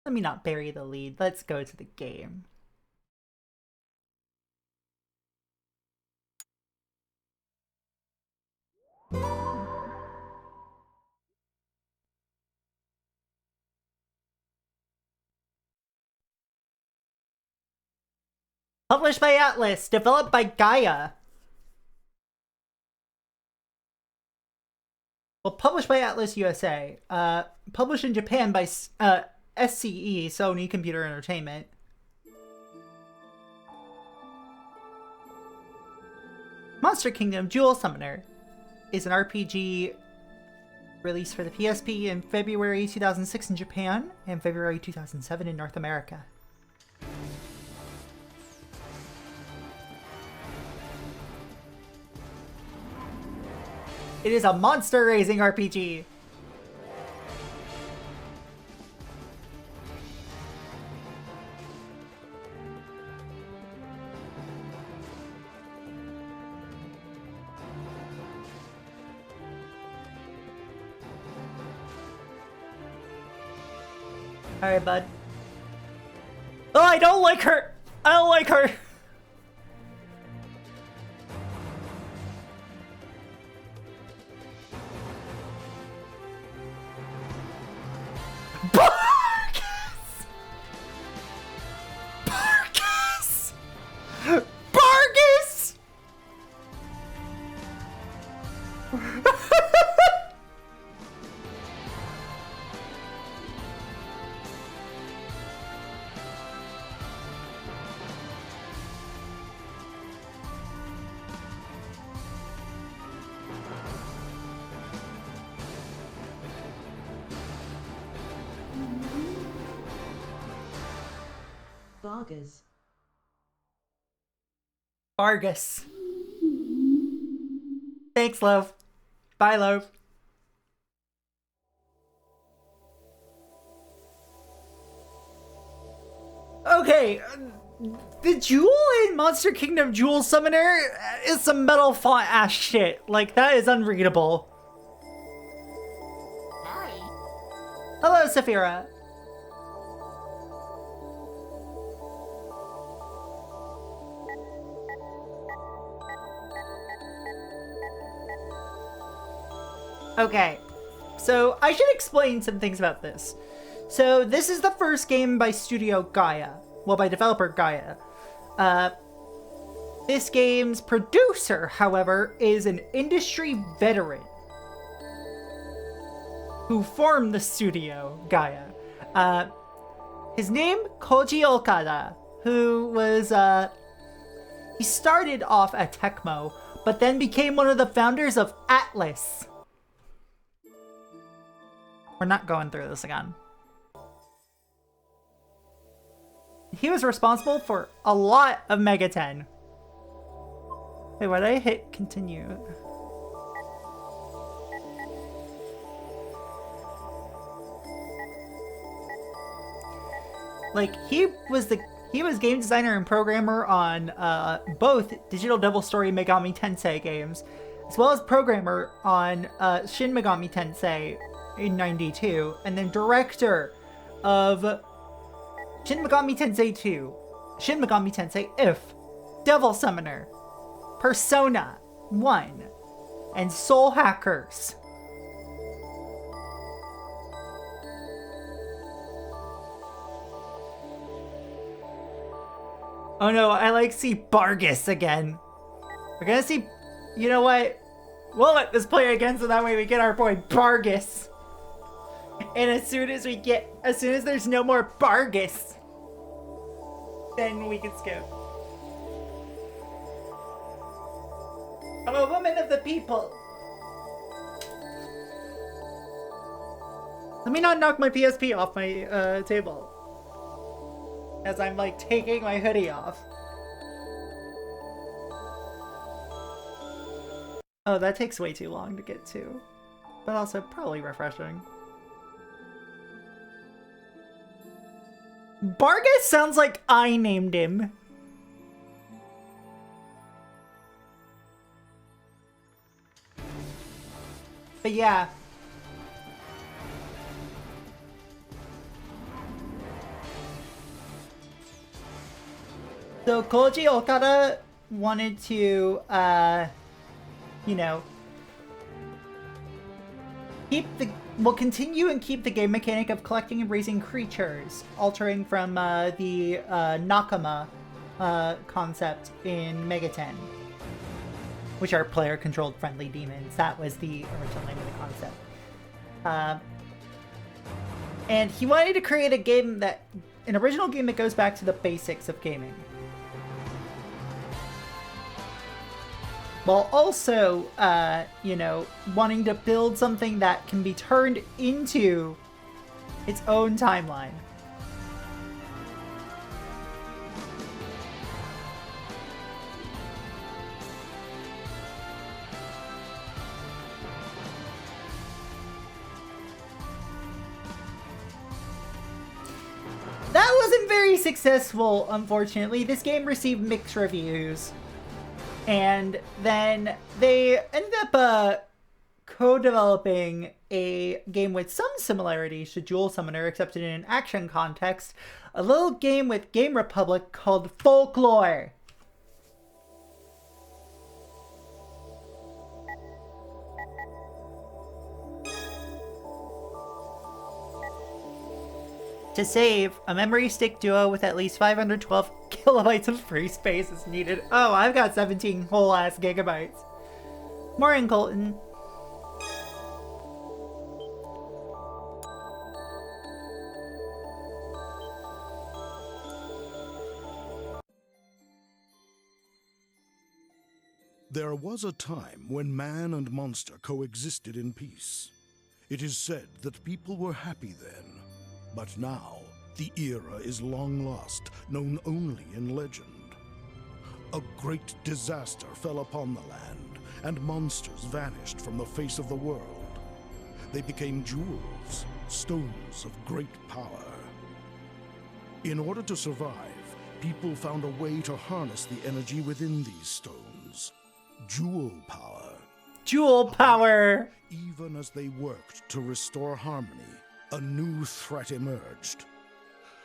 Let me not bury the lead. Let's go to the game. Published by Atlus, developed by Gaia. Well, published by Atlus USA. Published in Japan by SCE, Sony Computer Entertainment. Monster Kingdom Jewel Summoner is an RPG released for the PSP in February 2006 in Japan and February 2007 in North America. It is a monster raising RPG. Alright, bud. Oh, I don't like her! I don't like her! Bargus! Bargus! Bargus! Vargas. Vargas. Thanks, love. Bye, love. Okay, the jewel in Monster Kingdom Jewel Summoner is some metal font ass shit. Like, that is unreadable. Hi. Hello, Saphira. Okay, so I should explain some things about this. So this is the first game by Studio Gaia. Well, by developer Gaia. This game's producer, however, is an industry veteran who formed the studio, Gaia. His name, Koji Okada, who was, he started off at Tecmo, but then became one of the founders of Atlus. We're not going through this again. He was responsible for a lot of Mega 10. Wait, why did I hit continue? Like, he was game designer and programmer on both Digital Devil Story Megami Tensei games, as well as programmer on Shin Megami Tensei in '92, and then director of Shin Megami Tensei 2, Shin Megami Tensei If, Devil Summoner, Persona 1, and Soul Hackers. Oh no, I like see Bargus again. We're gonna see, you know what? We'll let this play again so that way we get our boy Bargus. And as soon as there's no more Bargus, then we can skip. I'm a woman of the people. Let me not knock my PSP off my table. As I'm like taking my hoodie off. Oh, that takes way too long to get to. But also probably refreshing. Bargus sounds like I named him. But yeah. So Koji Okada wanted to, you know, continue and keep the game mechanic of collecting and raising creatures, altering from the Nakama concept in Megaten, which are player-controlled friendly demons. That was the original name of the concept. And he wanted to create an original game that goes back to the basics of gaming, while also, you know, wanting to build something that can be turned into its own timeline. That wasn't very successful, unfortunately. This game received mixed reviews. And then they ended up co-developing a game with some similarities to Jewel Summoner, except in an action context. A little game with Game Republic called Folklore. To save, a memory stick duo with at least 512 kilobytes of free space is needed. Oh, I've got 17 whole ass gigabytes. Maureen Colton. There was a time when man and monster coexisted in peace. It is said that people were happy then. But now, the era is long lost, known only in legend. A great disaster fell upon the land, and monsters vanished from the face of the world. They became jewels, stones of great power. In order to survive, people found a way to harness the energy within these stones. Jewel power. Jewel power! Even as they worked to restore harmony, a new threat emerged.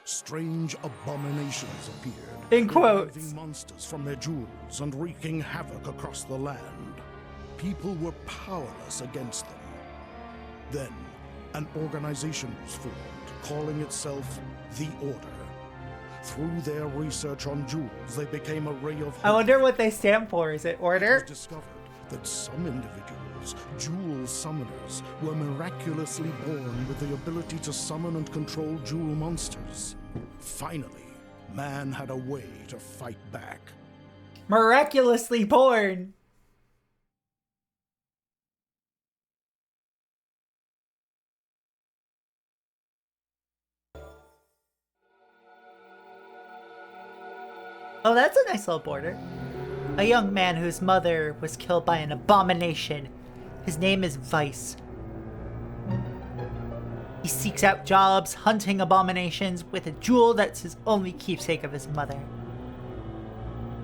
Strange abominations appeared, in quotes, removing monsters from their jewels and wreaking havoc across the land. People were powerless against them. Then, an organization was formed, calling itself the Order. Through their research on jewels, they became a ray of hope. I wonder what they stand for. Is it Order? It was discovered that some individuals, jewel summoners, were miraculously born with the ability to summon and control jewel monsters. Finally, man had a way to fight back. Miraculously born! Oh, that's a nice little border. A young man whose mother was killed by an abomination. His name is Vice. He seeks out jobs, hunting abominations, with a jewel that's his only keepsake of his mother.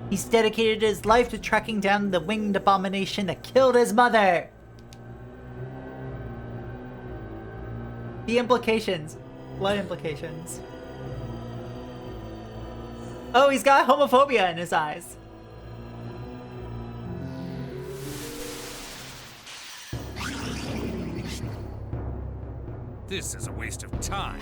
He's dedicated his life to tracking down the winged abomination that killed his mother. The implications. What implications? Oh, he's got homophobia in his eyes. This is a waste of time.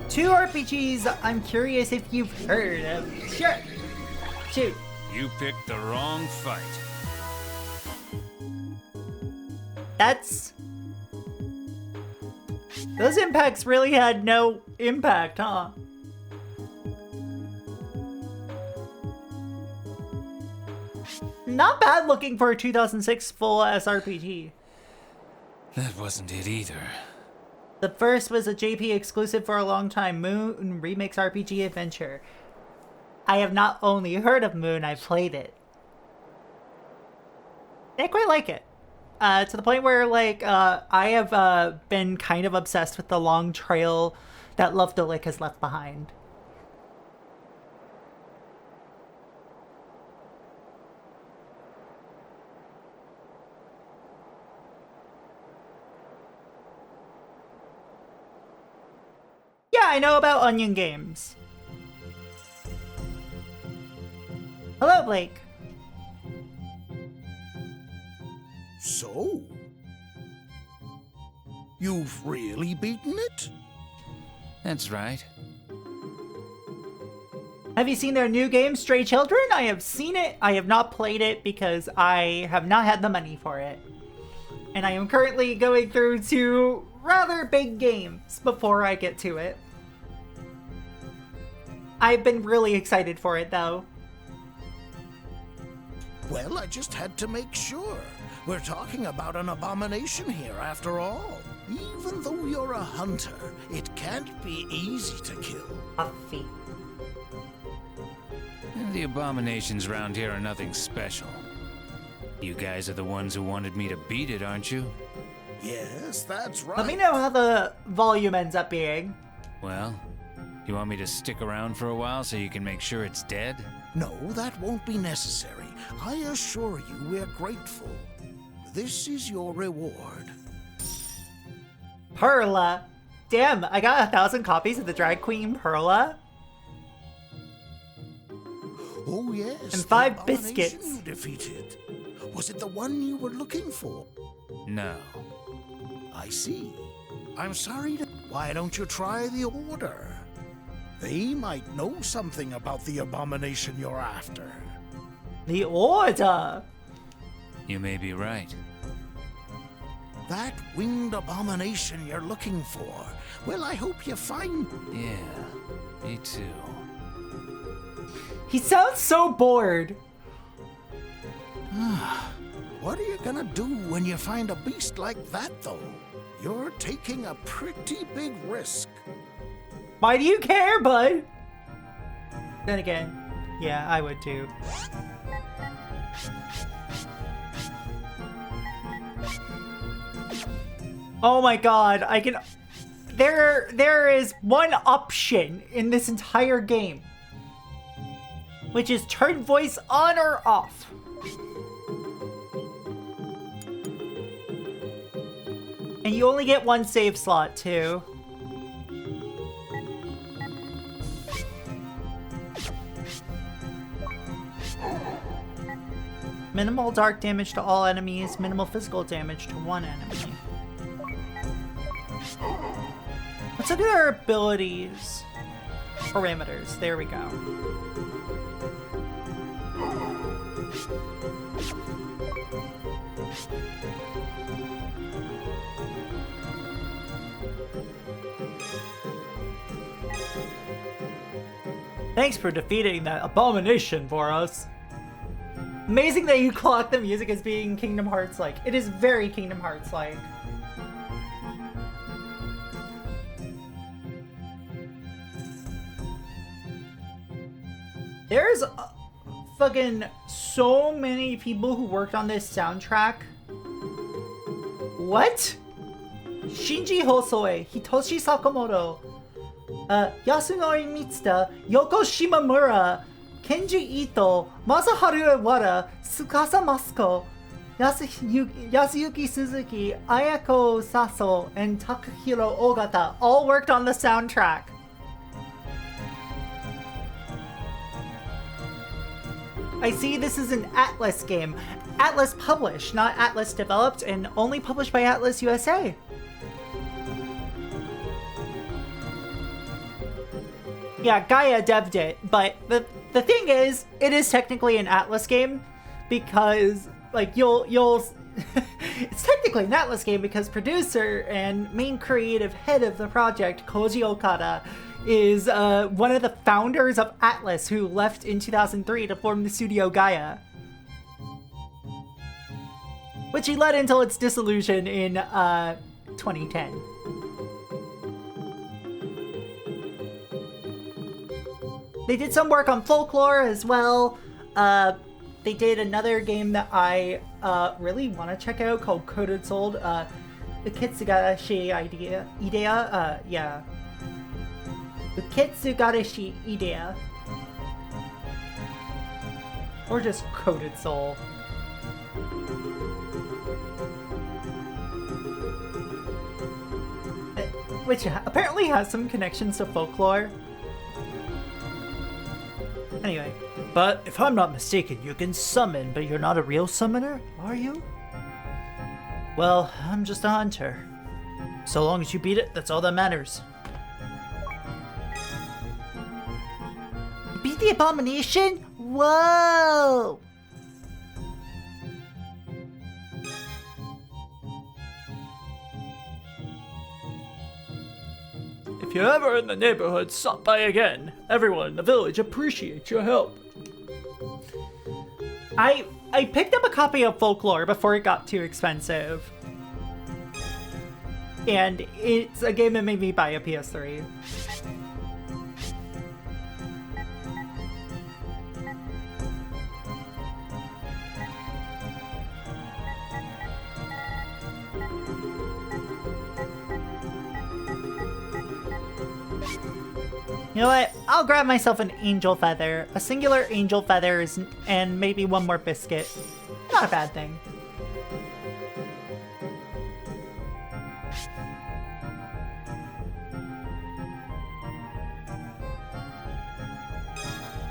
Two RPGs I'm curious if you've heard of. Sure. Shoot. You picked the wrong fight. That's... Those impacts really had no impact, huh? Not bad looking for a 2006 full-ass RPG. That wasn't it either. The first was a JP exclusive for a long time, Moon Remix RPG Adventure. I have not only heard of Moon, I've played it. I quite like it. To the point where, like, I have been kind of obsessed with the long trail that Love to Lick has left behind. Yeah, I know about Onion Games. Hello, Blake. So? You've really beaten it? That's right. Have you seen their new game, Stray Children? I have seen it. I have not played it because I have not had the money for it. And I am currently going through 2 rather big games before I get to it. I've been really excited for it, though. Well, I just had to make sure. We're talking about an abomination here, after all. Even though you're a hunter, it can't be easy to kill. Puffy. The abominations around here are nothing special. You guys are the ones who wanted me to beat it, aren't you? Yes, that's right. Let me know how the volume ends up being. Well, you want me to stick around for a while so you can make sure it's dead? No, that won't be necessary. I assure you we're grateful. This is your reward. Perla. Damn, I got 1,000 copies of the Drag Queen Perla. Oh yes. And the 5 abomination biscuits. You defeated. Was it the one you were looking for? No. I see. I'm sorry to... Why don't you try the Order? They might know something about the abomination you're after. The Order. You may be right. That winged abomination you're looking for. Well, I hope you find... Yeah, me too. He sounds so bored. What are you gonna do when you find a beast like that, though? You're taking a pretty big risk. Why do you care, bud? Then again, yeah, I would too. Oh my god, I can... There is one option in this entire game, which is turn voice on or off. And you only get 1 save slot, too. Minimal dark damage to all enemies, minimal physical damage to 1 enemy. Let's look at our abilities. Parameters, there we go. Thanks for defeating that abomination for us. Amazing that you clock the music as being Kingdom Hearts-like. It is very Kingdom Hearts-like. There's fucking so many people who worked on this soundtrack. What? Shinji Hosoi, Hitoshi Sakamoto, Yasunori Mitsuda, Yoko Shimamura, Kenji Ito, Masaharu Iwata, Tsukasa Masuko, Yasuyuki Suzuki, Ayako Saso, and Takahiro Ogata all worked on the soundtrack. I see this is an Atlus game. Atlus published, not Atlus developed, and only published by Atlus USA. Yeah, Gaia devved it, but the thing is, it is technically an Atlus game because, like, you'll it's technically an Atlus game because producer and main creative head of the project, Koji Okada, is one of the founders of Atlus who left in 2003 to form the studio Gaia, which he led until its dissolution in 2010. They did some work on Folklore as well. They did another game that I really want to check out called Coded Soul. The Kitsugarashi idea. Yeah. The Kitsugarashi idea. Or just Coded Soul. Which apparently has some connections to Folklore. Anyway. But if I'm not mistaken, you can summon, but you're not a real summoner, are you? Well, I'm just a hunter. So long as you beat it, that's all that matters. Beat the abomination? Whoa! If you're ever in the neighborhood, stop by again. Everyone in the village appreciates your help. I picked up a copy of Folklore before it got too expensive. And it's a game that made me buy a PS3. You know what? I'll grab myself an angel feather. A singular angel feather and maybe one more biscuit. Not a bad thing.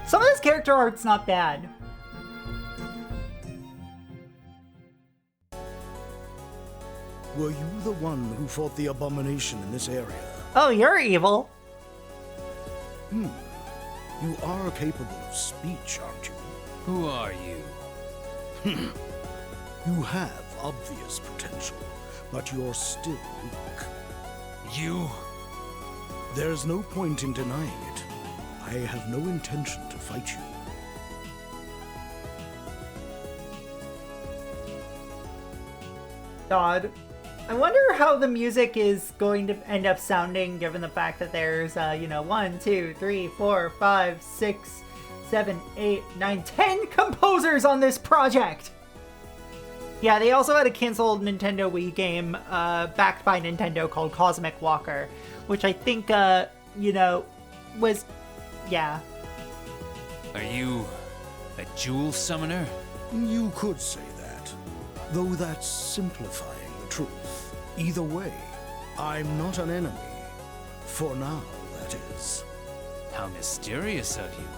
Some of this character art's not bad. Were you the one who fought the abomination in this area? Oh, you're evil. You are capable of speech, aren't you? Who are you? You have obvious potential, but you're still weak. You? There's no point in denying it. I have no intention to fight you. God. I wonder how the music is going to end up sounding given the fact that there's, 1, 2, 3, 4, 5, 6, 7, 8, 9, 10 composers on this project! Yeah, they also had a canceled Nintendo Wii game, backed by Nintendo called Cosmic Walker, which I think, was... yeah. Are you a jewel summoner? You could say that, though that's simplifying the truth. Either way, I'm not an enemy. For now, that is. How mysterious of you.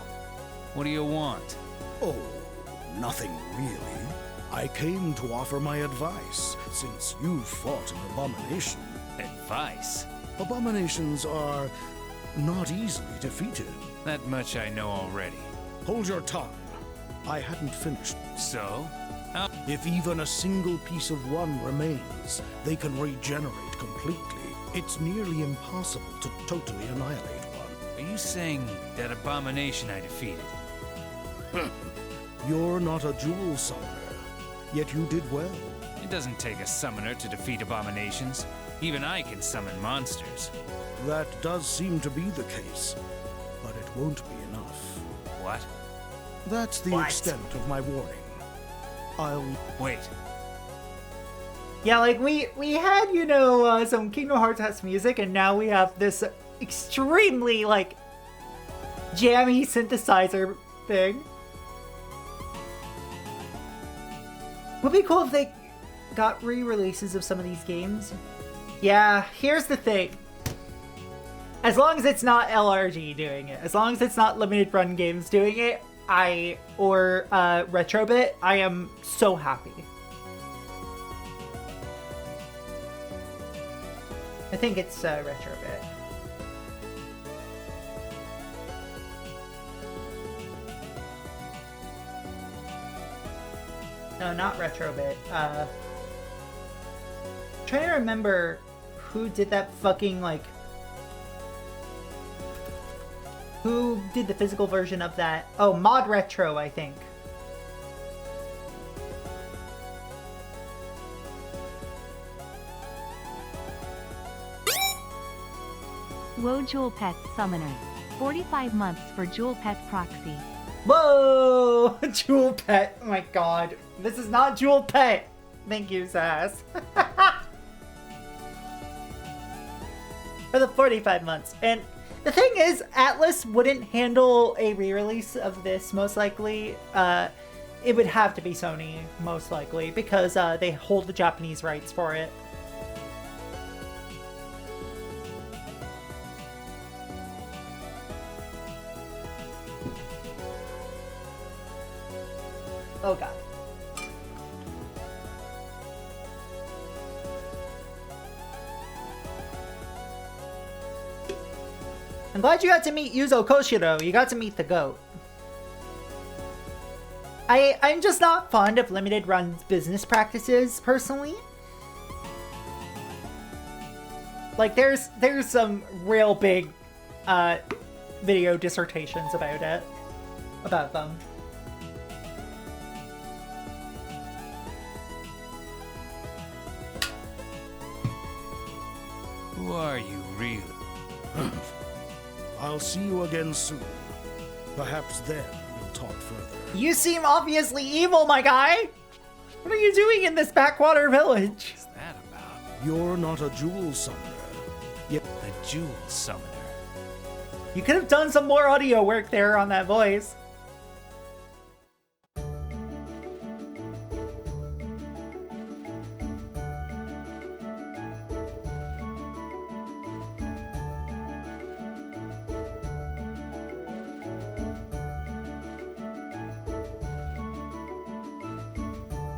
What do you want? Oh, nothing really. I came to offer my advice, since you've fought an abomination. Advice? Abominations are not easily defeated. That much I know already. Hold your tongue. I hadn't finished. So? If even a single piece of one remains, they can regenerate completely. It's nearly impossible to totally annihilate one. Are you saying that abomination I defeated? You're not a jewel summoner, yet you did well. It doesn't take a summoner to defeat abominations. Even I can summon monsters. That does seem to be the case, but it won't be enough. What? That's the extent of my warning. I'll... Wait. Yeah, like, we had, some Kingdom Hearts music, and now we have this extremely, jammy synthesizer thing. Would be cool if they got re-releases of some of these games. Yeah, here's the thing. As long as it's not LRG doing it, as long as it's not Limited Run Games doing it, or Retrobit, I am so happy. I think it's Retrobit. No, not Retrobit. Trying to remember who did that fucking, who did the physical version of that? Oh, Mod Retro, I think. Woe Jewel Pet Summoner. 45 months for Jewel Pet Proxy. Whoa! Jewel Pet. Oh my god. This is not Jewel Pet. Thank you, Sass. For the 45 months. And the thing is, Atlus wouldn't handle a re-release of this, most likely. It would have to be Sony, most likely, because they hold the Japanese rights for it. Oh god. I'm glad you got to meet Yuzo Koshiro. You got to meet the GOAT. I'm just not fond of limited run business practices, personally. Like, there's some real big video dissertations about them. Who are you, really? I'll see you again soon. Perhaps then we'll talk further. You seem obviously evil, my guy! What are you doing in this backwater village? What's that about? You're not a jewel summoner. Yet A jewel summoner. You could have done some more audio work there on that voice.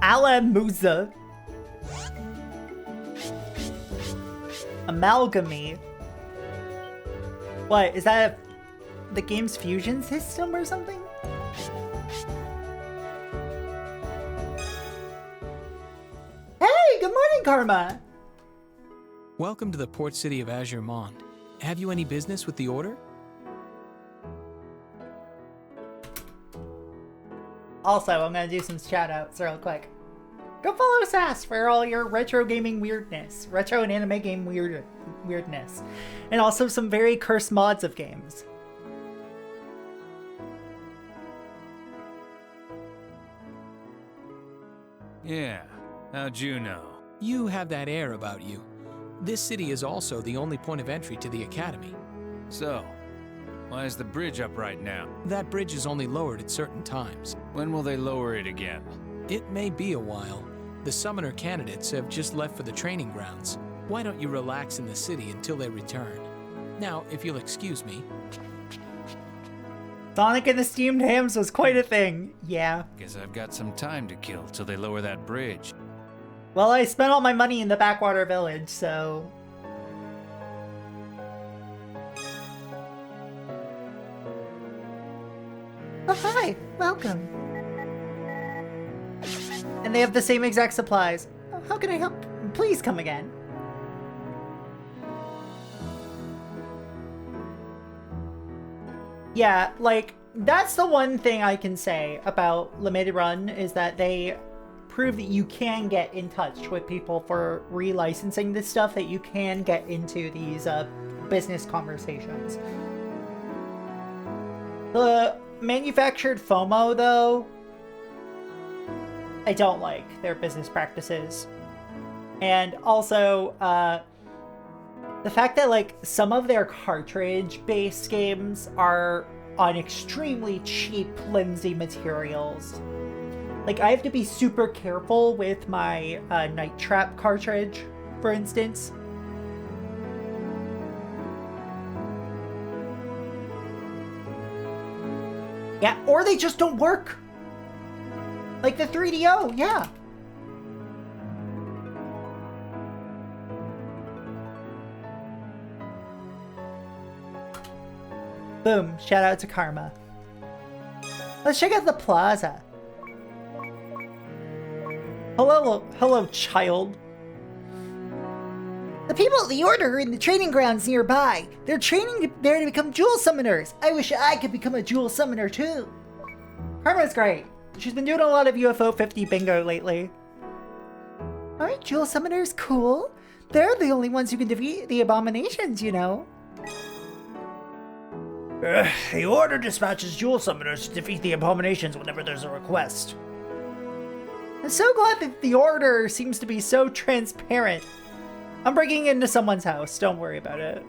Alamusa. Amalgamy. What, is that the game's fusion system or something? Hey, good morning, Karma! Welcome to the port city of Azure Mond. Have you any business with the Order? Also, I'm gonna do some shoutouts real quick. Go follow Sass for all your retro gaming weirdness. Retro and anime game weirdness. And also some very cursed mods of games. Yeah, how'd you know? You have that air about you. This city is also the only point of entry to the Academy. So, why is the bridge up right now? That bridge is only lowered at certain times. When will they lower it again? It may be a while. The summoner candidates have just left for the training grounds. Why don't you relax in the city until they return? Now, if you'll excuse me. Sonic and the steamed hams was quite a thing. Yeah. Guess I've got some time to kill till they lower that bridge. Well, I spent all my money in the backwater village, so... Oh, hi! Welcome! And they have the same exact supplies. How can I help? Please come again. Yeah, like, that's the one thing I can say about Limited Run, is that they prove that you can get in touch with people for relicensing this stuff, that you can get into these business conversations. The manufactured FOMO, though, I don't like their business practices. And also, the fact that, like, some of their cartridge-based games are on extremely cheap, flimsy materials. Like, I have to be super careful with my Night Trap cartridge, for instance. Yeah, or they just don't work. Like the 3DO, yeah. Boom, shout out to Karma. Let's check out the plaza. Hello, child. The people of the Order are in the training grounds nearby. They're training there to become jewel summoners. I wish I could become a jewel summoner too. Karma's great. She's been doing a lot of UFO 50 bingo lately. Aren't jewel summoners cool? They're the only ones who can defeat the abominations, you know. The Order dispatches jewel summoners to defeat the abominations whenever there's a request. I'm so glad that the Order seems to be so transparent. I'm breaking into someone's house, don't worry about it.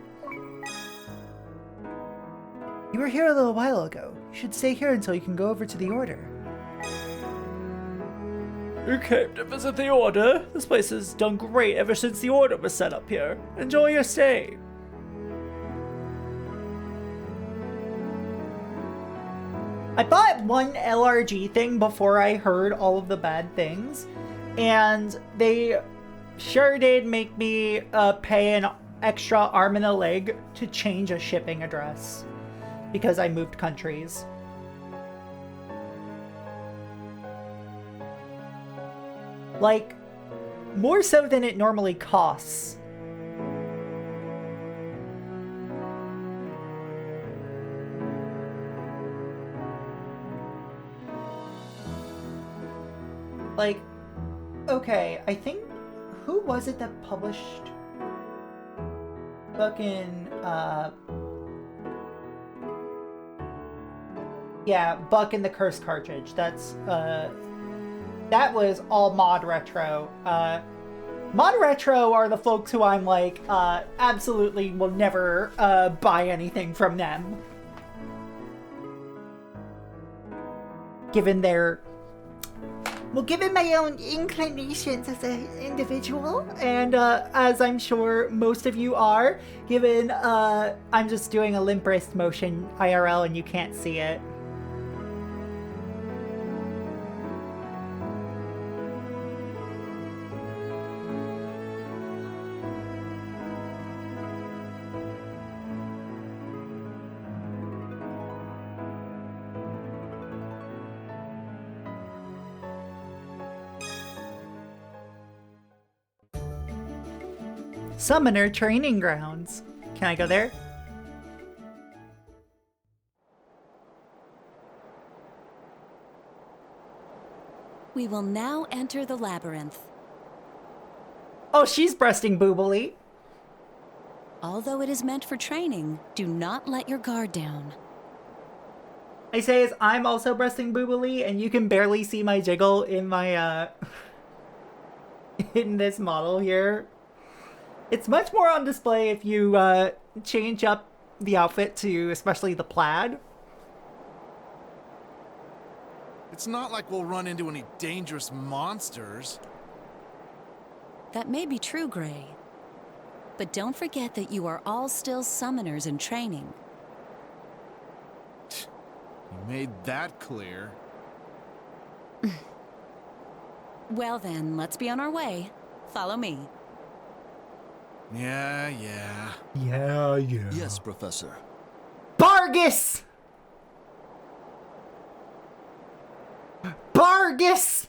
You were here a little while ago. You should stay here until you can go over to the Order. You came to visit the Order? This place has done great ever since the Order was set up here. Enjoy your stay. I bought one LRG thing before I heard all of the bad things, and they sure did make me pay an extra arm and a leg to change a shipping address because I moved countries. Like, more so than it normally costs. Like, okay, I think, who was it that published fucking, yeah, Buck and the Curse cartridge. That's, that was all Mod Retro. Mod Retro are the folks who I'm like, absolutely will never, buy anything from them. Given their... Well, given my own inclinations as an individual, and as I'm sure most of you are, given I'm just doing a limp wrist motion IRL and you can't see it. Summoner Training Grounds. Can I go there? We will now enter the labyrinth. Oh, she's breasting boobily. Although it is meant for training, do not let your guard down. I say as I'm also breasting boobily, and you can barely see my jiggle in my, in this model here. It's much more on display if you change up the outfit to especially the plaid. It's not like we'll run into any dangerous monsters. That may be true, Gray. But don't forget that you are all still summoners in training. You made that clear. Well then, let's be on our way. Follow me. Yeah. Yeah. Yes, Professor. Bargus! Bargus!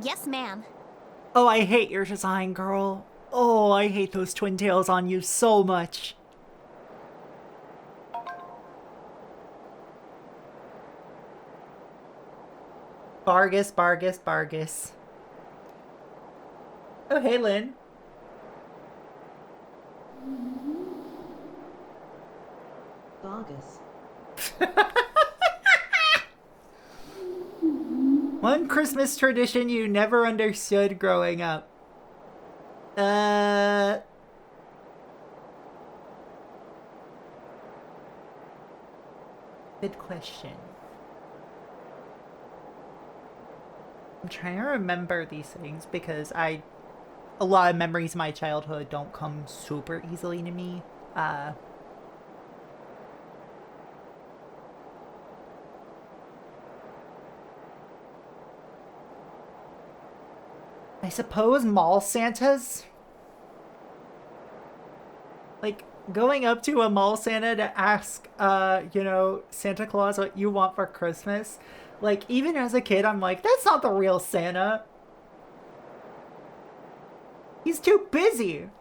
Yes, ma'am. Oh, I hate your design, girl. Oh, I hate those twin tails on you so much. Bargus. Oh, hey, Lynn. Vargas. One Christmas tradition you never understood growing up. Good question. I'm trying to remember these things because a lot of memories of my childhood don't come super easily to me. I suppose mall Santas? Like, going up to a mall Santa to ask, Santa Claus what you want for Christmas. Like, even as a kid, I'm like, that's not the real Santa. He's too busy.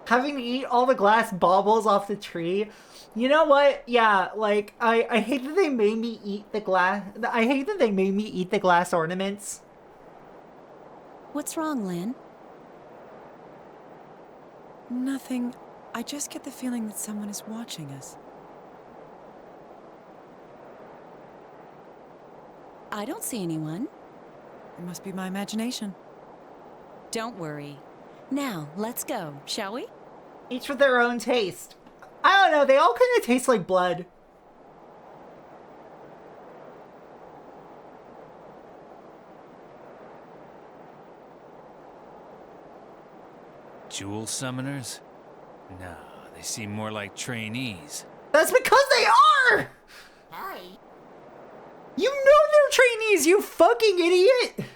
Having to eat all the glass baubles off the tree. You know what? Yeah, like, I hate that they made me eat the glass. I hate that they made me eat the glass ornaments. What's wrong, Lynn? Nothing. I just get the feeling that someone is watching us. I don't see anyone. It must be my imagination. Don't worry. Now, let's go, shall we? Each with their own taste. I don't know, they all kind of taste like blood. Jewel summoners? No, they seem more like trainees. That's because they are! Hi. You know they're trainees, you fucking idiot!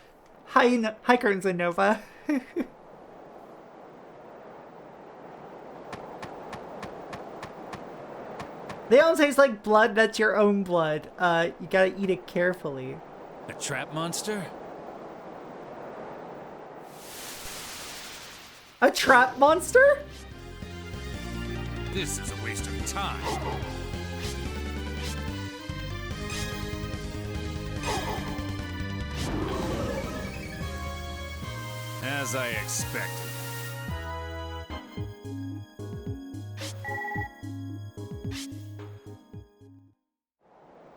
Hi, Kearns and Nova. They all taste like blood that's your own blood. You gotta eat it carefully. A trap monster? A trap monster? This is a waste of time. As I expected.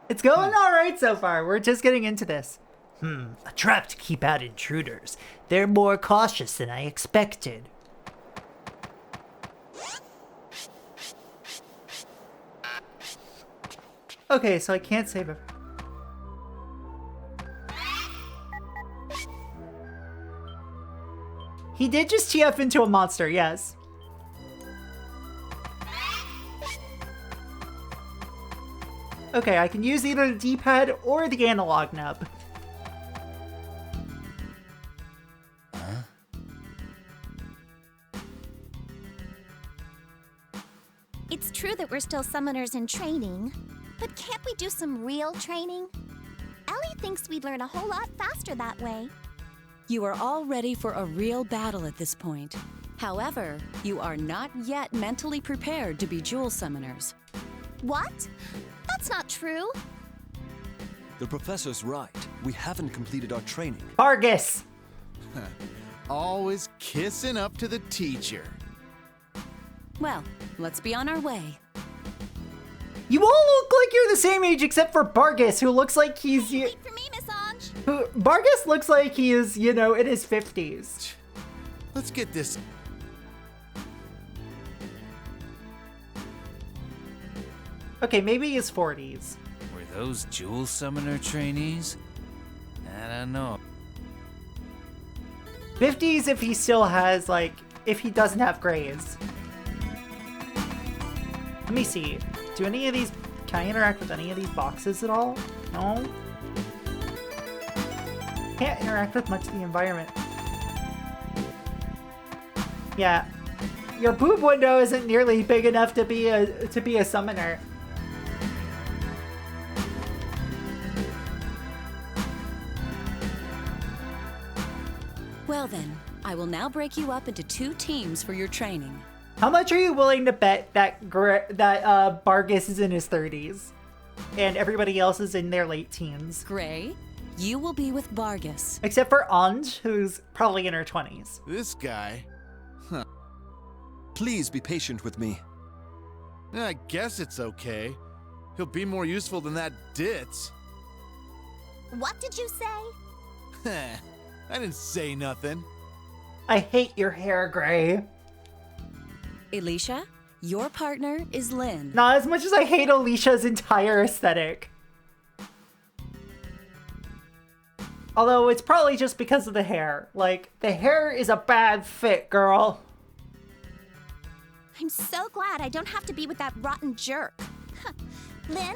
It's going alright so far. We're just getting into this. A trap to keep out intruders. They're more cautious than I expected. Okay, so I can't save him. He did just TF into a monster, yes. Okay, I can use either the D-pad or the analog nub. It's true that we're still summoners in training, but can't we do some real training? Ellie thinks we'd learn a whole lot faster that way. You are all ready for a real battle at this point. However, you are not yet mentally prepared to be jewel summoners. What? That's not true. The professor's right. We haven't completed our training. Vargas! Always kissing up to the teacher. Well, let's be on our way. You all look like you're the same age except for Vargas, who looks like he's... Wait for me, Miss Ange. Vargas looks like he is, you know, in his 50s. Let's get this. Okay, maybe his 40s. Were those jewel summoner trainees? I don't know. 50s if he still has, like, if he doesn't have grays. Let me see. Do any of these... Can I interact with any of these boxes at all? No? Can't interact with much of the environment. Yeah. Your boob window isn't nearly big enough to be a summoner. Well then, I will now break you up into 2 teams for your training. How much are you willing to bet that Vargas is in his 30s and everybody else is in their late teens? Gray, you will be with Vargas. Except for Ange, who's probably in her 20s. This guy. Huh. Please be patient with me. I guess it's okay. He'll be more useful than that ditz. What did you say? I didn't say nothing. I hate your hair, Gray. Alicia, your partner is Lynn. Not as much as I hate Alicia's entire aesthetic. Although it's probably just because of the hair. Like, the hair is a bad fit, girl. I'm so glad I don't have to be with that rotten jerk. Lynn,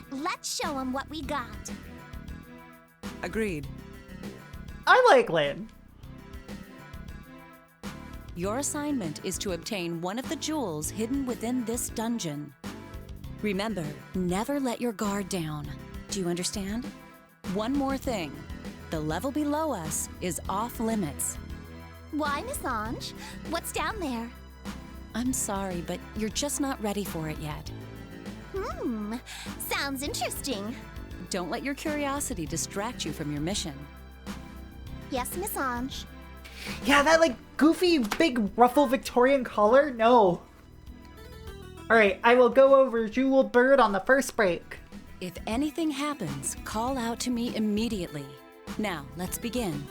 let's show him what we got. Agreed. I like Lynn. Your assignment is to obtain one of the jewels hidden within this dungeon. Remember, never let your guard down. Do you understand? One more thing. The level below us is off limits. Why, Miss Ange? What's down there? I'm sorry, but you're just not ready for it yet. Sounds interesting. Don't let your curiosity distract you from your mission. Yes, Miss Ange. Yeah, that like goofy big ruffle Victorian collar? No. Alright, I will go over Jeweled Bird on the first break. If anything happens, call out to me immediately. Now, let's begin.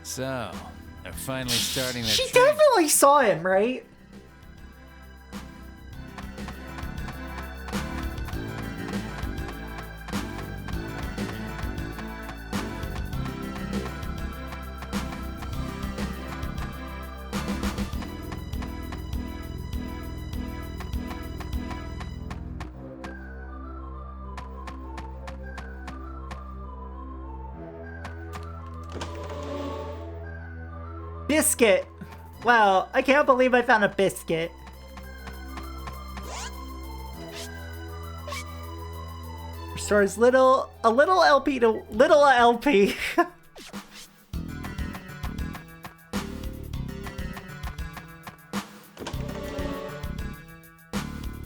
So, they're finally starting their She training. definitely saw him, right? Biscuit. Wow, I can't believe I found a biscuit. Restores a little LP to little LP.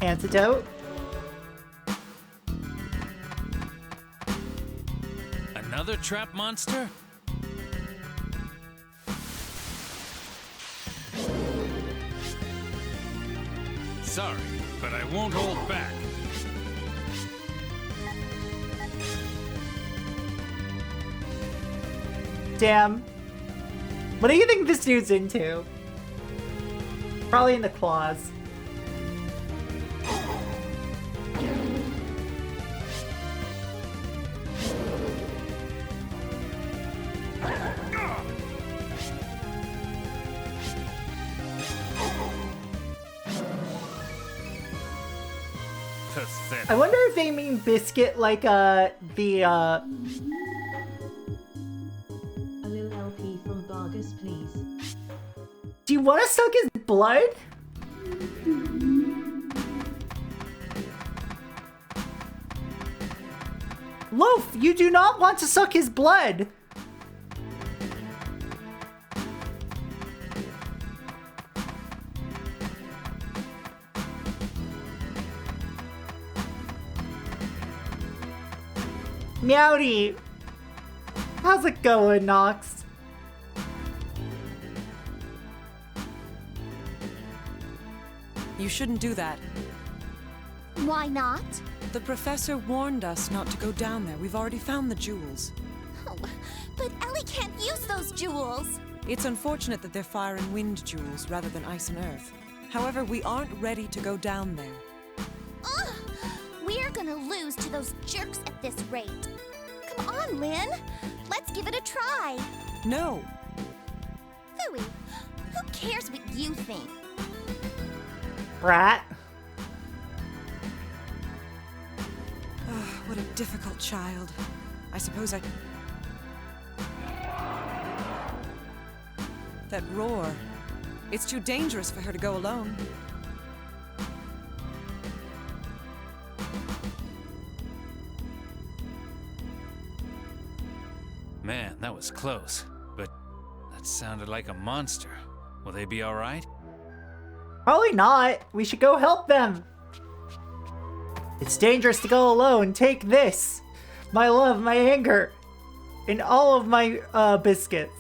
Antidote. Another trap monster? Sorry, but I won't hold back. Damn. What do you think this dude's into? Probably in the claws. Pathetic. I wonder if they mean biscuit like A little LP from Vargas, please. Do you want to suck his blood? Loaf, you do not want to suck his blood. Meowdy. How's it going, Nox? You shouldn't do that. Why not? The professor warned us not to go down there. We've already found the jewels. Oh, but Ellie can't use those jewels. It's unfortunate that they're fire and wind jewels rather than ice and earth. However, we aren't ready to go down there. Ugh, we're gonna lose to those jerks at this rate. Come on, Lynn. Let's give it a try. No. Phooey, who cares what you think? Brat. What a difficult child. I suppose I... That roar. It's too dangerous for her to go alone. Man, that was close. But that sounded like a monster. Will they be alright? Probably not. We should go help them. It's dangerous to go alone. Take this. My love, my anger, and all of my biscuits.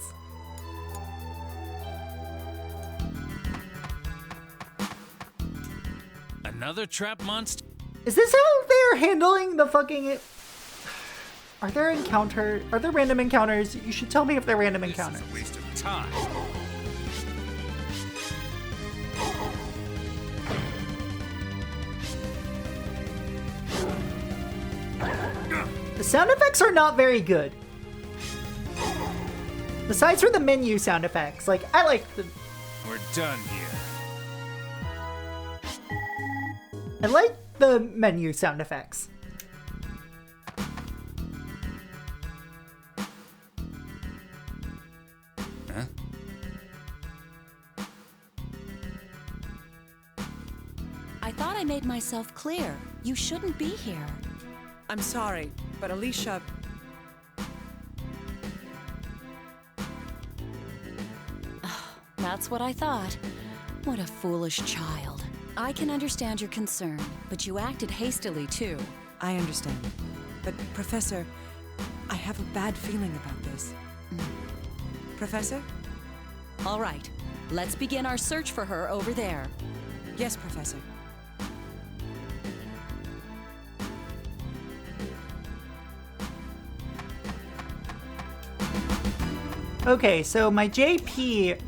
Another trap monster? Is this how they're handling the fucking... Are there random encounters? You should tell me if they're random encounters. This is a waste of time. The sound effects are not very good. Besides for the menu sound effects, like, I like the... We're done here. I like the menu sound effects. Huh? I thought I made myself clear. You shouldn't be here. I'm sorry, but Alicia... That's what I thought. What a foolish child. I can understand your concern, but you acted hastily too. I understand. But, Professor, I have a bad feeling about this. Professor? All right, let's begin our search for her over there. Yes, Professor. Okay, so my JP...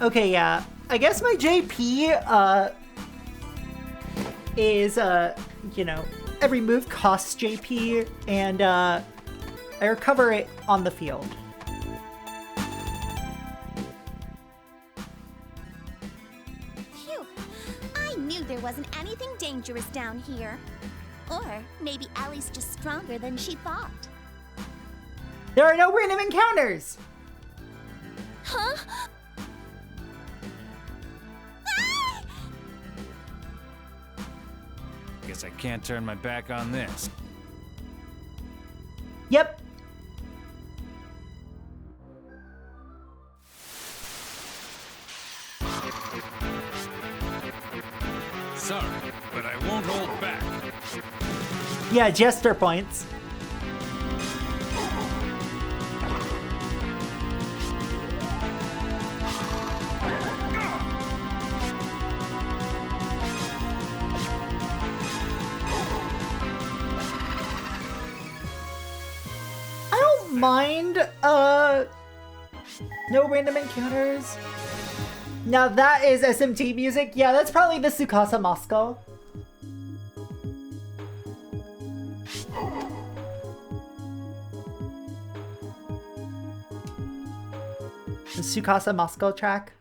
Okay, yeah. I guess my JP, is, you know, every move costs JP, and, I recover it on the field. Phew. I knew there wasn't anything dangerous down here. Or maybe Allie's just stronger than she thought. There are no random encounters! Huh? Ah! Guess I can't turn my back on this. Yep. Sorry, but I won't hold back. Yeah, Jester points. Mind, no random encounters. Now that is SMT music. Yeah, that's probably the Tsukasa Moscow. The Tsukasa Moscow track.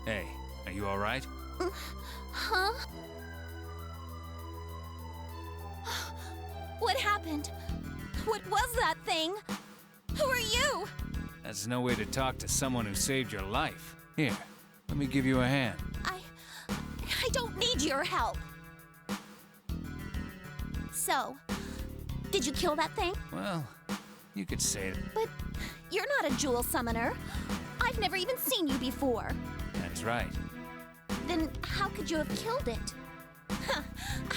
Hey, are you alright? Huh? What happened? What was that thing? Who are you? That's no way to talk to someone who saved your life. Here, let me give you a hand. I don't need your help. So, did you kill that thing? Well, you could say that. But you're not a jewel summoner. I've never even seen you before. That's right. Then how could you have killed it? Huh,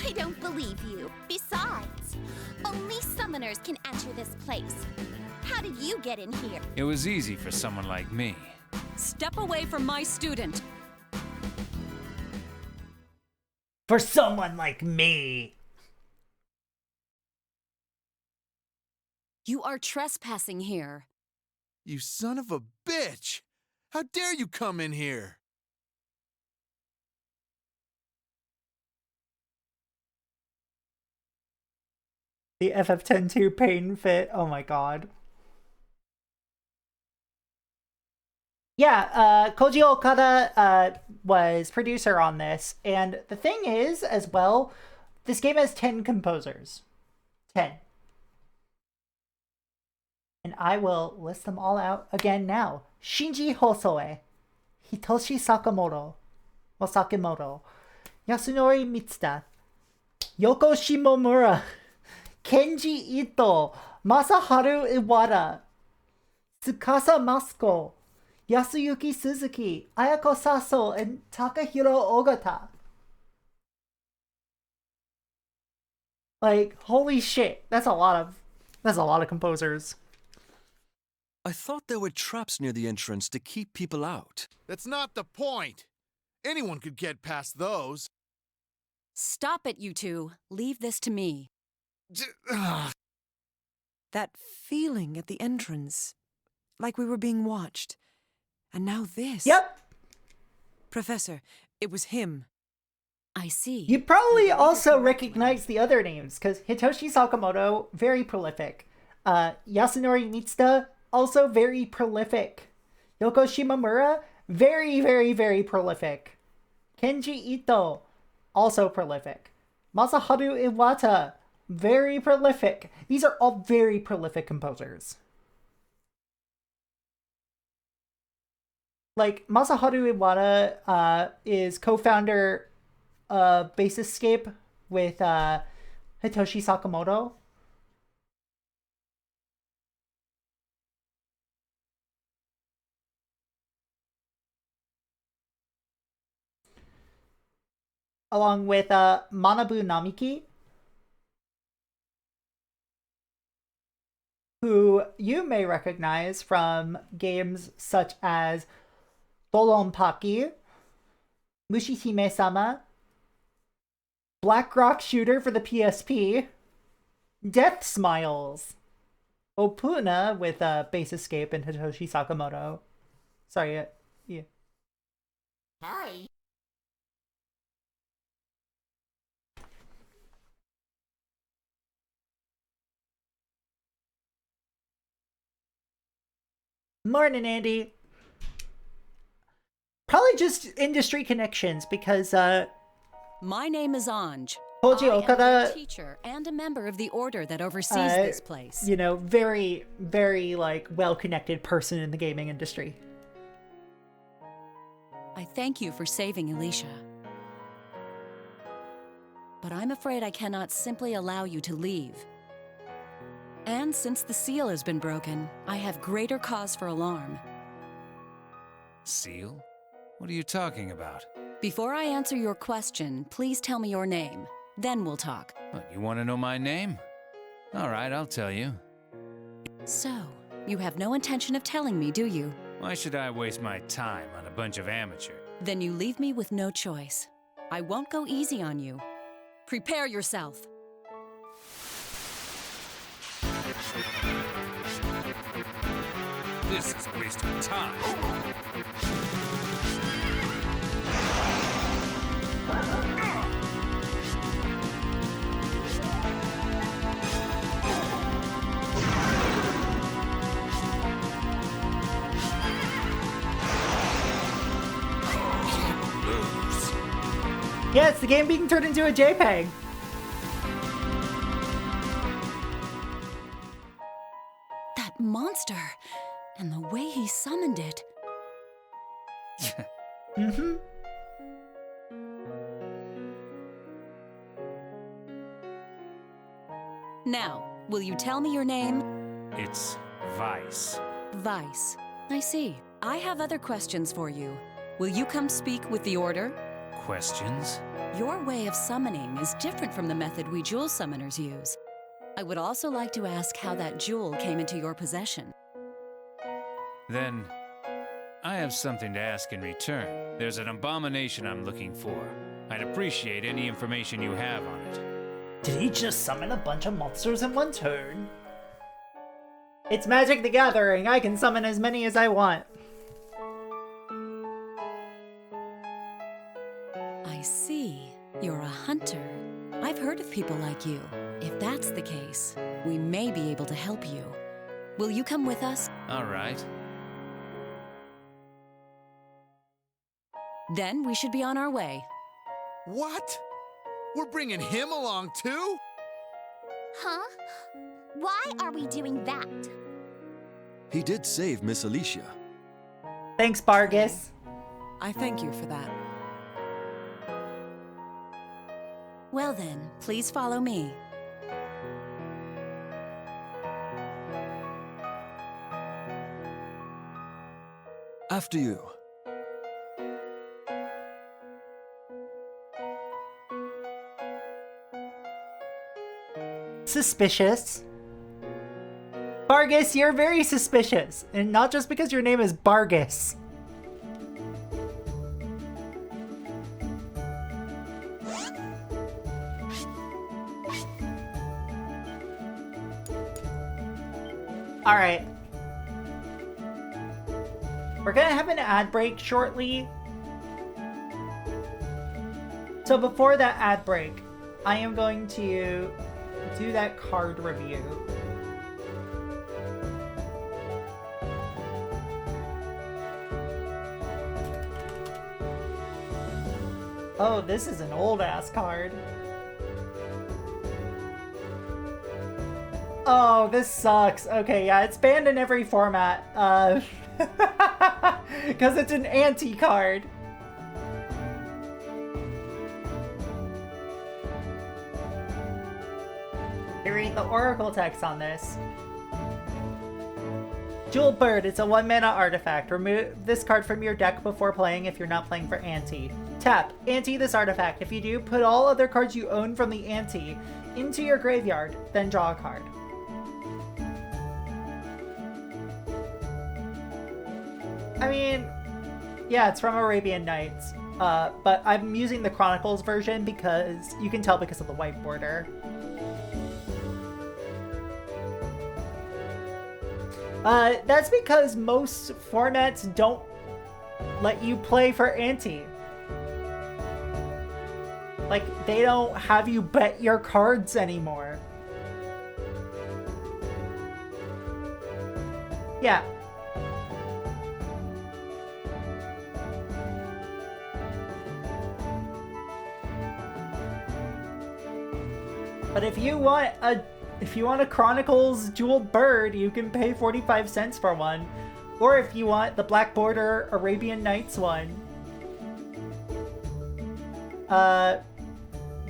I don't believe you. Besides, only summoners can enter this place. How did you get in here? It was easy for someone like me. Step away from my student. For someone like me. You are trespassing here. You son of a bitch! How dare you come in here? The FF102 pain fit. Oh my god. Yeah, Koji Okada was producer on this, and the thing is, as well, this game has 10 composers. 10. And I will list them all out again now. Shinji Hosoe, Hitoshi Sakamoto, Yasunori Mitsuda, Yoko Shimomura, Kenji Ito, Masaharu Iwata, Tsukasa Masuko, Yasuyuki Suzuki, Ayako Saso, and Takahiro Ogata. Like, holy shit, that's a lot of composers. I thought there were traps near the entrance to keep people out. That's not the point. Anyone could get past those. Stop it, you two. Leave this to me. That feeling at the entrance, like we were being watched. And now this. Yep. Professor, it was him. I see. You probably also recognize the other names, because Hitoshi Sakamoto, very prolific. Yasunori Mitsuda, also very prolific. Yoko Shimomura, very, very, very prolific. Kenji Ito, also prolific. Masaharu Iwata, very prolific. These are all very prolific composers. Like, Masaharu Iwata is co-founder Basescape with Hitoshi Sakamoto. Along with Manabu Namiki, who you may recognize from games such as Dolonpaki, Mushihime-sama, Black Rock Shooter for the PSP, Death Smiles, Opuna with Basescape and Hitoshi Sakamoto. Sorry, yeah. Hi. Morning, Andy. Probably just industry connections because My name is Anj. Koji I am Okada, a teacher and a member of the order that oversees this place. you know, very, very like well-connected person in the gaming industry. I thank you for saving Alicia. But I'm afraid I cannot simply allow you to leave. And since the seal has been broken, I have greater cause for alarm. Seal? What are you talking about? Before I answer your question, please tell me your name. Then we'll talk. What, you want to know my name? All right, I'll tell you. So, you have no intention of telling me, do you? Why should I waste my time on a bunch of amateurs? Then you leave me with no choice. I won't go easy on you. Prepare yourself. This is a waste of time. Yeah, it's the game being turned into a JPEG. That monster! And the way he summoned it. Mm-hmm. Now, will you tell me your name? It's Vice. Vice. I see. I have other questions for you. Will you come speak with the Order? Questions? Your way of summoning is different from the method we jewel summoners use. I would also like to ask how that jewel came into your possession. Then, I have something to ask in return. There's an abomination I'm looking for. I'd appreciate any information you have on it. Did he just summon a bunch of monsters in one turn? It's Magic the Gathering. I can summon as many as I want. I see. You're a hunter. I've heard of people like you. If that's the case, we may be able to help you. Will you come with us? All right. Then we should be on our way. What? We're bringing him along too? Huh? Why are we doing that? He did save Miss Alicia. Thanks, Bargus. I thank you for that. Well then, please follow me. After you. Suspicious. Bargus, you're very suspicious. And not just because your name is Bargus. Alright. We're gonna have an ad break shortly. So before that ad break, I am going to do that card review. Oh, this is an old ass card. Oh, this sucks. Okay, yeah, it's banned in every format. Because it's an anti card. You read the Oracle text on this. Jewel Bird, it's a 1-mana artifact. Remove this card from your deck before playing if you're not playing for ante. Tap, ante this artifact. If you do, put all other cards you own from the ante into your graveyard, then draw a card. I mean, yeah, it's from Arabian Nights, but I'm using the Chronicles version because you can tell because of the white border. That's because most formats don't let you play for ante. Like, they don't have you bet your cards anymore. Yeah. But if you want a Chronicles Jeweled Bird, you can pay 45 cents for one. Or if you want the Black Border Arabian Nights one.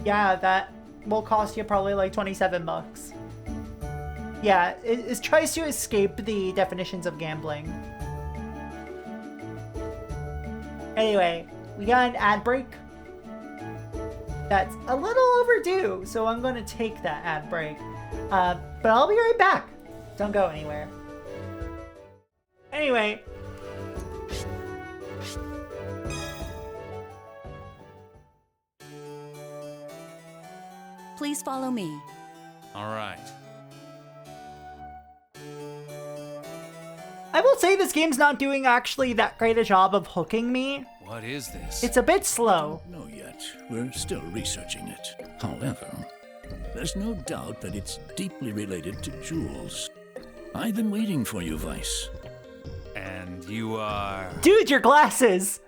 Yeah, that will cost you probably like 27 bucks. Yeah, it tries to escape the definitions of gambling. Anyway, we got an ad break. That's a little overdue, so I'm going to take that ad break. But I'll be right back. Don't go anywhere. Anyway. Please follow me. All right. I will say this game's not doing actually that great a job of hooking me. What is this? It's a bit slow. No, yet. We're still researching it. However, there's no doubt that it's deeply related to jewels. I've been waiting for you, Vice. And you are... Dude, your glasses!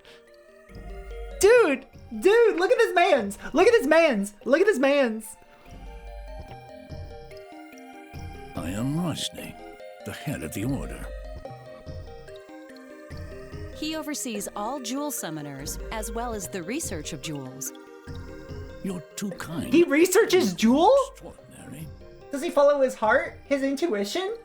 Dude, look at his mans! Look at his mans! Look at his mans! I am Rosny, the head of the Order. He oversees all jewel summoners, as well as the research of jewels. You're too kind. He researches jewels? Extraordinary. Does he follow his heart? His intuition?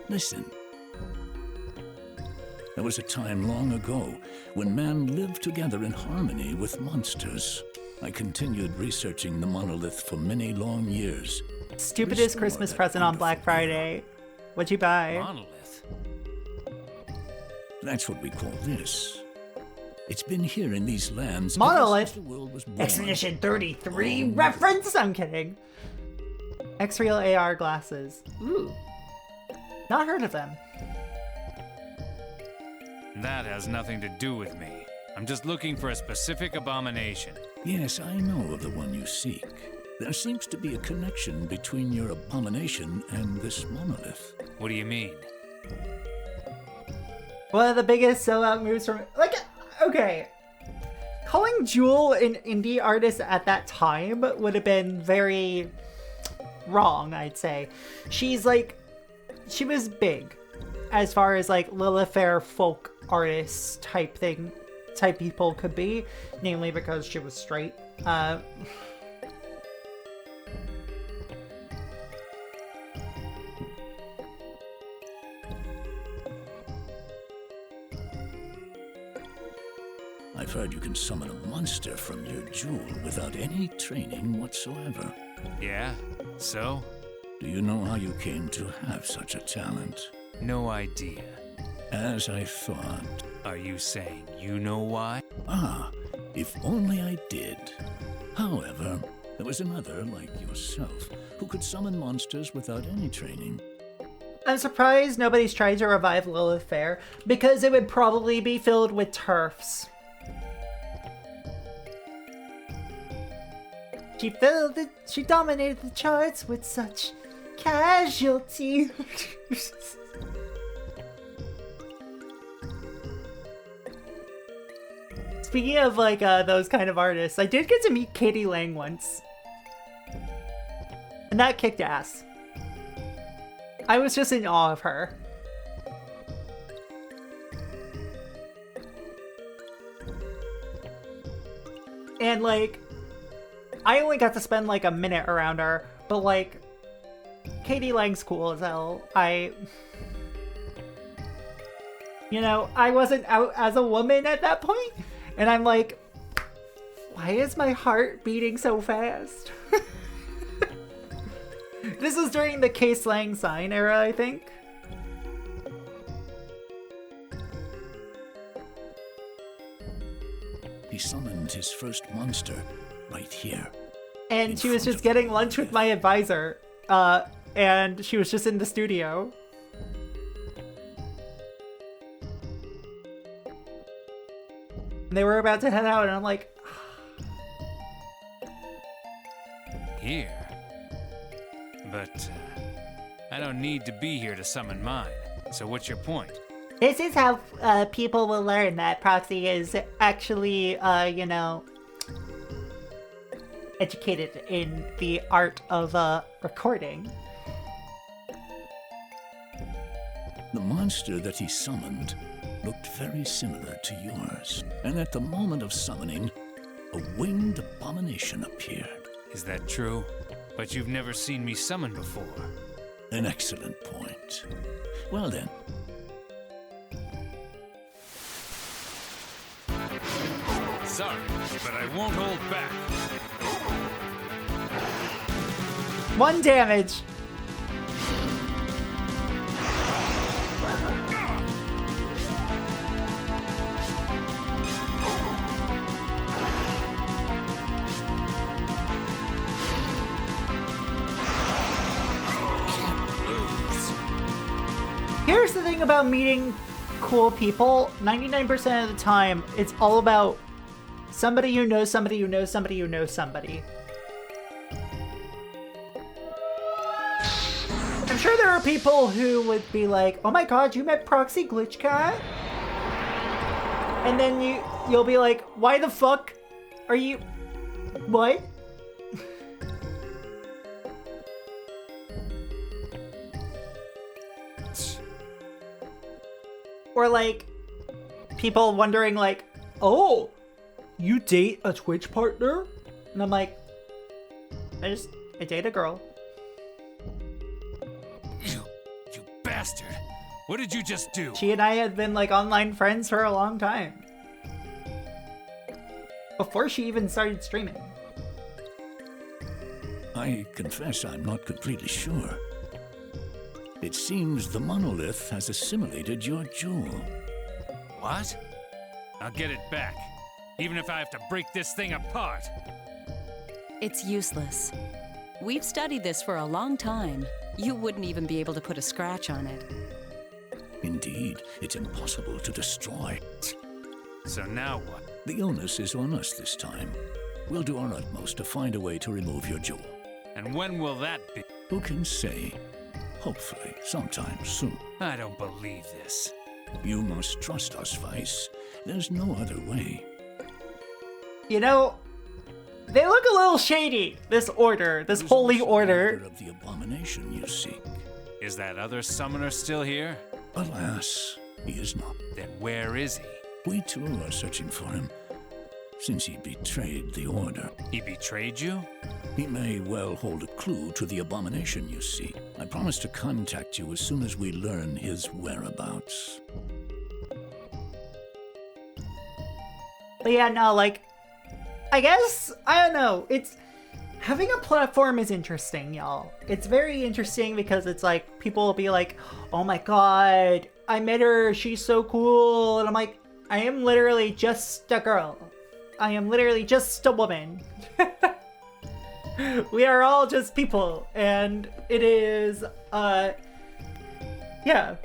Listen. There was a time long ago when man lived together in harmony with monsters. I continued researching the monolith for many long years. Stupidest Christmas present on Black Friday. What'd you buy? Monolith? That's what we call this. It's been here in these lands. Monolith? The world was born. Expedition 33 reference? I'm kidding. X-Real AR glasses. Ooh. Not heard of them. That has nothing to do with me. I'm just looking for a specific abomination. Yes, I know of the one you seek. There seems to be a connection between your abomination and this monolith. What do you mean? One of the biggest sellout moves from... Like, okay. Calling Jewel an indie artist at that time would have been very wrong, I'd say. She's like... She was big as far as like Lilith Fair folk artists type people could be, namely because she was straight. I've heard you can summon a monster from your jewel without any training whatsoever. Yeah? So? Do you know how you came to have such a talent? No idea. As I thought. Are you saying you know why? Ah, if only I did. However, there was another like yourself who could summon monsters without any training. I'm surprised nobody's tried to revive Lilith Fair, because it would probably be filled with turfs. She dominated the charts with such casualty. Speaking of like those kind of artists, I did get to meet Katie Lang once. And that kicked ass. I was just in awe of her. And, like, I only got to spend, like, a minute around her, but, like, Katie Lang's cool as hell. You know, I wasn't out as a woman at that point, and I'm like, why is my heart beating so fast? This was during the Case Lang sign era, I think. He summoned his first monster right here. And she was just getting lunch with my advisor, and she was just in the studio. And they were about to head out, and I'm like... Here? But, I don't need to be here to summon mine. So what's your point? This is how people will learn that Proxy is actually, you know, educated in the art of recording. The monster that he summoned looked very similar to yours. And at the moment of summoning, a winged abomination appeared. Is that true? But you've never seen me summon before. An excellent point. Well then. Sorry, but I won't hold back. 1 damage. Here's the thing about meeting cool people. 99% of the time, it's all about somebody who knows somebody who knows somebody who knows somebody. I'm sure there are people who would be like, oh my god, you met Proxy Glitch Cat? And then you'll be like, why the fuck are you... What? Or like, people wondering like, oh, you date a Twitch partner? And I'm like, I date a girl. You bastard! What did you just do? She and I had been like online friends for a long time. Before she even started streaming. I confess I'm not completely sure. It seems the monolith has assimilated your jewel. What? I'll get it back, even if I have to break this thing apart. It's useless. We've studied this for a long time. You wouldn't even be able to put a scratch on it. Indeed, it's impossible to destroy. So now what? The onus is on us this time. We'll do our utmost to find a way to remove your jewel. And when will that be? Who can say? Hopefully, sometime soon. I don't believe this. You must trust us, Vice. There's no other way. You know, they look a little shady, this order, this holy order. Of the abomination you seek. Is that other summoner still here? Alas, he is not. Then where is he? We too are searching for him, since he betrayed the order. He betrayed you? He may well hold a clue to the abomination you seek. I promise to contact you as soon as we learn his whereabouts. But yeah, no, like, I guess, I don't know, it's, having a platform is interesting, y'all. It's very interesting because it's like, people will be like, oh my god, I met her, she's so cool, and I'm like, I am literally just a girl. I am literally just a woman. We are all just people, and it is, yeah.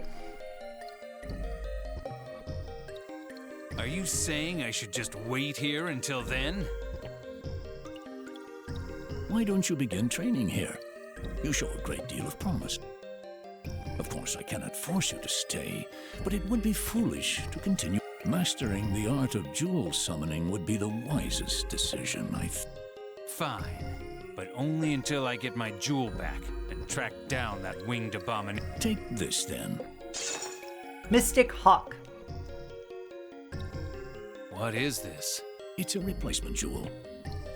Are you saying I should just wait here until then? Why don't you begin training here? You show a great deal of promise. Of course, I cannot force you to stay, but it would be foolish to continue. Mastering the art of jewel summoning would be the wisest decision, Fine, but only until I get my jewel back and track down that winged abomination. Take this, then. Mystic Hawk. What is this? It's a replacement jewel.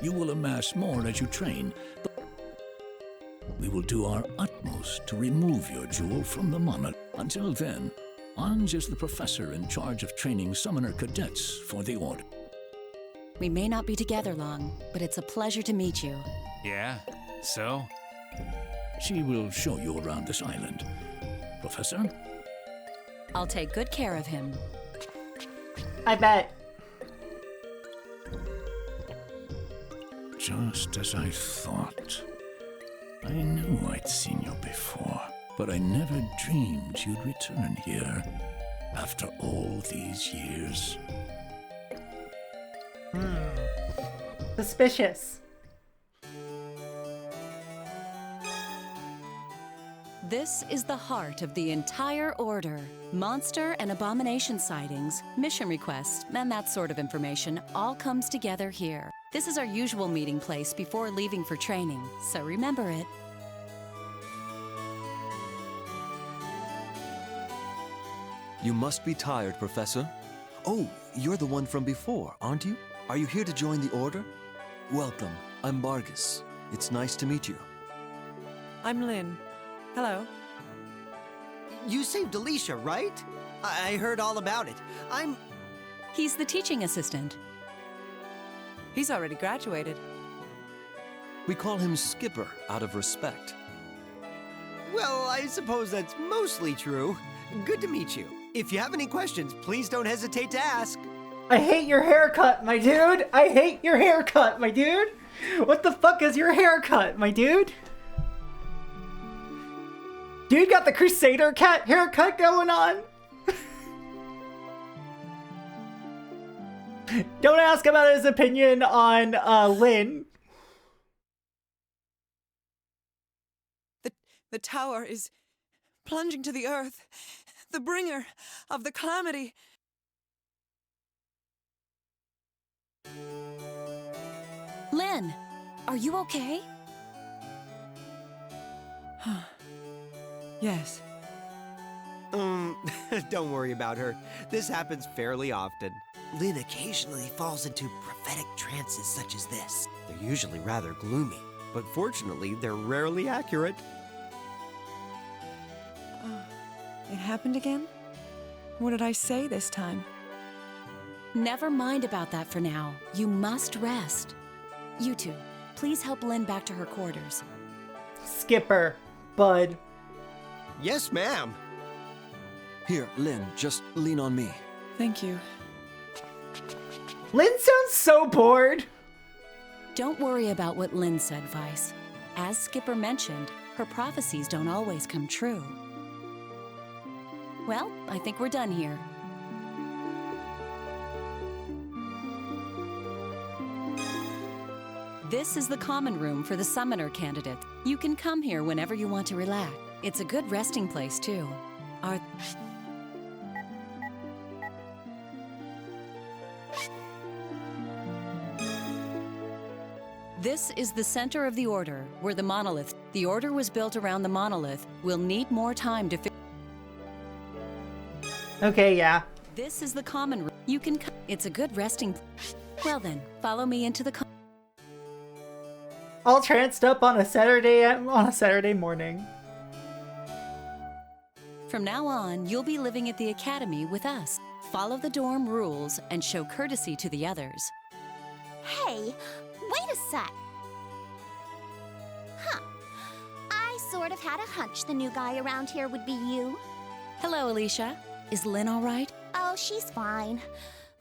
You will amass more as you train, but we will do our utmost to remove your jewel from the monolith. Until then, Ans is the professor in charge of training summoner cadets for the Order. We may not be together long, but it's a pleasure to meet you. Yeah? So? She will show you around this island. Professor? I'll take good care of him. I bet. Just as I thought. I knew I'd seen you before, but I never dreamed you'd return here after all these years. Suspicious. This is the heart of the entire Order. Monster and abomination sightings, mission requests, and that sort of information all comes together here. This is our usual meeting place before leaving for training, so remember it. You must be tired, Professor. Oh, you're the one from before, aren't you? Are you here to join the Order? Welcome, I'm Vargas. It's nice to meet you. I'm Lynn. Hello. You saved Alicia, right? I heard all about it. He's the teaching assistant. He's already graduated. We call him Skipper out of respect. Well, I suppose that's mostly true. Good to meet you. If you have any questions, please don't hesitate to ask. I hate your haircut, my dude. I hate your haircut, my dude. What the fuck is your haircut, my dude? Dude got the Crusader cat haircut going on. Don't ask about his opinion on Lynn. The tower is plunging to the earth. The bringer of the calamity. Lynn, are you okay? Yes. Don't worry about her. This happens fairly often. Lynn occasionally falls into prophetic trances such as this. They're usually rather gloomy, but fortunately, they're rarely accurate. It happened again? What did I say this time? Never mind about that for now. You must rest. You two, please help Lynn back to her quarters. Skipper, bud. Yes, ma'am. Here, Lynn, just lean on me. Thank you. Lynn sounds so bored. Don't worry about what Lynn said, Vice. As Skipper mentioned, her prophecies don't always come true. Well, I think we're done here. This is the common room for the summoner candidate. You can come here whenever you want to relax. It's a good resting place, too. This is the center of the Order, where the monolith. The Order was built around the monolith. We'll need more time to Okay, yeah. This is the common room. You can come. It's a good resting. Well then, follow me into the All tranced up on a Saturday morning. From now on, you'll be living at the academy with us. Follow the dorm rules and show courtesy to the others. Hey, wait a sec. I sort of had a hunch the new guy around here would be you. Hello, Alicia. Is Lynn all right? Oh, she's fine.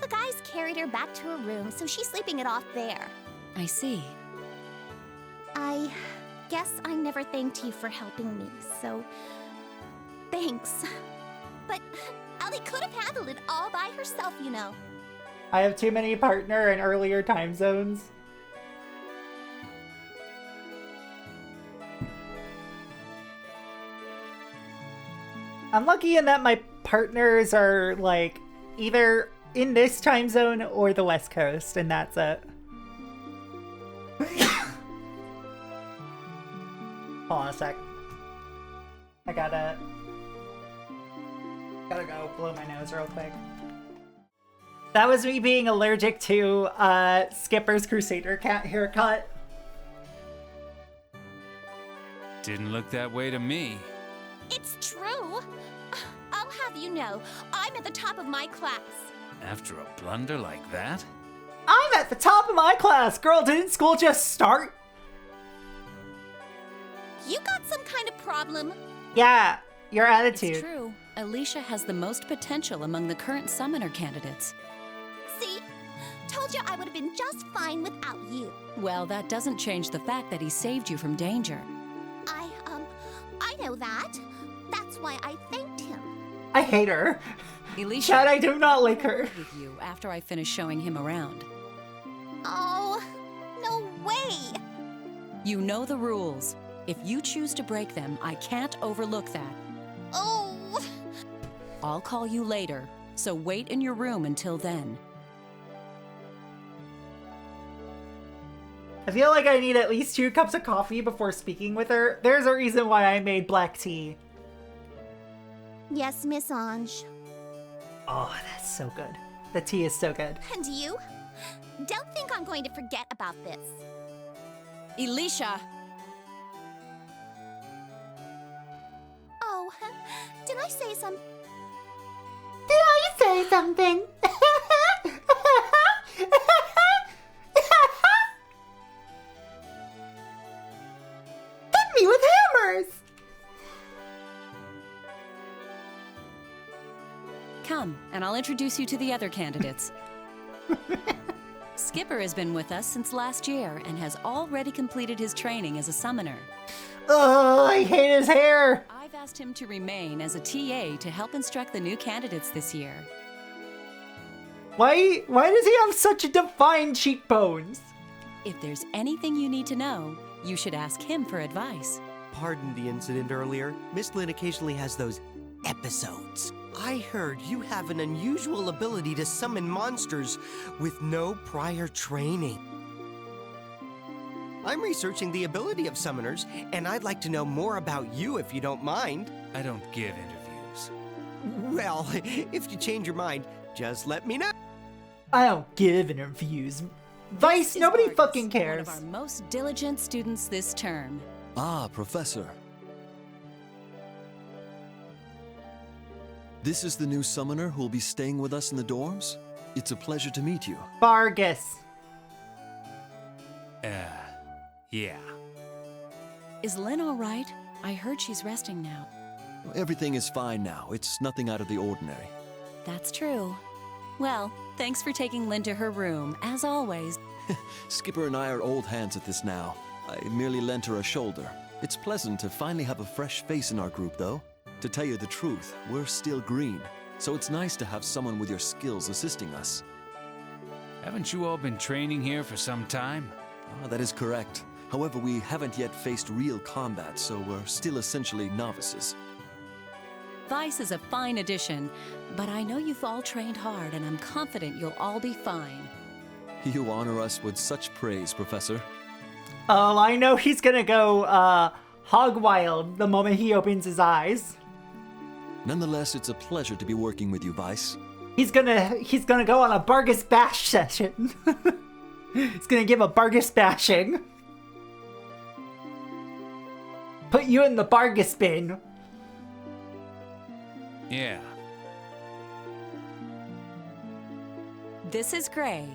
The guys carried her back to her room, so she's sleeping it off there. I see. I guess I never thanked you for helping me, so thanks. But Ellie could have handled it all by herself, you know. I have too many partner in earlier time zones. I'm lucky in that my partners are like either in this time zone or the West Coast, and that's it. Hold on a sec. I gotta go blow my nose real quick. That was me being allergic to Skipper's Crusader cat haircut. Didn't look that way to me. It's true. I'll have you know, I'm at the top of my class. After a blunder like that? I'm at the top of my class! Girl, didn't school just start? You got some kind of problem? Yeah, your attitude. It's true. Alicia has the most potential among the current summoner candidates. See? Told you I would have been just fine without you. Well, that doesn't change the fact that he saved you from danger. I know that. That's why I thanked him. I hate her. Alicia, Chad, I do not like her. With you after I finish showing him around. Oh, no way. You know the rules. If you choose to break them, I can't overlook that. Oh. I'll call you later, so wait in your room until then. I feel like I need at least 2 cups of coffee before speaking with her. There's a reason why I made black tea. Yes, Miss Ange. Oh, that's so good. The tea is so good. And you? Don't think I'm going to forget about this. Alicia! Oh, did I say something? Did I say something? Hit me with hammers! Come, and I'll introduce you to the other candidates. Skipper has been with us since last year and has already completed his training as a summoner. Oh, I hate his hair! I've asked him to remain as a TA to help instruct the new candidates this year. Why does he have such defined cheekbones? If there's anything you need to know, you should ask him for advice. Pardon the incident earlier. Miss Lynn occasionally has those episodes. I heard you have an unusual ability to summon monsters with no prior training. I'm researching the ability of summoners, and I'd like to know more about you if you don't mind. I don't give interviews. Well, if you change your mind, just let me know. I don't give interviews. Vice, nobody Vargas, fucking cares. One of our most diligent students this term. Ah, Professor. This is the new summoner who will be staying with us in the dorms? It's a pleasure to meet you. Vargas. Yeah. Is Lynn all right? I heard she's resting now. Everything is fine now. It's nothing out of the ordinary. That's true. Well, thanks for taking Lynn to her room, as always. Skipper and I are old hands at this now. I merely lent her a shoulder. It's pleasant to finally have a fresh face in our group, though. To tell you the truth, we're still green, so it's nice to have someone with your skills assisting us. Haven't you all been training here for some time? Ah, that is correct. However, we haven't yet faced real combat, so we're still essentially novices. Vice is a fine addition, but I know you've all trained hard, and I'm confident you'll all be fine. You honor us with such praise, Professor. Oh, I know he's gonna go, hog wild the moment he opens his eyes. Nonetheless, it's a pleasure to be working with you, Vice. He's gonna go on a Bargus bash session. He's gonna give a Bargus bashing. Put you in the Bargus bin. Yeah. This is Gray.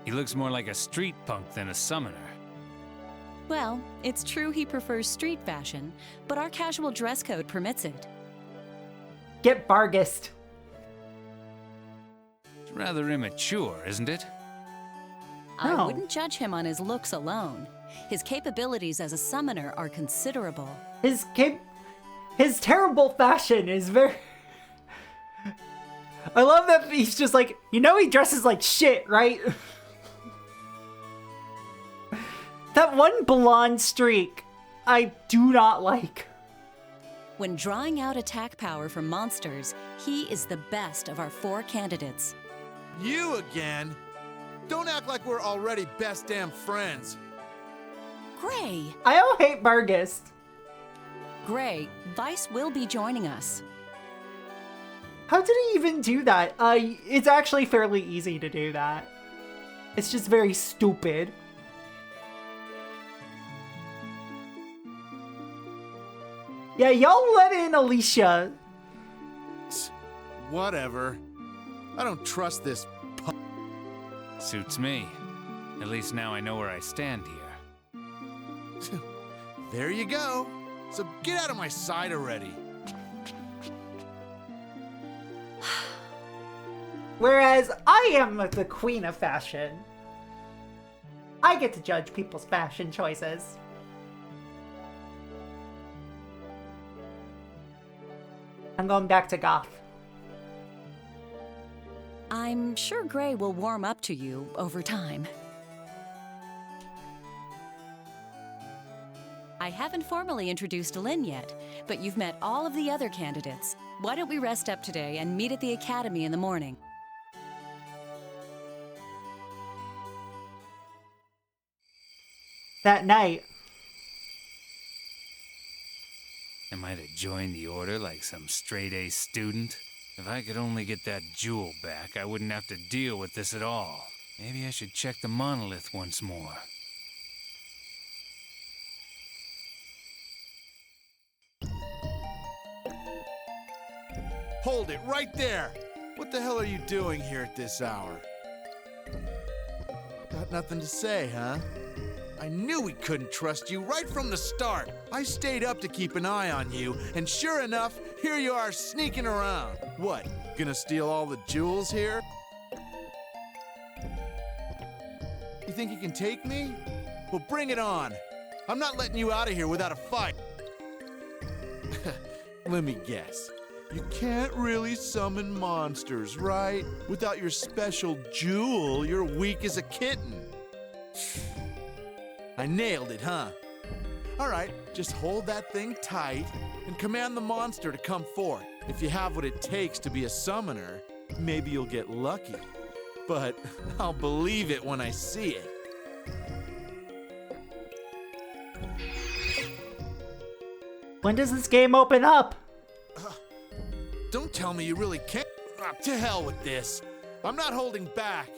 He looks more like a street punk than a summoner. Well, it's true he prefers street fashion, but our casual dress code permits it. Get Bargused. It's rather immature, isn't it? I No. wouldn't judge him on his looks alone. His capabilities as a summoner are considerable. His terrible fashion is very... I love that he's just like, you know he dresses like shit, right? That one blonde streak, I do not like. When drawing out attack power from monsters, he is the best of our 4 candidates. You again? Don't act like we're already best damn friends. Gray! I don't hate Bargus. Gray, Vice will be joining us. How did he even do that? It's actually fairly easy to do that. It's just very stupid. Yeah, y'all let in Alicia. Whatever. I don't trust this Suits me. At least now I know where I stand here. There you go. So get out of my sight already. Whereas I am the queen of fashion. I get to judge people's fashion choices. I'm going back to Goth. I'm sure Gray will warm up to you over time. I haven't formally introduced Lynn yet, but you've met all of the other candidates. Why don't we rest up today and meet at the academy in the morning? That night. Am I to join the order like some straight-A student? If I could only get that jewel back, I wouldn't have to deal with this at all. Maybe I should check the monolith once more. Hold it right there! What the hell are you doing here at this hour? Got nothing to say, huh? I knew we couldn't trust you right from the start. I stayed up to keep an eye on you, and sure enough, here you are sneaking around. What, gonna steal all the jewels here? You think you can take me? Well, bring it on. I'm not letting you out of here without a fight. Let me guess. You can't really summon monsters, right? Without your special jewel, you're weak as a kitten. I nailed it, huh? All right, just hold that thing tight and command the monster to come forth. If you have what it takes to be a summoner, maybe you'll get lucky. But I'll believe it when I see it. When does this game open up? Don't tell me you really can't. To hell with this. I'm not holding back.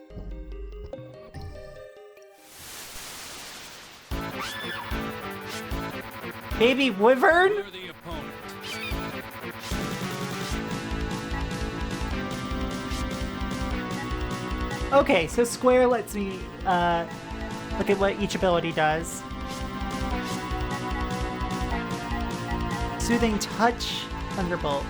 Baby Wyvern? Okay, so Square lets me look at what each ability does. Soothing Touch, Thunderbolt.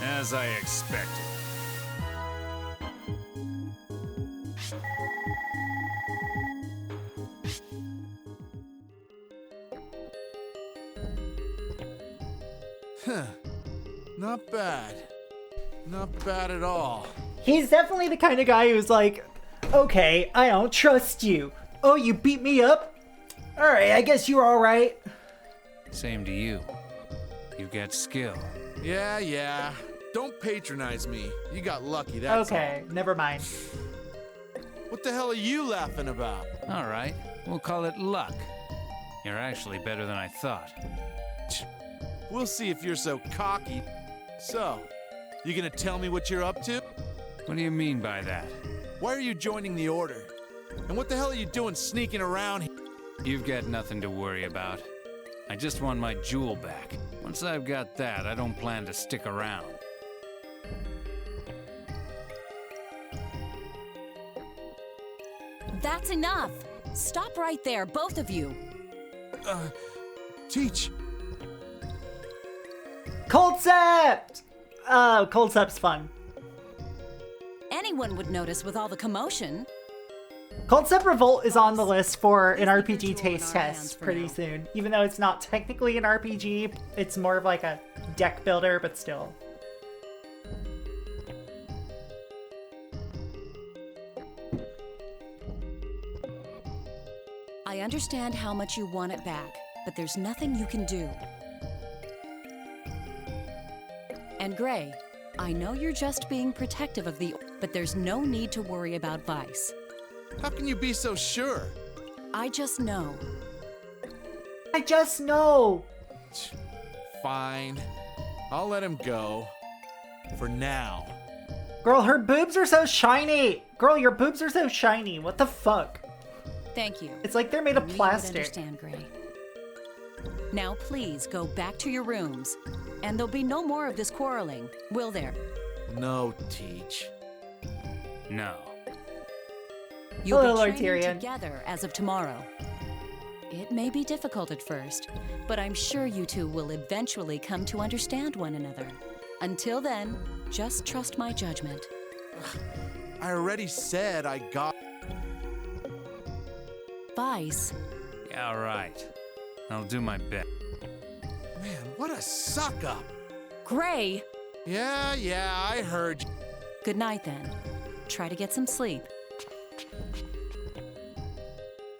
As I expected. Huh. Not bad. Not bad at all. He's definitely the kind of guy who's like, okay, I don't trust you. Oh, you beat me up? Alright, I guess you're alright. Same to you. You've got skill. Yeah. Don't patronize me. You got lucky, that's okay, never mind. What the hell are you laughing about? All right, we'll call it luck. You're actually better than I thought. We'll see if you're so cocky. So, you gonna tell me what you're up to? What do you mean by that? Why are you joining the Order? And what the hell are you doing sneaking around here? You've got nothing to worry about. I just want my jewel back. Once I've got that, I don't plan to stick around. That's enough! Stop right there, both of you! Teach! Concept! Concept's fun. Anyone would notice with all the commotion. Concept Revolt is on the list for an RPG taste test pretty soon. Even though it's not technically an RPG, it's more of like a deck builder, but still. I understand how much you want it back, but there's nothing you can do. And Gray, I know you're just being protective of the... but there's no need to worry about Vice. How can you be so sure? I just know. I just know. Fine. I'll let him go. For now. Girl, her boobs are so shiny. Girl, your boobs are so shiny. What the fuck? Thank you. It's like they're made of I knew you'd plastic. understand, Gray. Now please go back to your rooms. And there'll be no more of this quarreling, will there? No, Teach. No. You'll Hello, be Lord training Tyrion. together as of tomorrow. It may be difficult at first, but I'm sure you two will eventually come to understand one another. Until then, just trust my judgment. I already said I got... Vice. Yeah, all right. I'll do my best. Man, what a suck-up! Gray! Yeah, I heard you. Good night then. Try to get some sleep.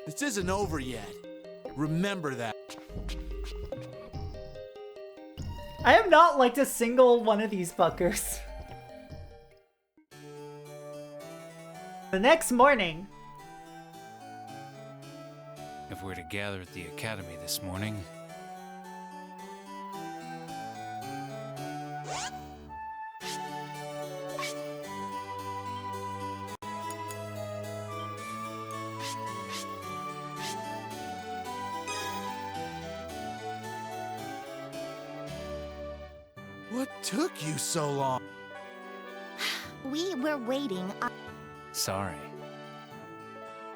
This isn't over yet. Remember that. I have not liked a single one of these fuckers. The next morning... If we're to gather at the academy this morning... What took you so long? We were waiting. Sorry.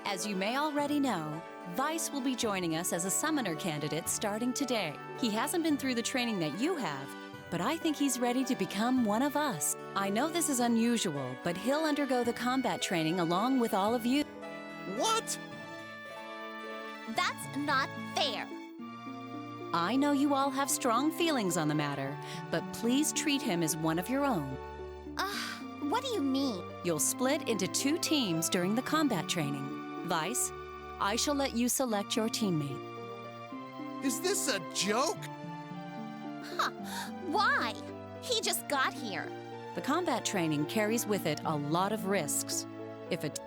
As you may already know, Vice will be joining us as a summoner candidate starting today. He hasn't been through the training that you have, but I think he's ready to become one of us. I know this is unusual, but he'll undergo the combat training along with all of you. What? That's not fair. I know you all have strong feelings on the matter, but please treat him as one of your own. What do you mean? You'll split into 2 teams during the combat training. Vice, I shall let you select your teammate. Is this a joke? Huh. Why? He just got here. The combat training carries with it a lot of risks. But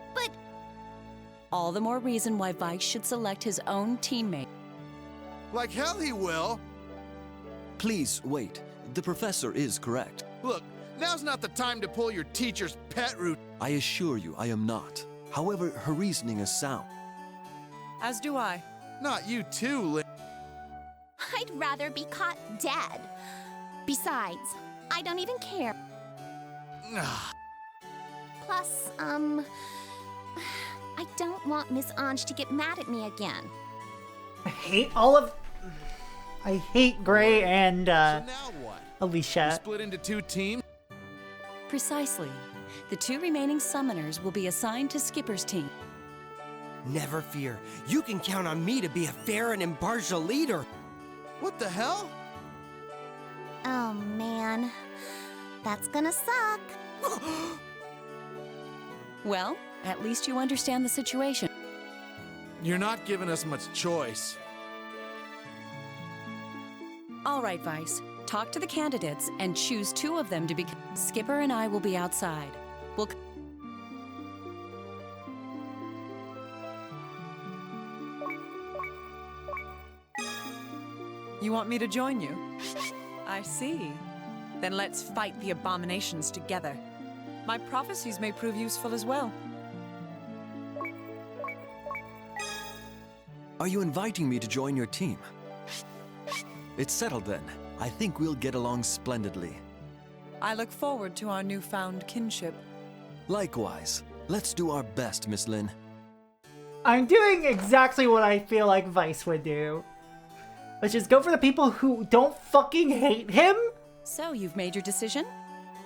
all the more reason why Vice should select his own teammate. Like hell he will. Please, wait. The professor is correct. Look, now's not the time to pull your teacher's pet route. I assure you I am not. However, her reasoning is sound. As do I. Not you too, Lin. I'd rather be caught dead. Besides, I don't even care. Plus, I don't want Miss Ange to get mad at me again. I hate Gray and, So now what? We Alicia. split into 2 teams? Precisely. The 2 remaining summoners will be assigned to Skipper's team. Never fear. You can count on me to be a fair and impartial leader. What the hell? Oh man, that's gonna suck. Well, at least you understand the situation. You're not giving us much choice. All right, Vice. Talk to the candidates and choose 2 of them to be... Skipper and I will be outside. We'll... You want me to join you? I see. Then let's fight the abominations together. My prophecies may prove useful as well. Are you inviting me to join your team? It's settled then. I think we'll get along splendidly. I look forward to our newfound kinship. Likewise. Let's do our best, Miss Lin. I'm doing exactly what I feel like Vice would do. Which is go for the people who don't fucking hate him? So, you've made your decision?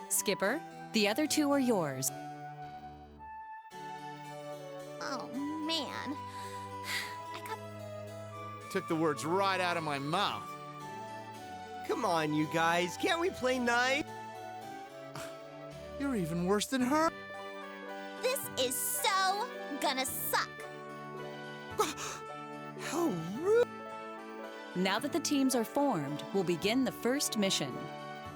Skipper, the other 2 are yours. Oh man. Took the words right out of my mouth. Come on, you guys. Can't we play nice? You're even worse than her. This is so gonna suck. How rude! Now that the teams are formed, we'll begin the first mission.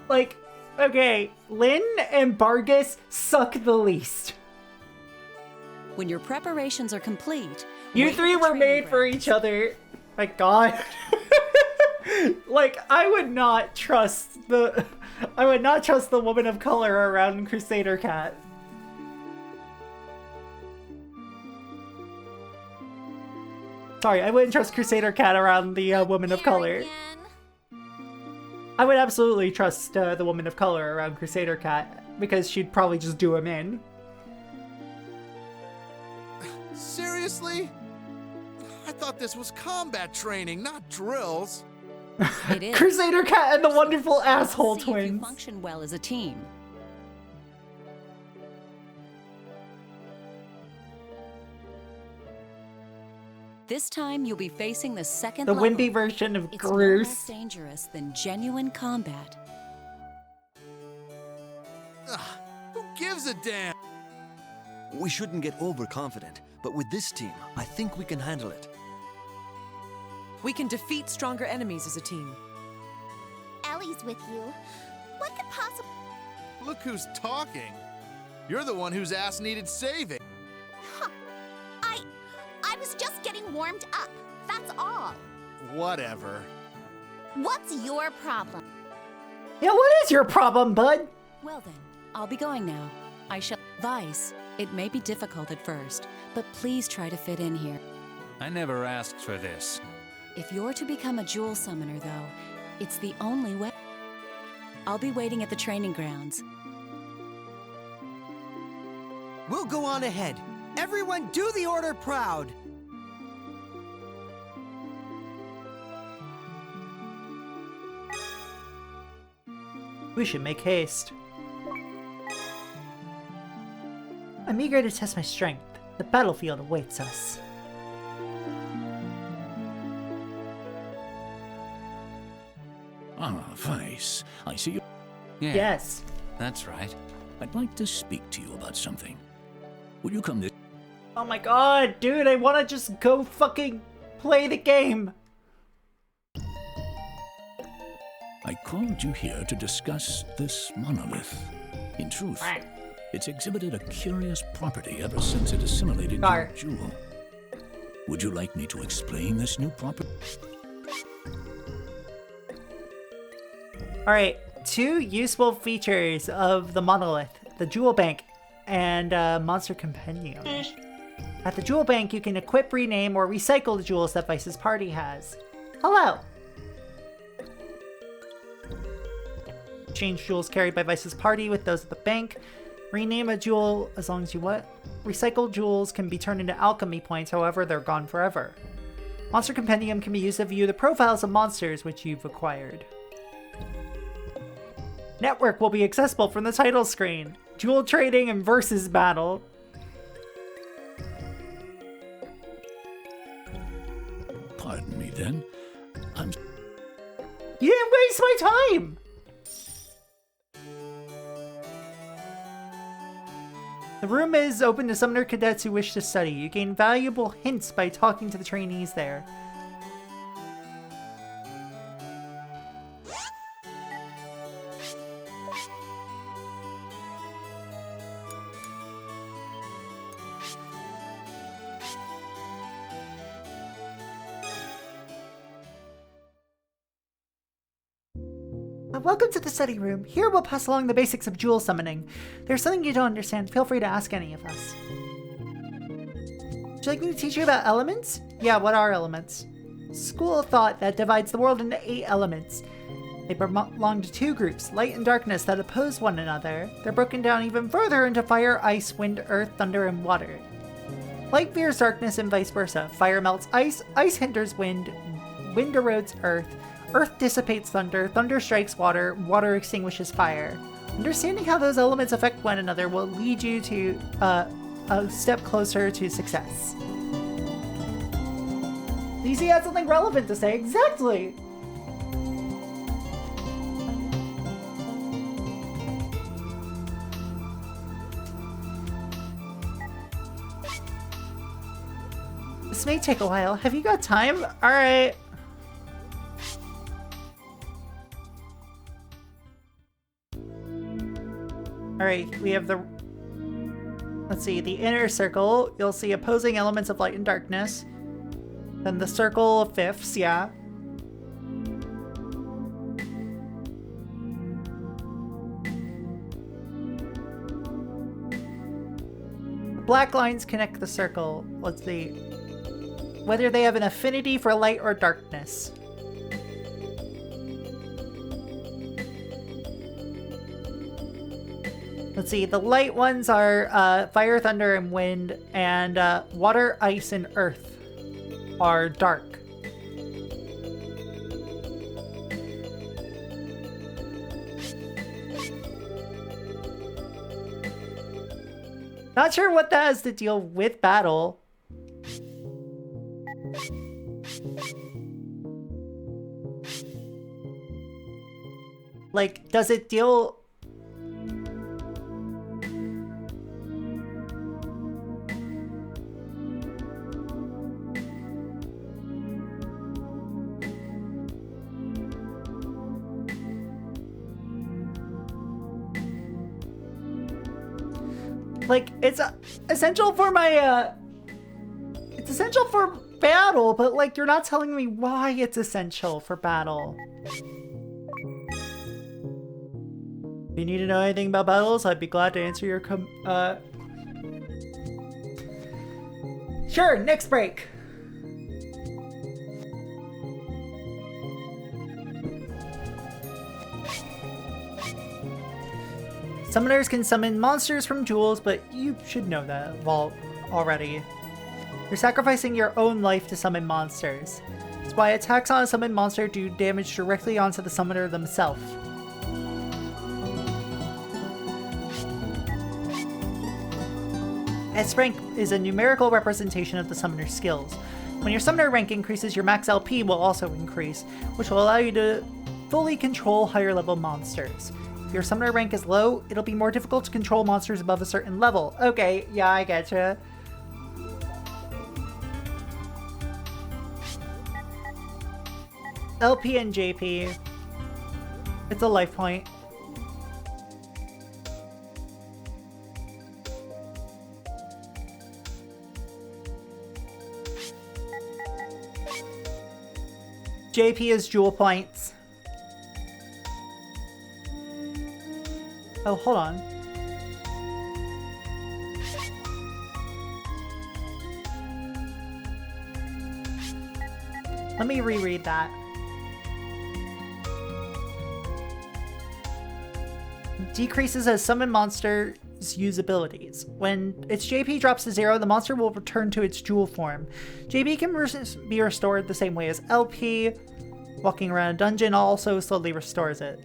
Like, okay, Lynn and Vargas suck the least. When your preparations are complete, You wait three at the were training made for grounds. each other. My God. Like, I would not trust the woman of color around Crusader Cat. Sorry, I wouldn't trust Crusader Cat around the woman of color. I would absolutely trust the woman of color around Crusader Cat because she'd probably just do him in. Seriously? I thought this was combat training, not drills. It is. Crusader Cat and the wonderful asshole See if you twins. function well as a team. This time you'll be facing the second The level. wimpy version of It's no Groose. less dangerous than genuine combat. Ugh, who gives a damn? We shouldn't get overconfident, but with this team, I think we can handle it. We can defeat stronger enemies as a team. Ellie's with you. What could possibly... Look who's talking. You're the one whose ass needed saving. Huh. I was just getting warmed up. That's all. Whatever. What's your problem? Yeah, what is your problem, bud? Well then, I'll be going now. I shall advise. It may be difficult at first, but please try to fit in here. I never asked for this. If you're to become a jewel summoner, though, it's the only way. I'll be waiting at the training grounds. We'll go on ahead. Everyone do the order proud. We should make haste. I'm eager to test my strength. The battlefield awaits us. Ah, Vice. I see you. Yeah, Yes. that's right. I'd like to speak to you about something. Will you come this? Oh my God, dude, I want to just go fucking play the game. I called you here to discuss this monolith. In truth, it's exhibited a curious property ever since it assimilated your Gar. jewel. Would you like me to explain this new property? Alright, two useful features of the monolith, the jewel bank and monster compendium. At the jewel bank, you can equip, rename, or recycle the jewels that Vice's party has. Hello! Change jewels carried by Vice's party with those at the bank. Rename a jewel as long as you what? Recycled jewels can be turned into alchemy points, however, they're gone forever. Monster compendium can be used to view the profiles of monsters which you've acquired. Network will be accessible from the title screen. Jewel trading and versus battle. Pardon me then. You didn't waste my time! The room is open to summoner cadets who wish to study. You gain valuable hints by talking to the trainees there. Welcome to the study room. Here we'll pass along the basics of jewel summoning. If there's something you don't understand, feel free to ask any of us. Would you like me to teach you about elements? Yeah, what are elements? School of thought that divides the world into 8 elements. They belong to 2 groups, light and darkness, that oppose one another. They're broken down even further into fire, ice, wind, earth, thunder, and water. Light fears darkness and vice versa. Fire melts ice, ice hinders wind, wind erodes earth, earth dissipates thunder, thunder strikes water, water extinguishes fire. Understanding how those elements affect one another will lead you to a step closer to success. Lizzie had something relevant to say. Exactly! This may take a while. Have you got time? Alright. Alright, we have the... Let's see, the inner circle. You'll see opposing elements of light and darkness. Then the circle of fifths, yeah. The black lines connect the circle. Let's see. Whether they have an affinity for light or darkness. Let's see, the light ones are fire, thunder, and wind, and water, ice, and earth are dark. Not sure what that has to deal with battle. Like, does it deal... Like, it's essential for my, it's essential for battle, but, like, you're not telling me why it's essential for battle. If you need to know anything about battles, I'd be glad to answer your Sure, next break! Summoners can summon monsters from jewels, but you should know that already. You're sacrificing your own life to summon monsters. That's why attacks on a summoned monster do damage directly onto the summoner themselves. S rank is a numerical representation of the summoner's skills. When your summoner rank increases, your max LP will also increase, which will allow you to fully control higher level monsters. If your summoner rank is low, it'll be more difficult to control monsters above a certain level. Okay, yeah, I getcha. LP and JP. It's a life point. JP is jewel points. Oh, hold on. Let me reread that. Decreases as summoned monsters use abilities. When its JP drops to 0, the monster will return to its jewel form. JP can be restored the same way as LP. Walking around a dungeon also slowly restores it.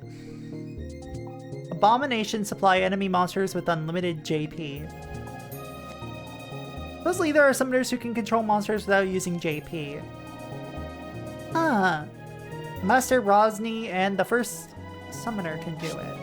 Abominations supply enemy monsters with unlimited JP. Mostly there are summoners who can control monsters without using JP. Ah, Master Rosny and the first summoner can do it.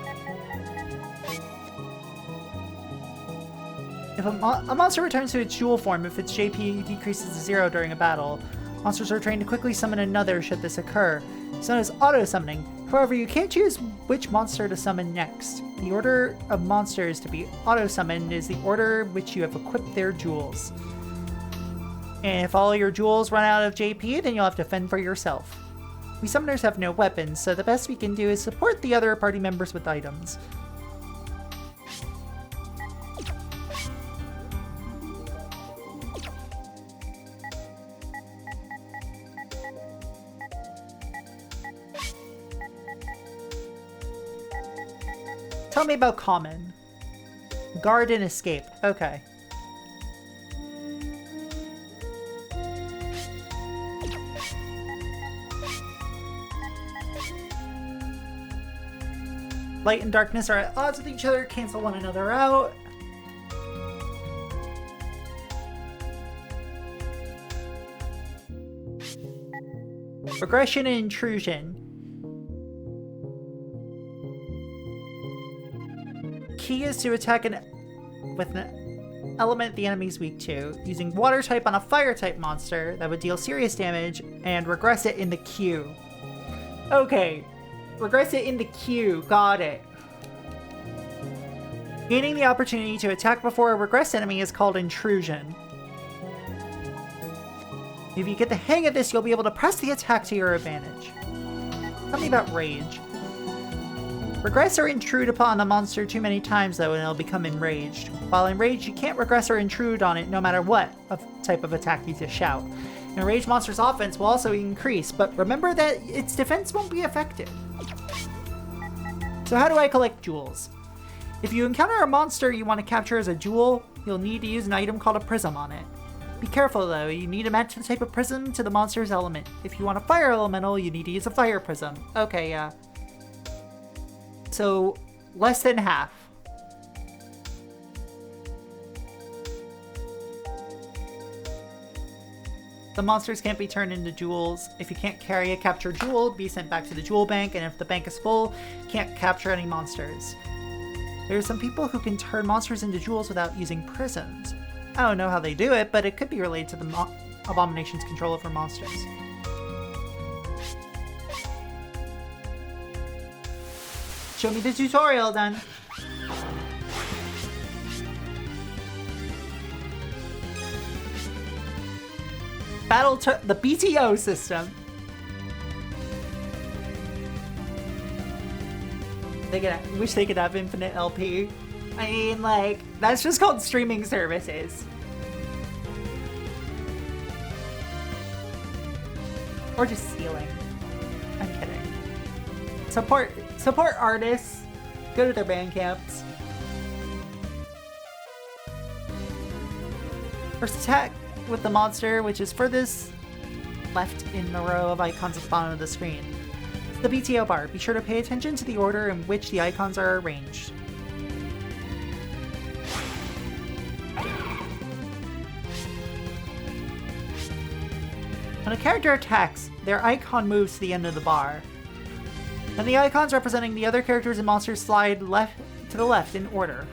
If a monster returns to its jewel form if its JP decreases to 0 during a battle, monsters are trained to quickly summon another should this occur. It's known as auto-summoning. However, you can't choose which monster to summon next. The order of monsters to be auto-summoned is the order which you have equipped their jewels. And if all your jewels run out of JP, then you'll have to fend for yourself. We summoners have no weapons, so the best we can do is support the other party members with items. Tell me about common. Guard and escape. Okay. Light and darkness are at odds with each other, cancel one another out. Regression and intrusion. Key is to attack with an element the enemy's weak to, using water type on a fire type monster that would deal serious damage, and regress it in the queue. Okay, regress it in the queue, got it. Gaining the opportunity to attack before a regressed enemy is called intrusion. If you get the hang of this, you'll be able to press the attack to your advantage. Tell me about rage. Regress or intrude upon a monster too many times though and it'll become enraged. While enraged, you can't regress or intrude on it no matter what type of attack you dish out. An enraged monster's offense will also increase, but remember that its defense won't be affected. So how do I collect jewels? If you encounter a monster you want to capture as a jewel, you'll need to use an item called a prism on it. Be careful though, you need to match the type of prism to the monster's element. If you want a fire elemental, you need to use a fire prism. Okay, yeah. So, less than half. The monsters can't be turned into jewels. If you can't carry a captured jewel, be sent back to the jewel bank, and if the bank is full, can't capture any monsters. There are some people who can turn monsters into jewels without using prisms. I don't know how they do it, but it could be related to the Abomination's control over monsters. Show me the tutorial then. The BTO system. Wish they could have infinite LP. I mean, like, that's just called streaming services. Or just stealing. I'm kidding. Support artists. Go to their band camps. First attack with the monster, which is furthest left in the row of icons at the bottom of the screen. It's the BTO bar. Be sure to pay attention to the order in which the icons are arranged. When a character attacks, their icon moves to the end of the bar. And the icons representing the other characters and monsters slide to the left in order.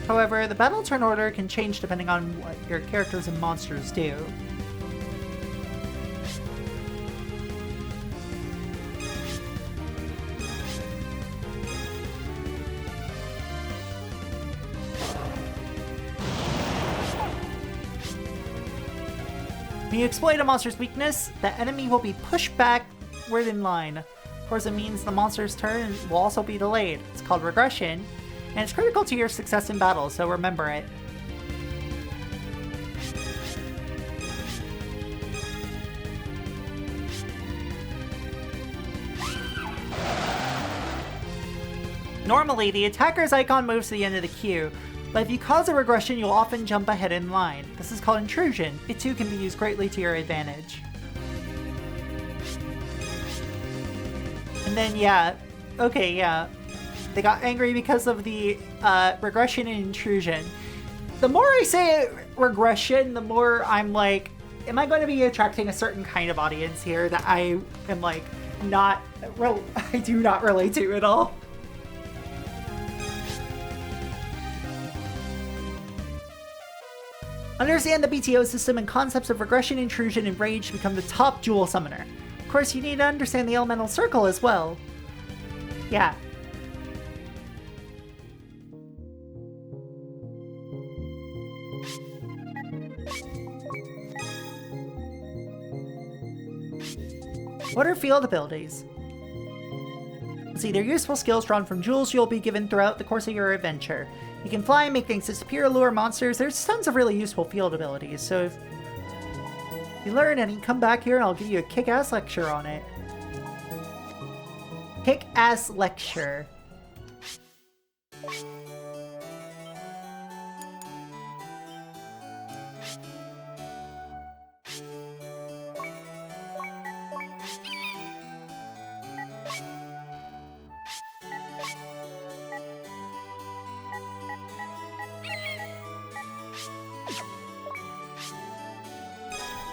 However, the battle turn order can change depending on what your characters and monsters do. When you exploit a monster's weakness, the enemy will be pushed backward in line. Of course, it means the monster's turn will also be delayed. It's called regression, and it's critical to your success in battle, so remember it. Normally, the attacker's icon moves to the end of the queue, but if you cause a regression, you'll often jump ahead in line. This is called intrusion. It too can be used greatly to your advantage. And then, yeah. Okay, yeah. They got angry because of the regression and intrusion. The more I say regression, the more I'm like, am I going to be attracting a certain kind of audience here that I am like, I do not relate to at all? Understand the BTO system and concepts of regression, intrusion, and rage to become the top jewel summoner. Of course, you need to understand the elemental circle as well. Yeah. What are field abilities? See, they're useful skills drawn from jewels you'll be given throughout the course of your adventure. You can fly, make things disappear, lure monsters. There's tons of really useful field abilities, so if you learn any, come back here and I'll give you a kick-ass lecture on it. Kick-ass lecture.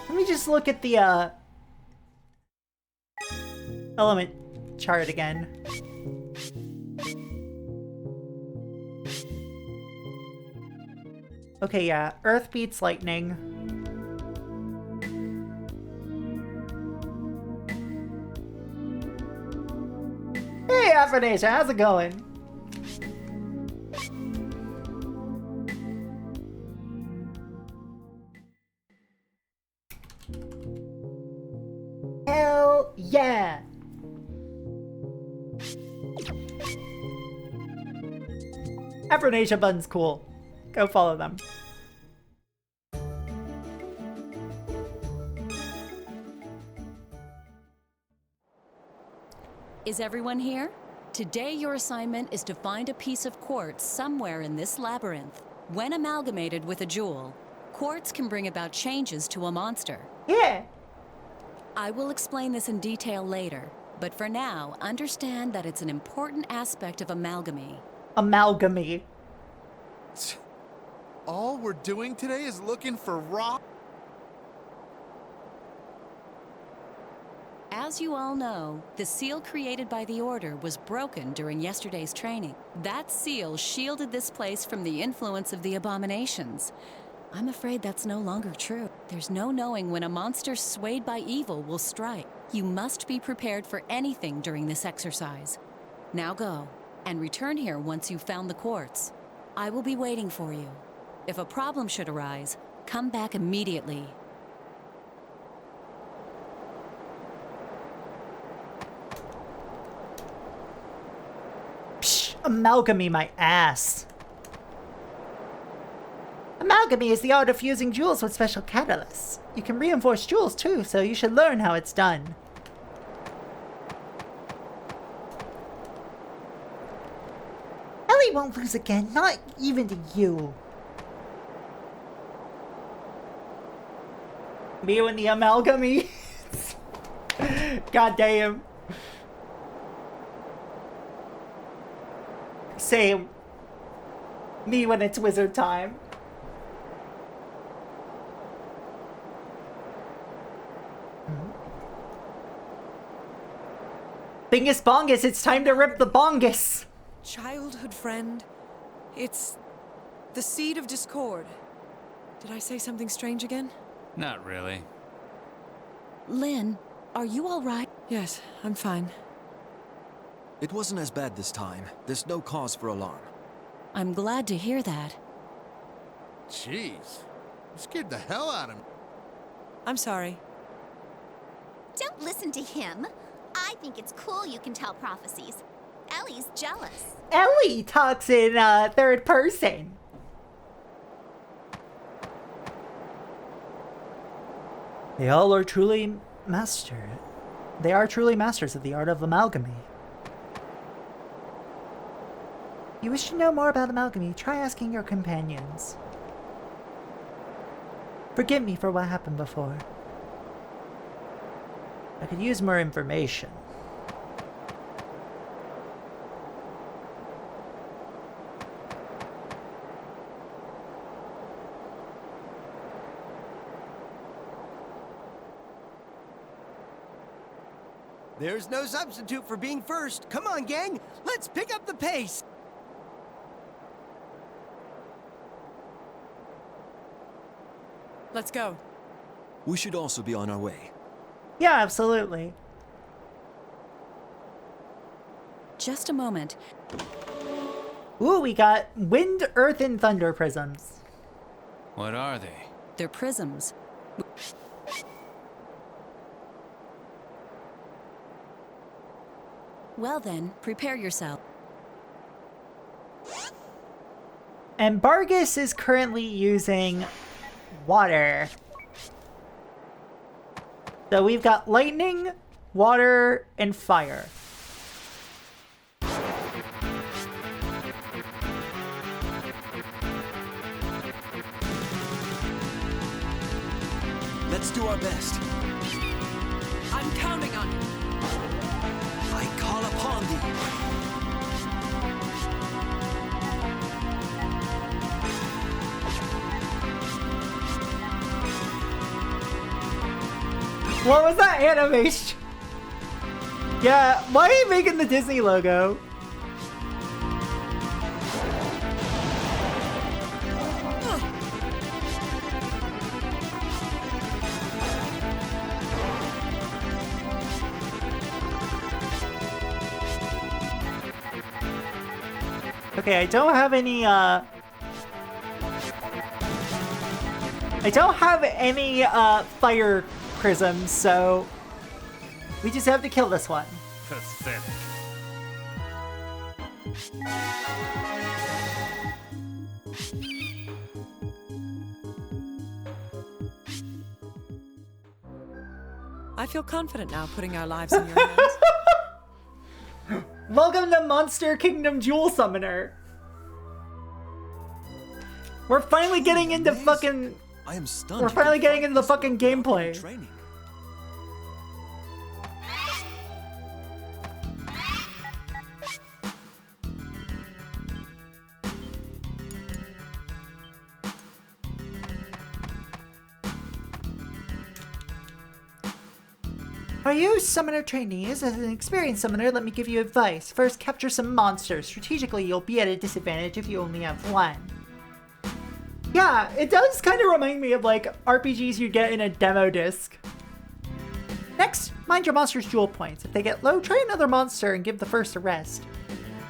Let me just look at the element chart again. Okay, yeah. Earth beats lightning. Hey, Aphrodisia, how's it going? Hell yeah! Aphrodisia button's cool. Go follow them. Is everyone here? Today your assignment is to find a piece of quartz somewhere in this labyrinth. When amalgamated with a jewel, quartz can bring about changes to a monster. Yeah! I will explain this in detail later, but for now, understand that it's an important aspect of amalgamy. Amalgamy. All we're doing today is looking for rock. As you all know, the seal created by the Order was broken during yesterday's training. That seal shielded this place from the influence of the abominations. I'm afraid that's no longer true. There's no knowing when a monster swayed by evil will strike. You must be prepared for anything during this exercise. Now go, and return here once you've found the quartz. I will be waiting for you. If a problem should arise, come back immediately. Psh, amalgamy my ass. Amalgamy is the art of fusing jewels with special catalysts. You can reinforce jewels too, so you should learn how it's done. Ellie won't lose again, not even to you. Me and the amalgamy. God damn. Same. Me when it's wizard time. Bingus bongus, it's time to rip the bongus! Childhood friend, it's the seed of discord. Did I say something strange again? Not really. Lynn, are you all right? Yes, I'm fine. It wasn't as bad this time. There's no cause for alarm. I'm glad to hear that. Jeez, you scared the hell out of me. I'm sorry. Don't listen to him. I think it's cool you can tell prophecies. Ellie's jealous. Ellie talks in third person. They are truly masters of the art of amalgamy. You wish to know more about amalgamy, try asking your companions. Forgive me for what happened before. I could use more information. There's no substitute for being first. Come on, gang. Let's pick up the pace. Let's go. We should also be on our way. Yeah, absolutely. Just a moment. Ooh, we got wind, earth, and thunder prisms. What are they? They're prisms. Well then, prepare yourself. And Bargus is currently using water. So we've got lightning, water, and fire. Let's do our best. I'm counting on you. I call upon thee. What was that animation? Yeah, why are you making the Disney logo? Okay, I don't have any fire prisms, so we just have to kill this one. Pathetic. I feel confident now putting our lives in your hands. Welcome to Monster Kingdom Jewel Summoner. We're finally getting into fucking... I am stunned. We're finally getting into the fucking gameplay. Training. Are you summoner trainees? As an experienced summoner, let me give you advice. First, capture some monsters. Strategically, you'll be at a disadvantage if you only have one. Yeah, it does kind of remind me of like RPGs you get in a demo disc. Next, mind your monster's jewel points. If they get low, try another monster and give the first a rest.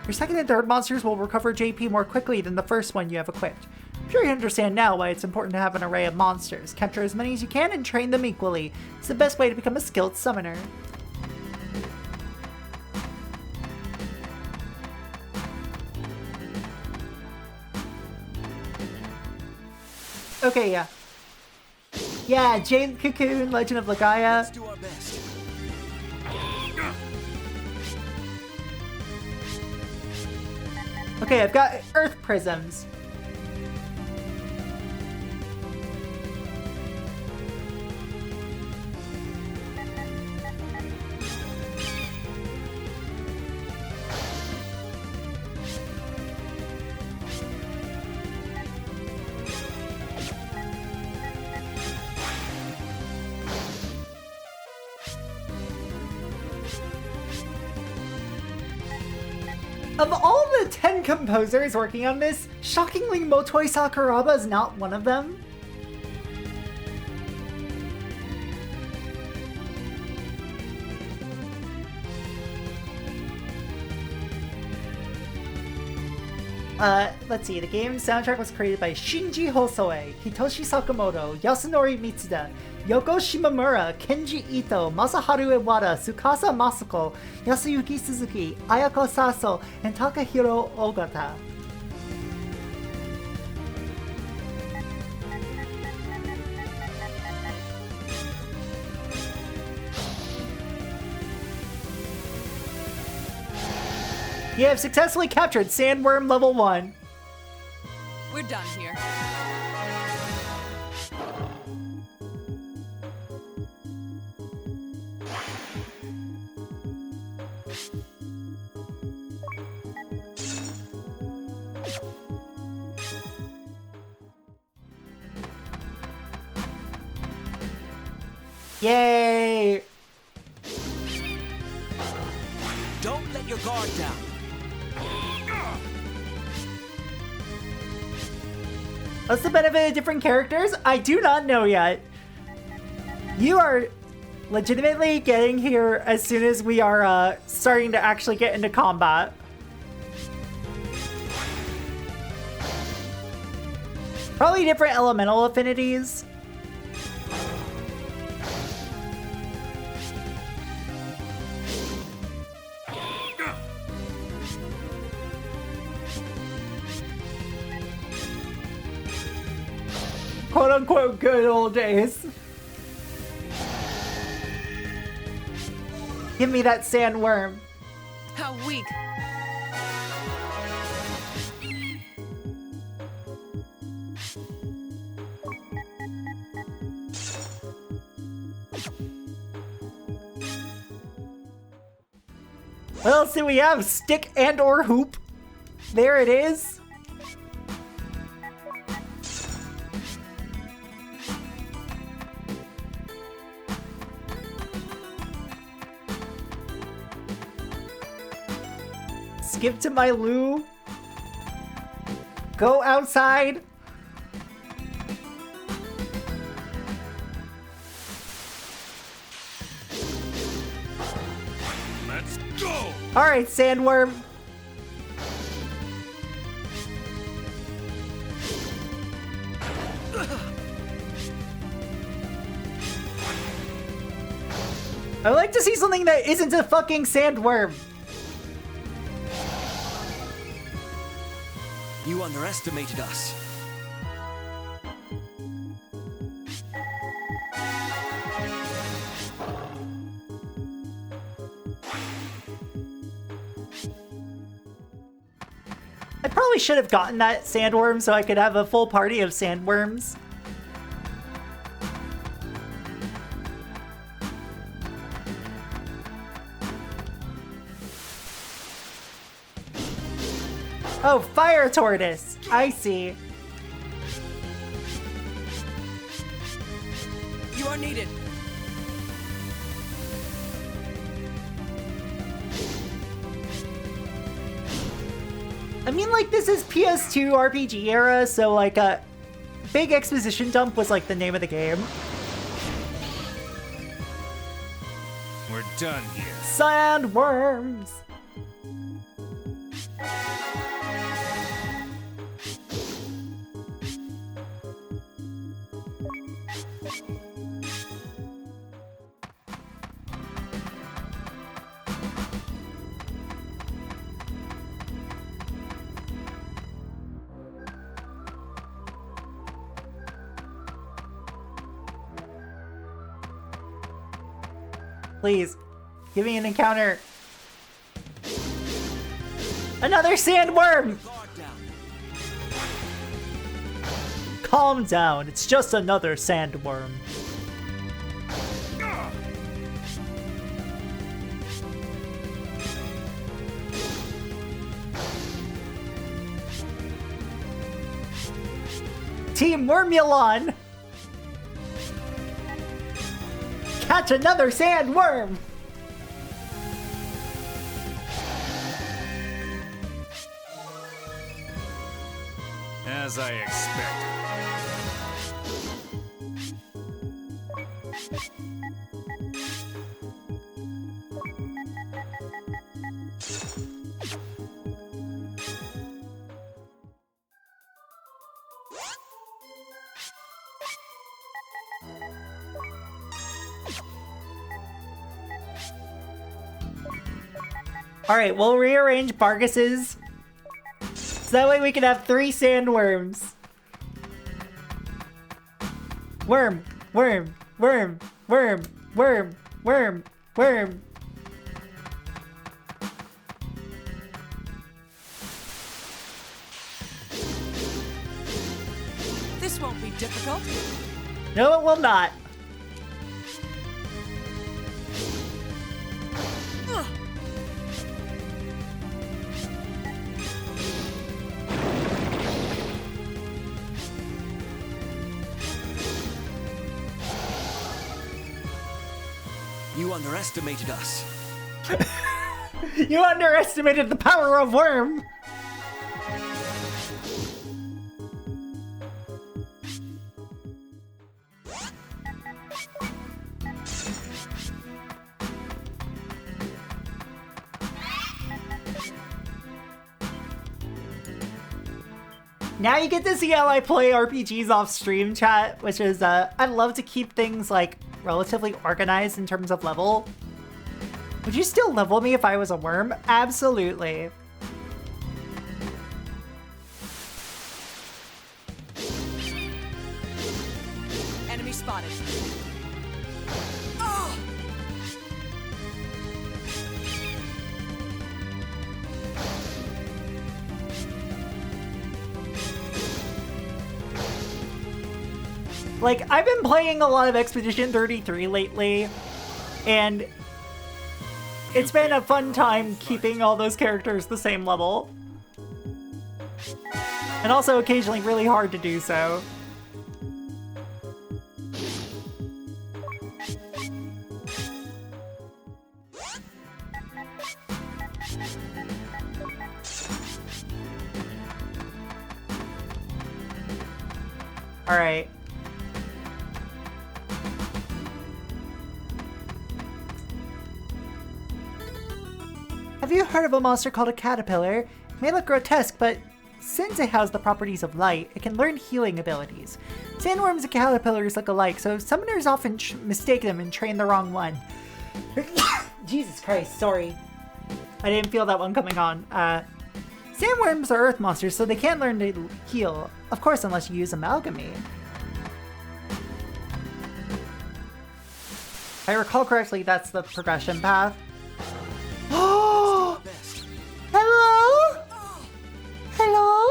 Your second and third monsters will recover JP more quickly than the first one you have equipped. I'm sure you understand now why it's important to have an array of monsters. Capture as many as you can and train them equally. It's the best way to become a skilled summoner. Okay, yeah. Yeah, Jade Cocoon, Legend of Gaia. Let's do our best. Okay, I've got Earth Prisms. Of all the 10 composers working on this, shockingly Motoi Sakuraba is not one of them. Let's see, the game's soundtrack was created by Shinji Hosoe, Hitoshi Sakamoto, Yasunori Mitsuda, Yoko Shimamura, Kenji Ito, Masaharu Iwata, Tsukasa Masako, Yasuyuki Suzuki, Ayako Saso, and Takahiro Ogata. You have successfully captured Sandworm level 1. We're done here. Yay! Don't let your guard down. What's the benefit of different characters? I do not know yet. You are legitimately getting here as soon as we are starting to actually get into combat. Probably different elemental affinities. Quote unquote good old days. Give me that sandworm. How weak. What else do we have? Stick and or hoop. There it is. Skip to my loo. Go outside. Let's go! Alright, sandworm. I would like to see something that isn't a fucking sandworm. You underestimated us. I probably should have gotten that sandworm so I could have a full party of sandworms. Oh, fire tortoise! I see. You are needed. I mean, like, this is PS2 RPG era, so, like, a big exposition dump was, like, the name of the game. We're done here. Sandworms! Please, give me an encounter. Another sandworm! Calm down, it's just another sandworm. Team Wormulon! Catch another sandworm! As I expected. Alright, we'll rearrange Bargus's. So that way we can have 3 sandworms. Worm, worm, worm, worm, worm, worm, worm. This won't be difficult. No, it will not. You underestimated us. You underestimated the power of worm! Now you get to see how I play RPGs off stream, chat, which is, I love to keep things, like, relatively organized in terms of level. Would you still level me if I was a worm? Absolutely. Enemy spotted. Like, I've been playing a lot of Expedition 33 lately, and it's been a fun time keeping all those characters the same level. And also occasionally really hard to do so. Alright. Have you heard of a monster called a caterpillar? It may look grotesque, but since it has the properties of light, it can learn healing abilities. Sandworms and caterpillars look alike, so summoners often mistake them and train the wrong one. Jesus Christ, sorry. I didn't feel that one coming on. Sandworms are earth monsters, so they can't learn to heal. Of course, unless you use Amalgamate. If I recall correctly, that's the progression path. Oh! Hello? Hello?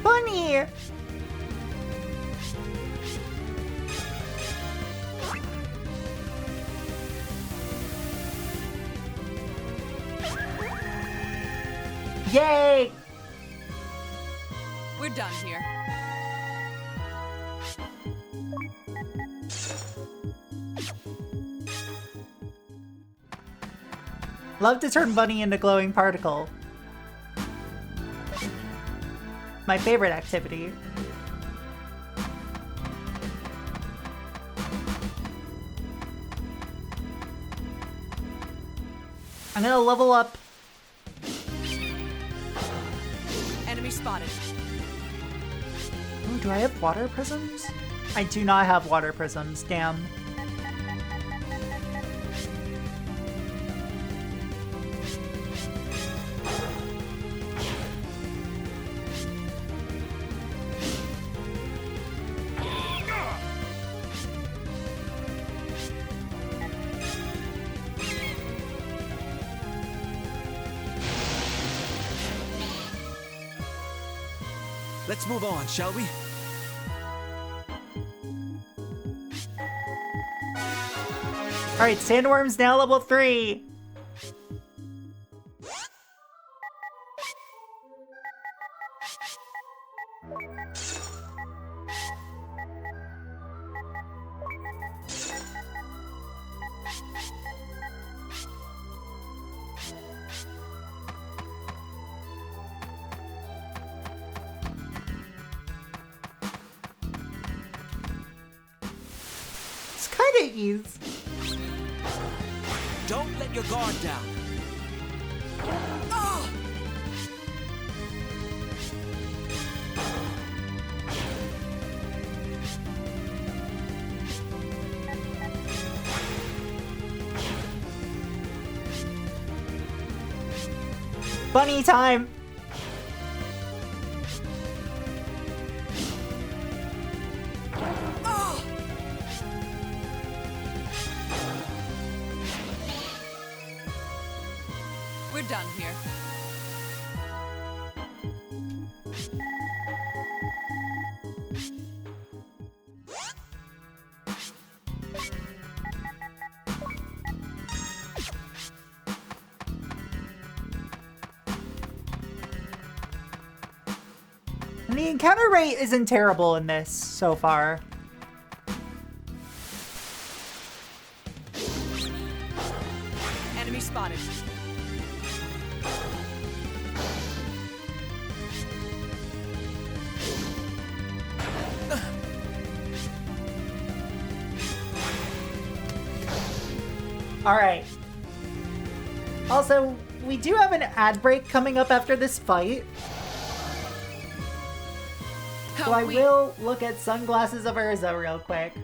Bunny! Yay! We're done here. Love to turn Bunny into glowing particle. My favorite activity. I'm gonna level up. Enemy spotted. Ooh, do I have water prisms? I do not have water prisms, damn. Let's move on, shall we? Alright, Sandworm's now level 3. It's kinda easy. Don't let your guard down. Bunny time! We're done here. And the encounter rate isn't terrible in this so far. Enemy spotted. Alright. Also, we do have an ad break coming up after this fight. So I will look at Sunglasses of Urza real quick.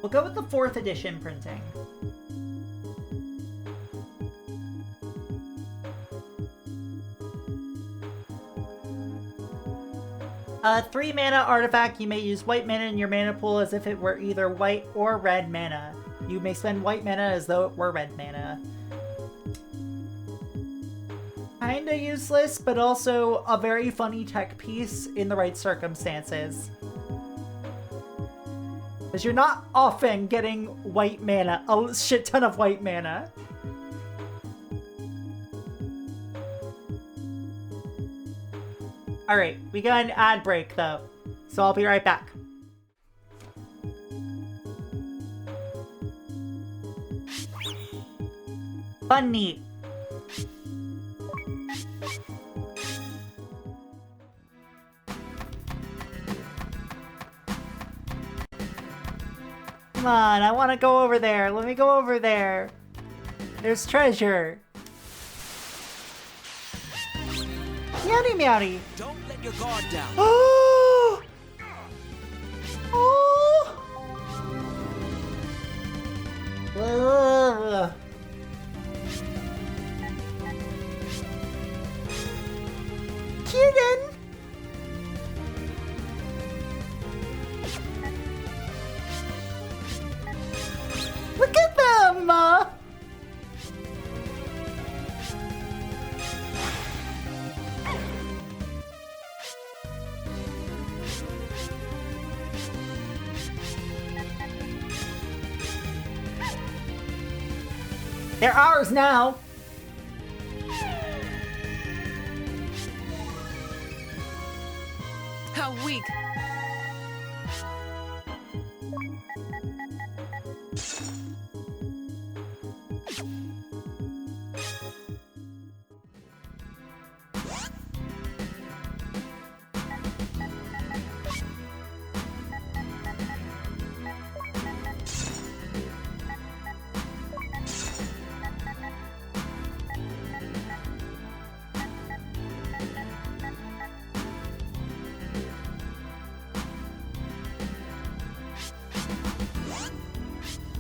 We'll go with the 4th edition printing. A 3 mana artifact, you may use white mana in your mana pool as if it were either white or red mana. You may spend white mana as though it were red mana. Kinda useless, but also a very funny tech piece in the right circumstances. Because you're not often getting white mana, a shit ton of white mana. Alright, we got an ad break though, so I'll be right back. Funny. Come on, I want to go over there. Let me go over there. There's treasure. Meowdy meowdy. Don't let your guard down. Oh! Oh! Ugh. Kitten! Look at them! They're ours now! How weak.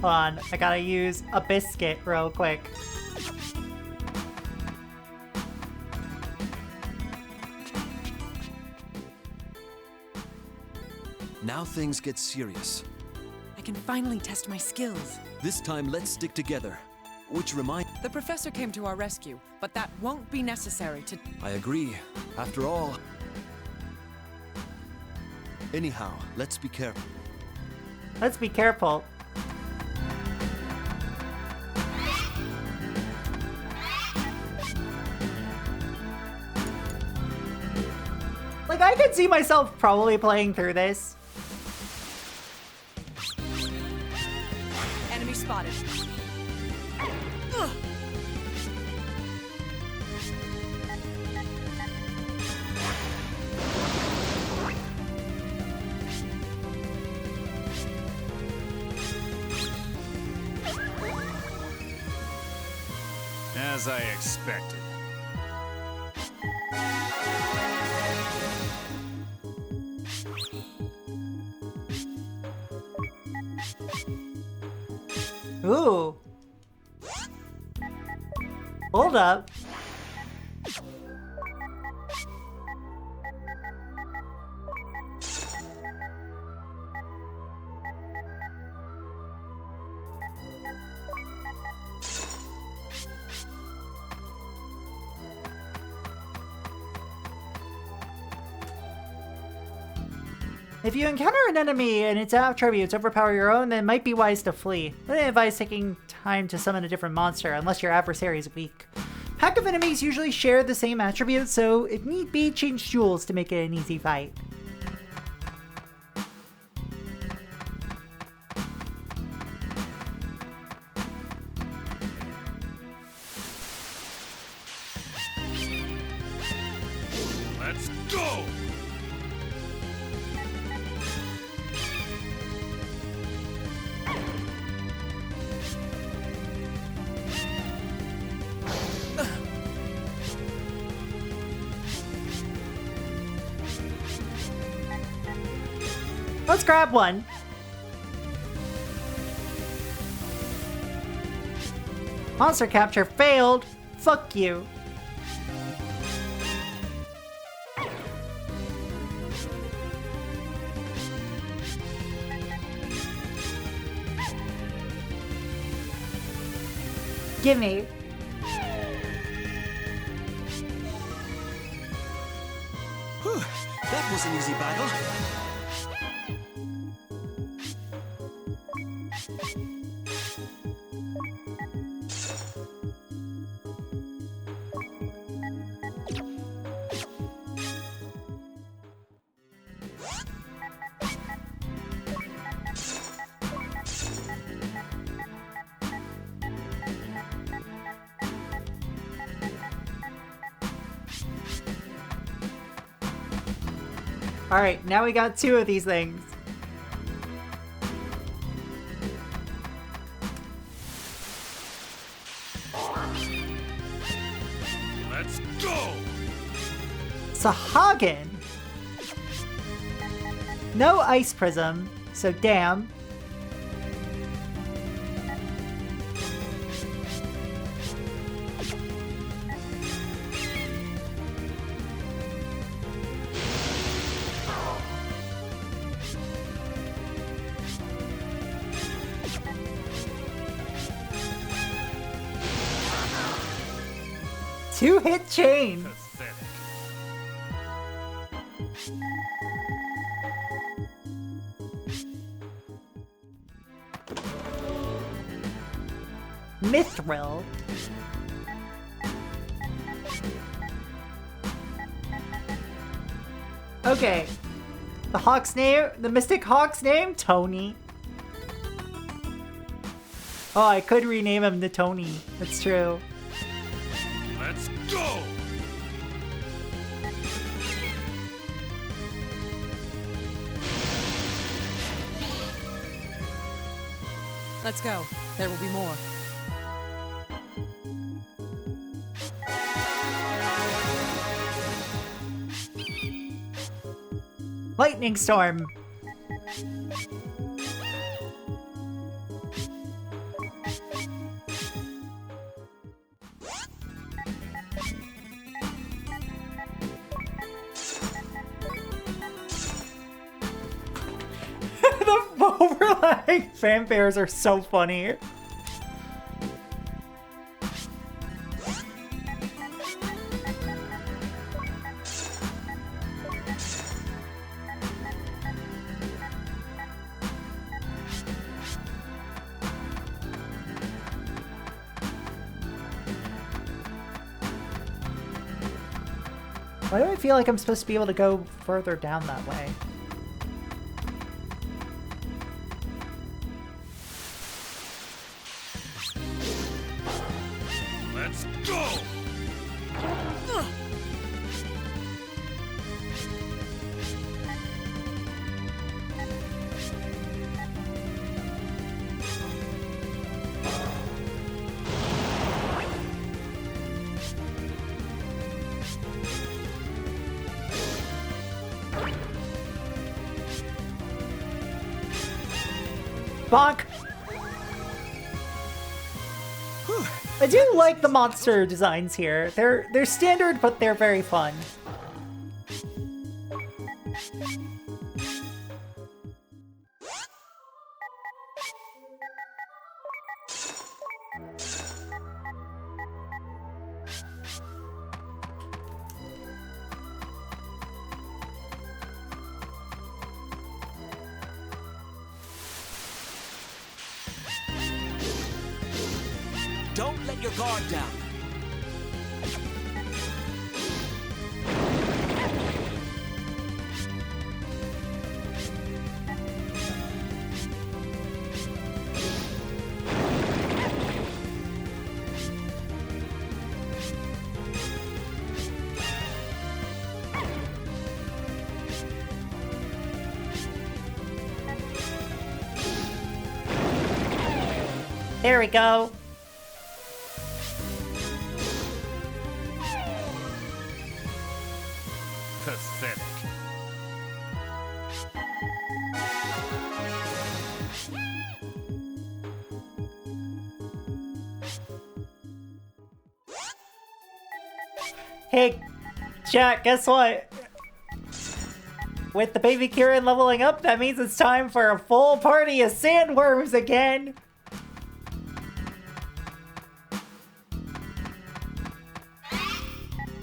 Hold on, I gotta use a biscuit real quick. Now things get serious. I can finally test my skills. This time, let's stick together. Which reminds... The professor came to our rescue, but that won't be necessary to... I agree. After all... Anyhow, let's be careful. Let's be careful. Like, I could see myself probably playing through this. Enemy spotted. Ugh. As I expected. Ooh. Hold up. If you encounter an enemy and its attributes overpower your own, then it might be wise to flee. I wouldn't advise taking time to summon a different monster unless your adversary is weak. Pack of enemies usually share the same attributes, so if need be, change jewels to make it an easy fight. Let's go! Let's grab one. Monster capture failed. Fuck you. Gimme. Whew, that was an easy battle. Alright, now we got two of these things. Sahagin! No ice prism, so damn. Two-hit chain! Pathetic. Mithril. Okay. The hawk's name, the Mystic Hawk's name? Tony. Oh, I could rename him to Tony. That's true. Let's go! Let's go. There will be more. Lightning storm. The overlying fanfares are so funny. Why do I feel like I'm supposed to be able to go further down that way? Let's go! Bonk! I do like the monster designs here. They're standard, but they're very fun. Don't let your guard down. There we go. Pathetic. Hey, chat, guess what? With the baby Kieran leveling up, that means it's time for a full party of sandworms again!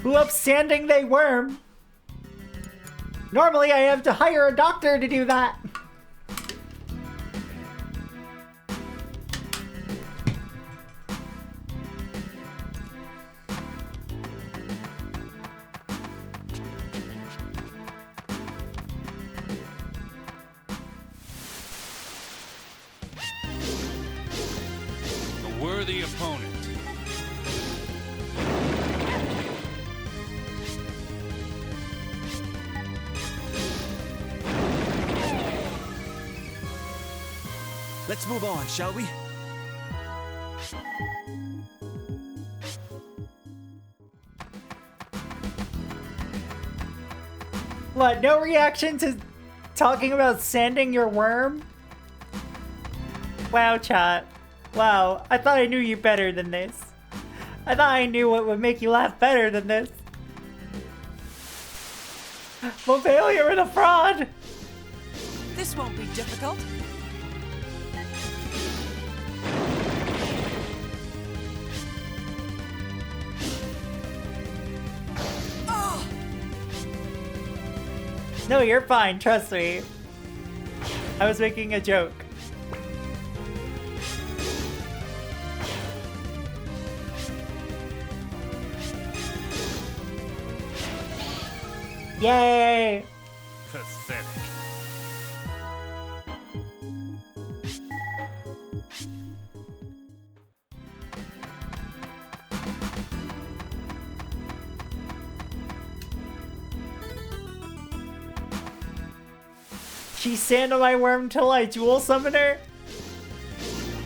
Who upstanding they worm? Normally I have to hire a doctor to do that. A worthy opponent. Let's move on, shall we? What, no reaction to talking about sanding your worm? Wow, chat. Wow, I thought I knew you better than this. I thought I knew what would make you laugh better than this. I'm a failure and a fraud! This won't be difficult. Oh! No, you're fine, trust me. I was making a joke. Yay! Pathetic. She sand on my worm till I dual summon her?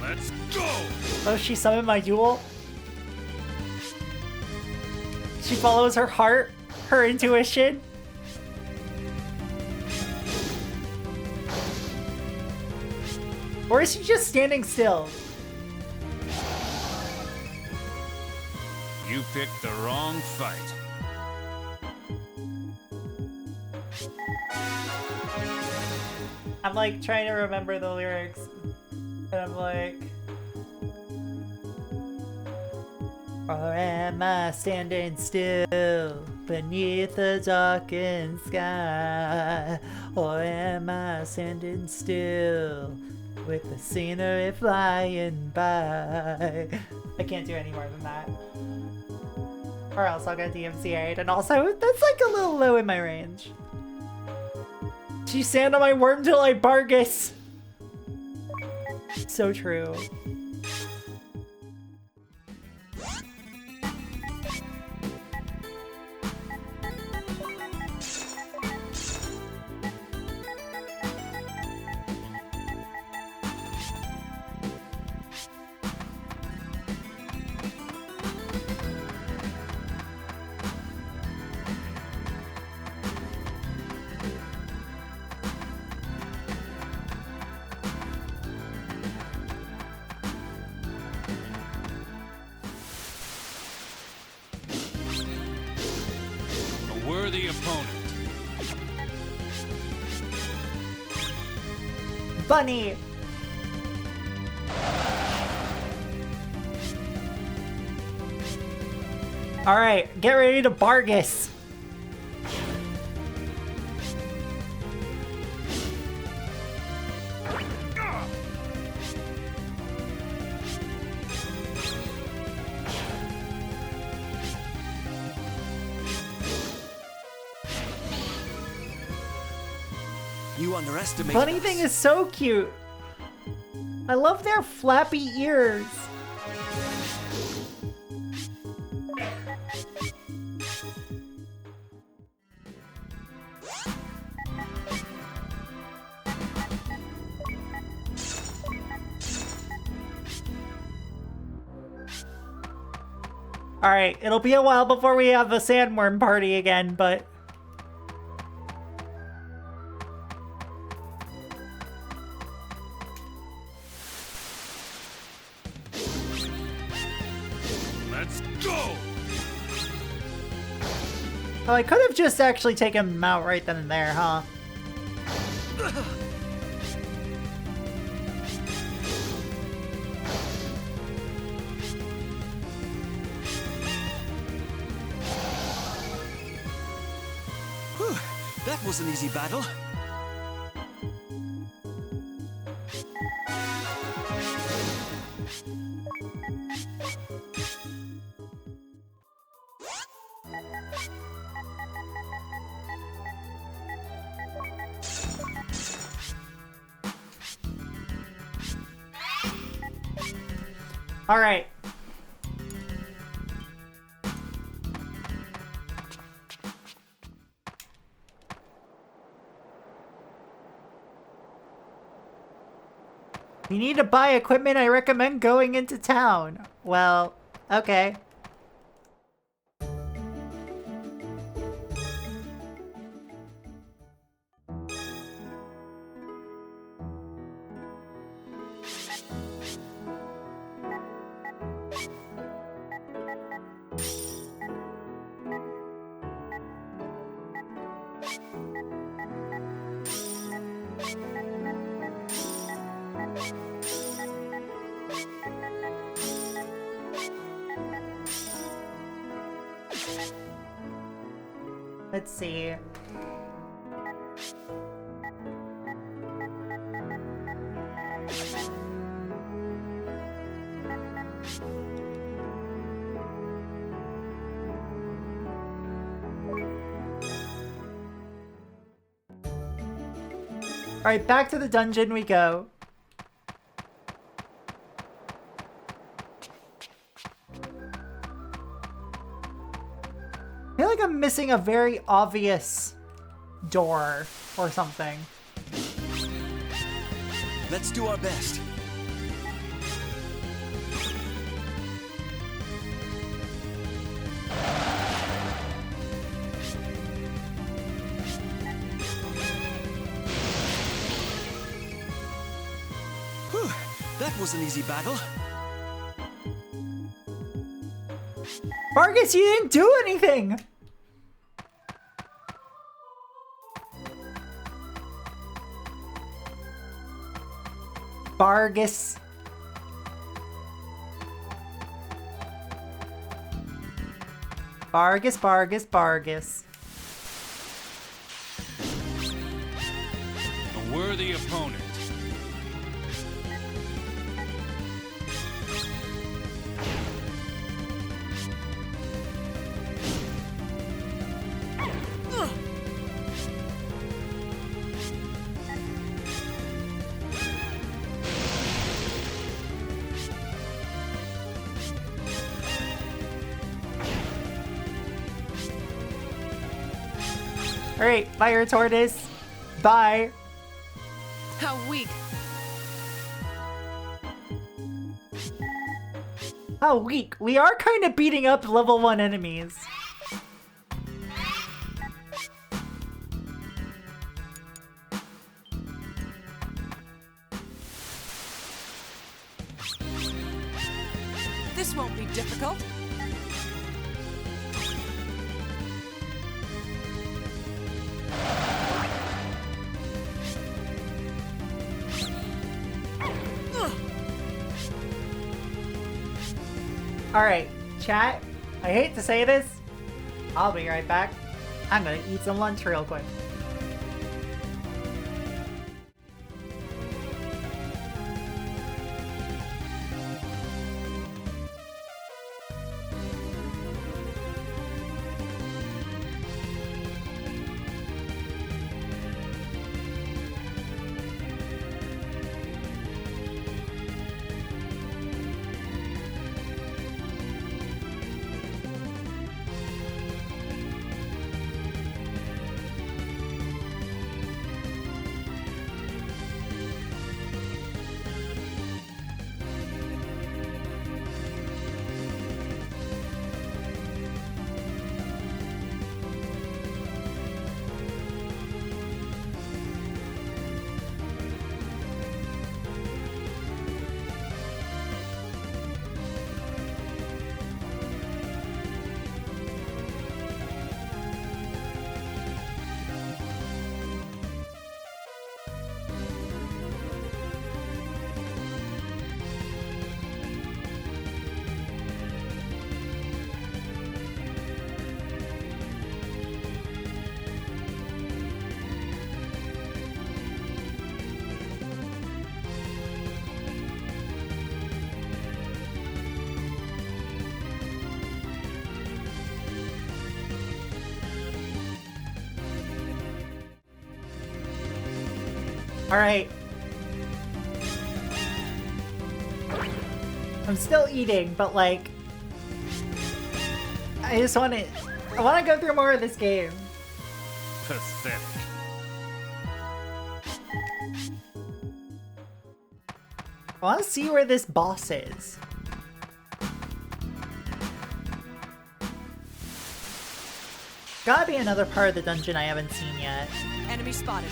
Let's go! Oh, she summoned my duel? She follows her heart, her intuition? Or is she just standing still? You picked the wrong fight. I'm like trying to remember the lyrics. And I'm like... Or am I standing still beneath the darkened sky? Or am I standing still with the scenery flying by? I can't do any more than that. Or else I'll get DMCA'd, and also, that's like a little low in my range. She sand on my worm till I bargus! So true. Worthy opponent. Bunny! Alright, get ready to bargus! You underestimate Bunny thing is so cute. I love their flappy ears. Alright, it'll be a while before we have a sandworm party again, but... Let's go! Oh, I could have just actually taken him out right then and there, huh? Whew, that was an easy battle. All right. You need to buy equipment. I recommend going into town. Well, okay. Let's see. Alright, back to the dungeon we go. I feel like I'm missing a very obvious door or something. Let's do our best. Whew, that was an easy battle. Vargas, you didn't do anything! Vargas. Vargas, Vargas, Vargas. A worthy opponent. Alright, fire tortoise. Bye. How weak. How weak. We are kind of beating up level 1 enemies. This won't be difficult. Alright, chat. I hate to say this. I'll be right back. I'm gonna eat some lunch real quick. Alright. I'm still eating, but like... I just want to... I want to go through more of this game. Pathetic. I want to see where this boss is. Gotta be another part of the dungeon I haven't seen yet. Enemy spotted.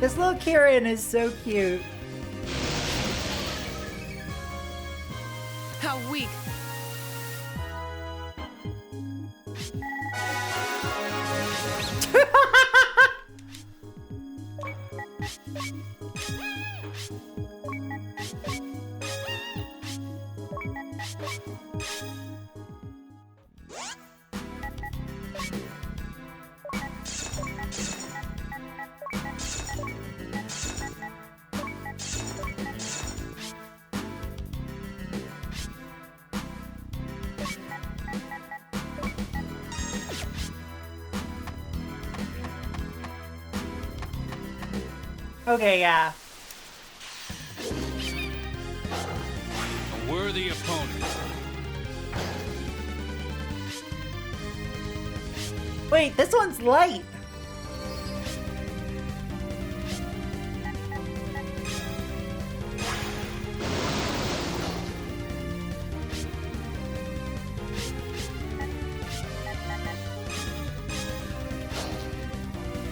This little Kieran is so cute. How weak. Okay, yeah. A worthy opponent. Wait, this one's light.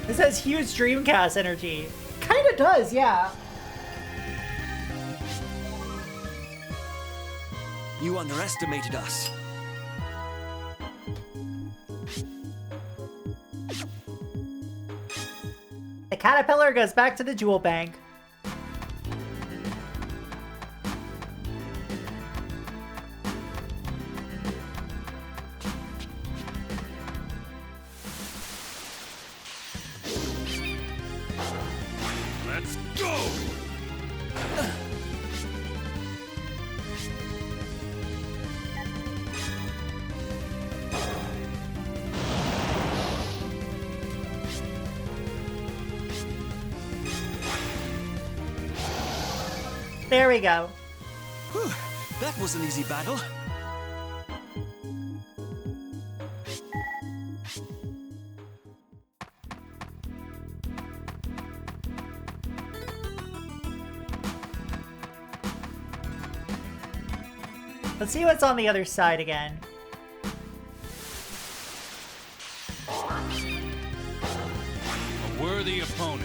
This has huge Dreamcast energy. Kinda does, yeah. You underestimated us. The caterpillar goes back to the jewel bank. Let's go! There we go. Whew, that was an easy battle. Let's see what's on the other side again. A worthy opponent.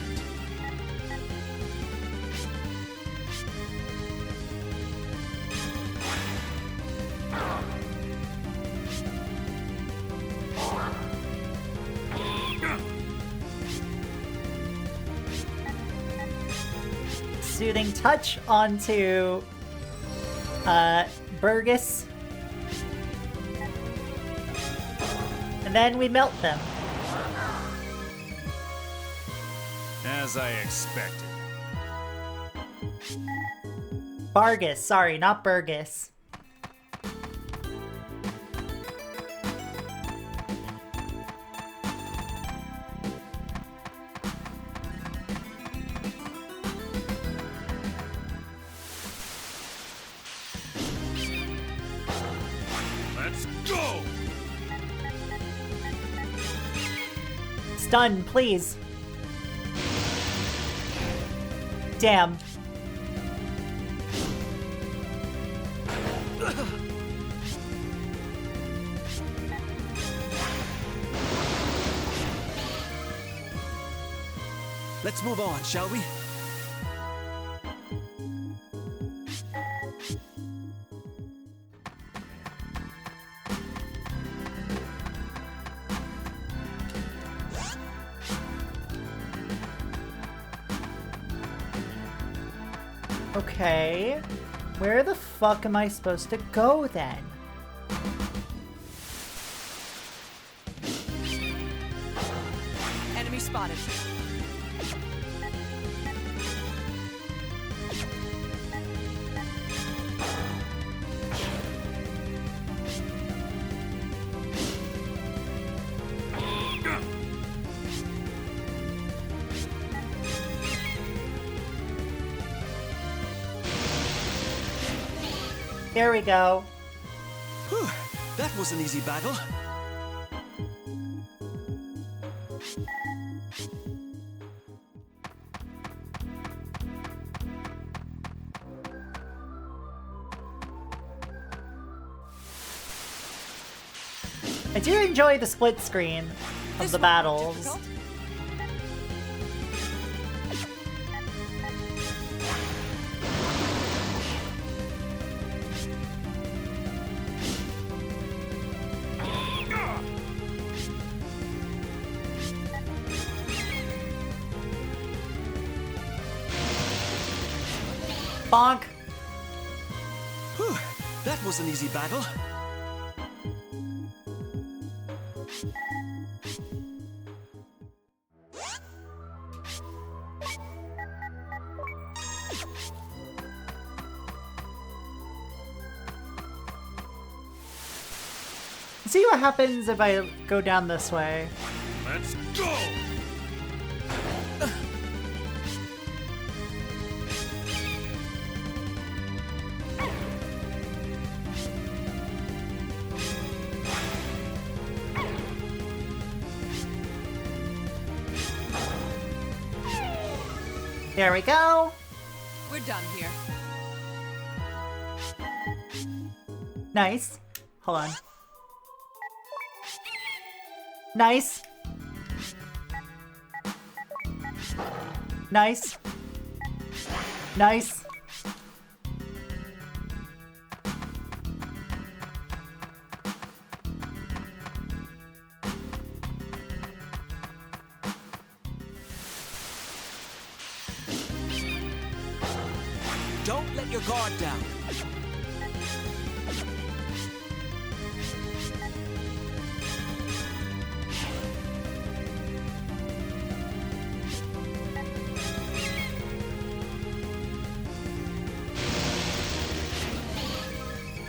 Soothing touch onto Burgess. And then we melt them. As I expected. Bargus, sorry, not Burgess. Let's go! Stun, please. Damn. Let's move on, shall we? Okay. Where the fuck am I supposed to go then? Enemy spotted. There we go. Whew, that was an easy battle. I do enjoy the split screen of the battles. Bonk. Whew, that was an easy battle. See what happens if I go down this way. Let's go! There we go. We're done here. Nice. Hold on. Nice. Nice. Nice. Don't let your guard down.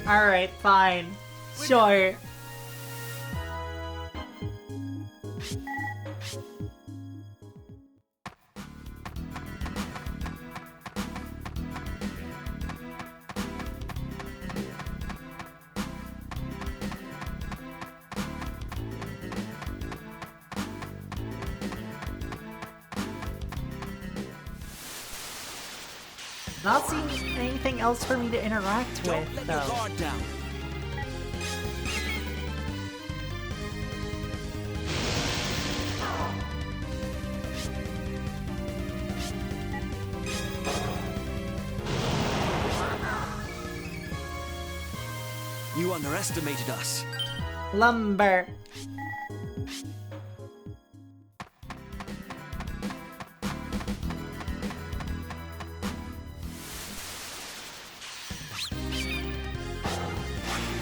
Alright, fine. Sure. Not seeing anything else for me to interact with, Let though. your guard down. You underestimated us. Lumber.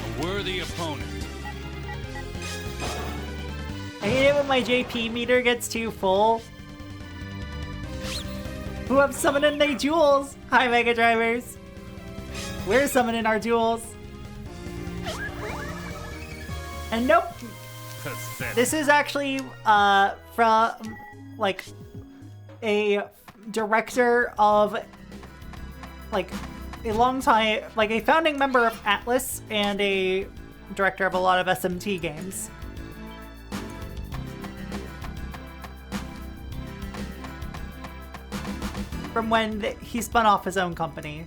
A worthy opponent. I hate it when my JP meter gets too full. Who have summoned in their jewels? Hi, Mega Drivers. We're summoning our jewels. And nope. Pathetic. This is actually from like a director of like a long time, like a founding member of Atlus and a director of a lot of SMT games. From when he spun off his own company.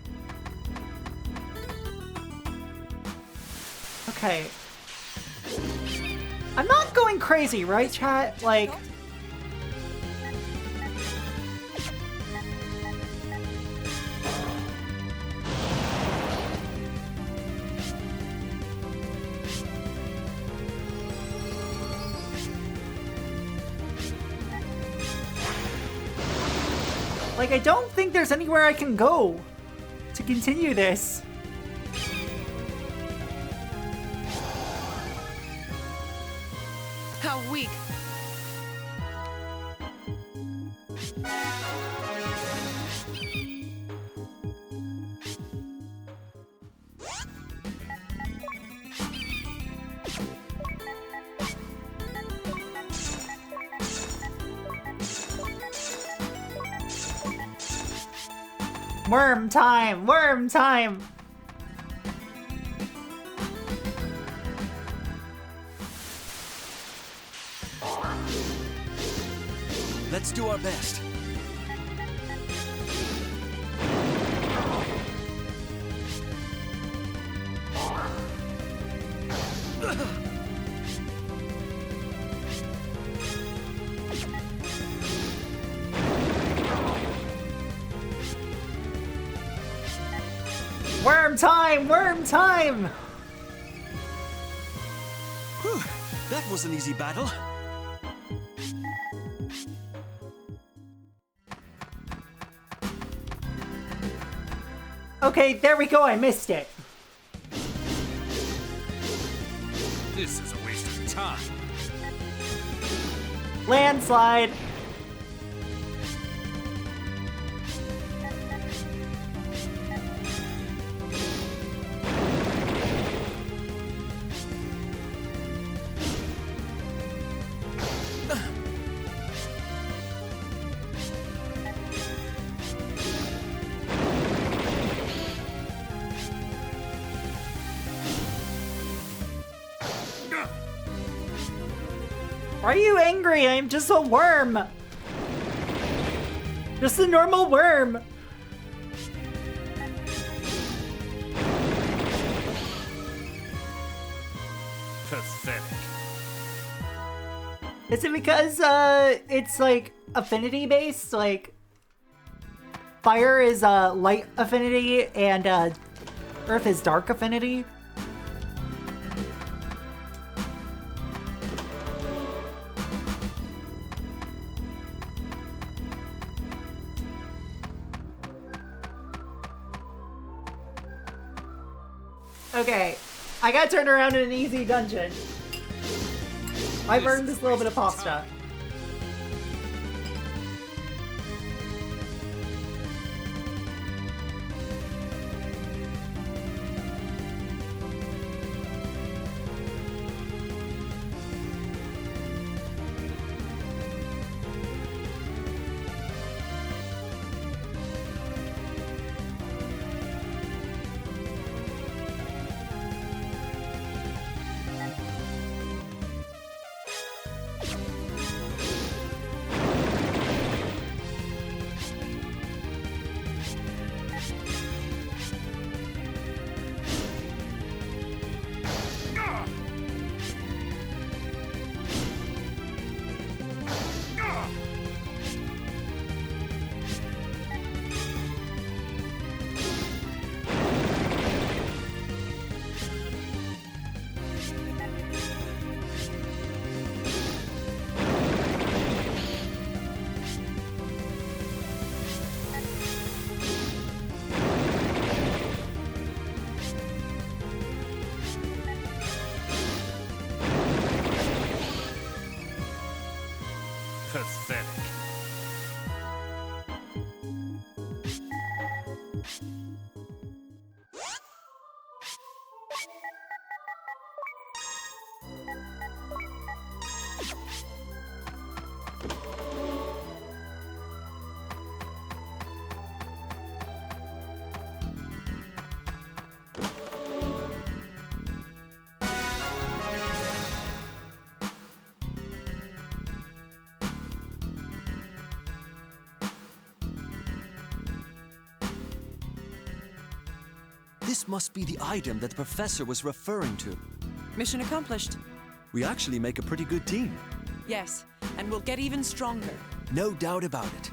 Okay. I'm not going crazy, right, chat? Like... Like, I don't think there's anywhere I can go to continue this. How weak. Worm time! Worm time! Let's do our best. Worm time! Worm time! Whew, that was an easy battle. Okay, there we go, I missed it. This is a waste of time. Landslide. Why are you angry? I'm just a worm. Just a normal worm. Pathetic. Is it because it's like affinity based? Like fire is light affinity and earth is dark affinity? Okay, I got turned around in an easy dungeon. I've earned this little bit of pasta. Pathetic. This must be the item that the professor was referring to. Mission accomplished. We actually make a pretty good team. Yes, and we'll get even stronger. No doubt about it.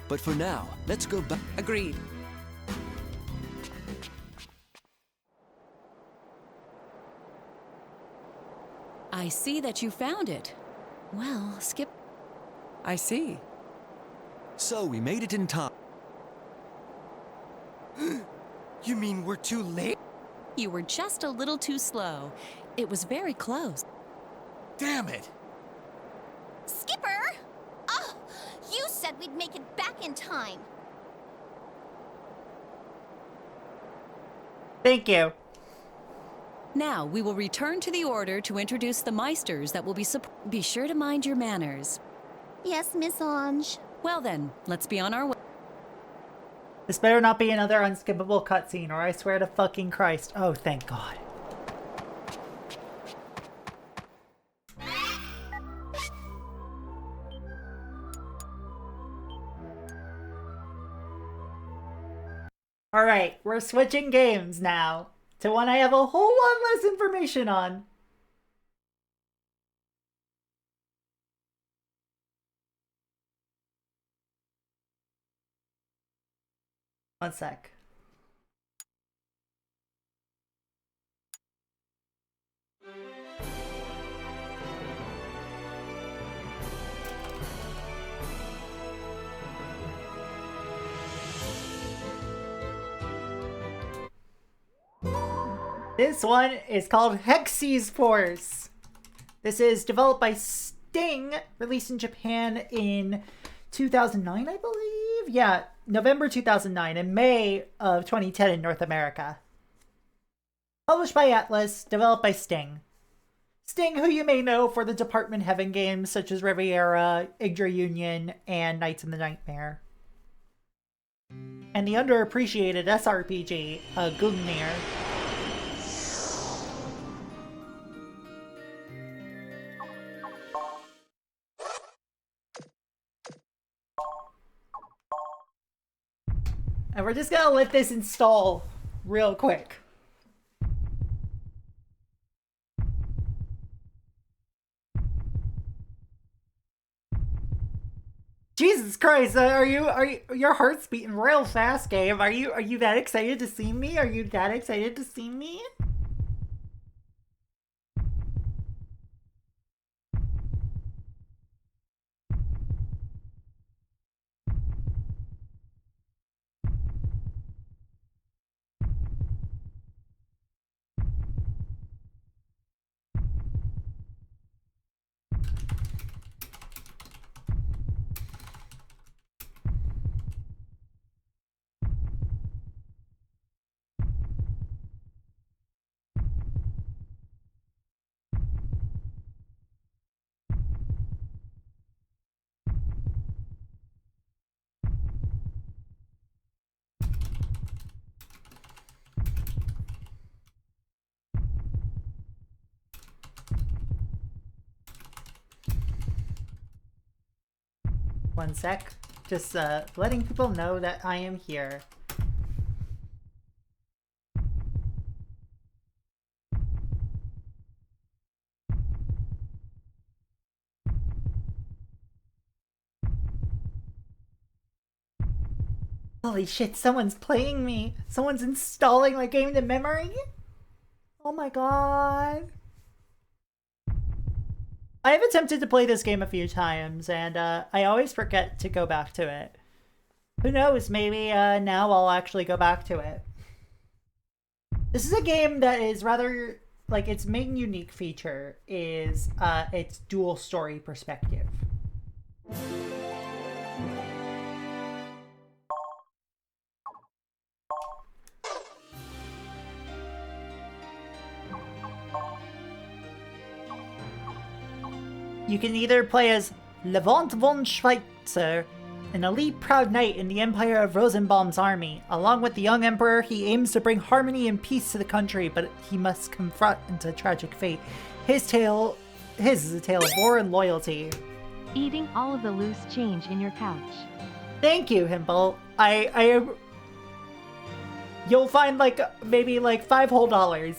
But for now, let's go back. Agreed. I see that you found it. Well, Skip. I see. So we made it in time. You mean we're too late? You were just a little too slow. It was very close. Damn it! Skipper! Oh, you said we'd make it back in time. Thank you. Now, we will return to the order to introduce the Meisters that will be sure to mind your manners. Yes, Miss Ange. Well then, let's be on our way. This better not be another unskippable cutscene, or I swear to fucking Christ. Oh, thank God. Alright, we're switching games now to one I have a whole lot less information on. One sec. This one is called Hexyz Force. This is developed by Sting, released in Japan in 2009, I believe? Yeah, November 2009 and May of 2010 in North America. Published by Atlus, developed by Sting. Sting, who you may know for the Department Heaven games such as Riviera, Yggdra Union, and Knights in the Nightmare. And the underappreciated SRPG, Gungnir. And we're just gonna let this install real quick. Jesus Christ, are you your heart's beating real fast, game. Are you that excited to see me? Are you that excited to see me? One sec. Just letting people know that I am here. Holy shit, someone's playing me. Someone's installing my game to memory. Oh my god. I have attempted to play this game a few times, and I always forget to go back to it. Who knows, maybe now I'll actually go back to it. This is a game that is rather, like, its main unique feature is its dual story perspective. You can either play as Levant von Schweitzer, an elite proud knight in the empire of Rosenbaum's army. Along with the young emperor, he aims to bring harmony and peace to the country, but he must confront a tragic fate. His is a tale of war and loyalty. Eating all of the loose change in your couch. Thank you, Himble. You'll find maybe $5 whole.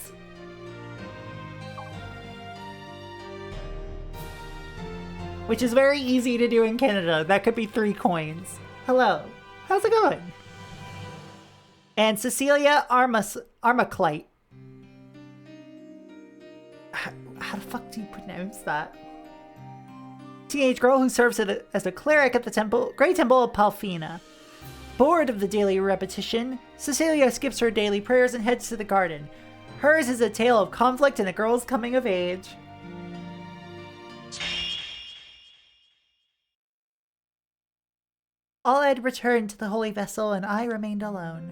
Which is very easy to do in Canada. That could be 3 coins. Hello. How's it going? And Cecilia Armaclite. How the fuck do you pronounce that? Teenage girl who serves as a cleric at the Great Temple of Palfina. Bored of the daily repetition, Cecilia skips her daily prayers and heads to the garden. Hers is a tale of conflict and a girl's coming of age. All had returned to the holy vessel, and I remained alone.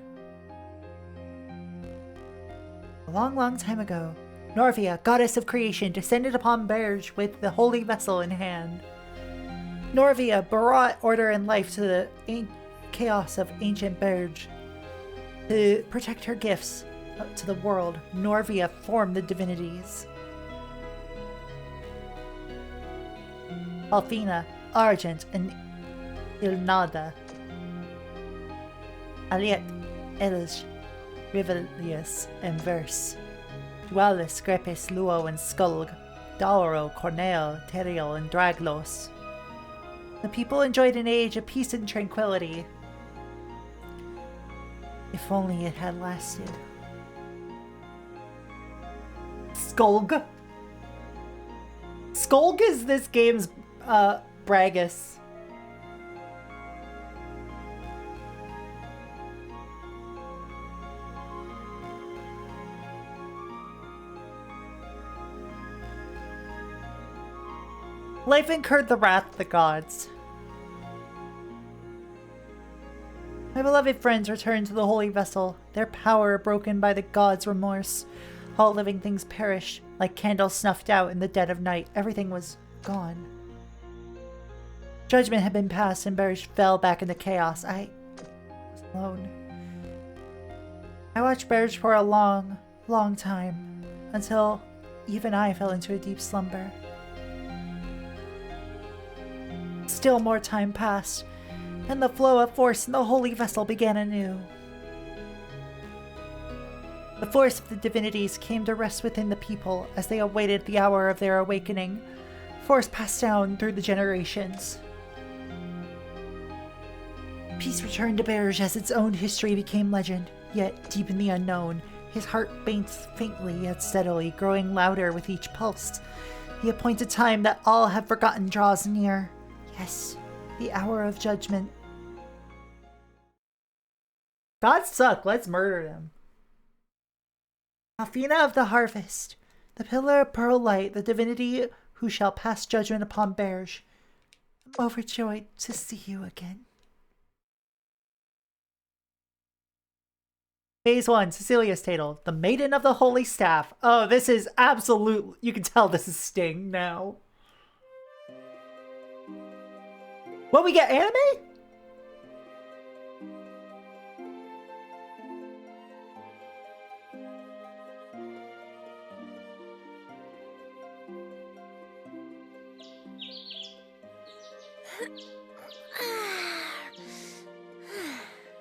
A long, long time ago, Norvia, goddess of creation, descended upon Berge with the holy vessel in hand. Norvia brought order and life to the chaos of ancient Berge. To protect her gifts to the world, Norvia formed the divinities. Alfina, Argent, and Ilnada. Aliet, Elge, Rivelius, and Verse. Dualis, Grepes, Luo, and Skulg. Dalro, Cornel, Teriel, and Draglos. The people enjoyed an age of peace and tranquility. If only it had lasted. Skulg? Skulg is this game's Bragus. Life incurred the wrath of the gods. My beloved friends returned to the holy vessel, their power broken by the gods' remorse. All living things perished, like candles snuffed out in the dead of night. Everything was gone. Judgment had been passed and Berish fell back into chaos. I was alone. I watched Berish for a long, long time, until even I fell into a deep slumber. Still more time passed, and the flow of force in the holy vessel began anew. The force of the divinities came to rest within the people as they awaited the hour of their awakening. Force passed down through the generations. Peace returned to Berish as its own history became legend, yet deep in the unknown, his heart beats faintly yet steadily, growing louder with each pulse. The appointed time that all have forgotten draws near. Yes, the hour of judgment. Gods suck, let's murder them. Alfina of the Harvest, the pillar of pearl light, the divinity who shall pass judgment upon Berish. I'm overjoyed to see you again. Phase 1, Cecilia's title, the Maiden of the Holy Staff. Oh, this is absolute, you can tell this is Sting now. What, we get anime?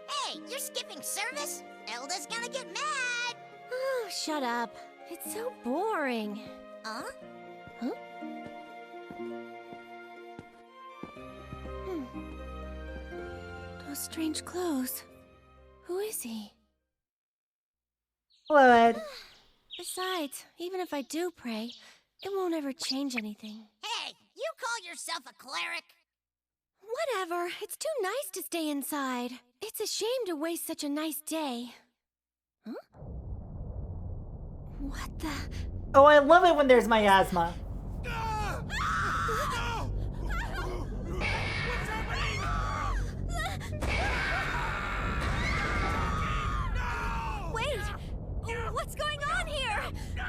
Hey, you're skipping service? Elda's gonna get mad! Oh, shut up. It's so boring. Huh? Huh? Those strange clothes. Who is he? Hello, Ed. Besides, even if I do pray, it won't ever change anything. Hey, you call yourself a cleric? Whatever. It's too nice to stay inside. It's a shame to waste such a nice day. Huh? What the? Oh, I love it when there's miasma. Wait! What's going on here? No!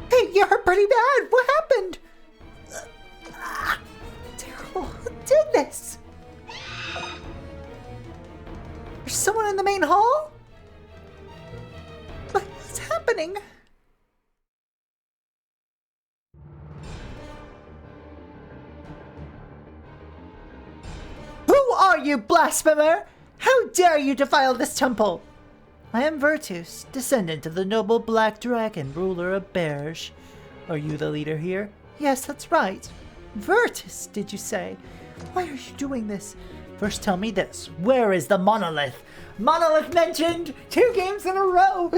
Hey, you hurt pretty bad. What happened? Terrible. Who did this? There's someone in the main hall? What's happening? Who are you, blasphemer? How dare you defile this temple? I am Virtus, descendant of the noble Black Dragon, ruler of Berish. Are you the leader here? Yes, that's right. Virtus, did you say? Why are you doing this? First tell me this. Where is the monolith? Monolith mentioned 2 games in a row!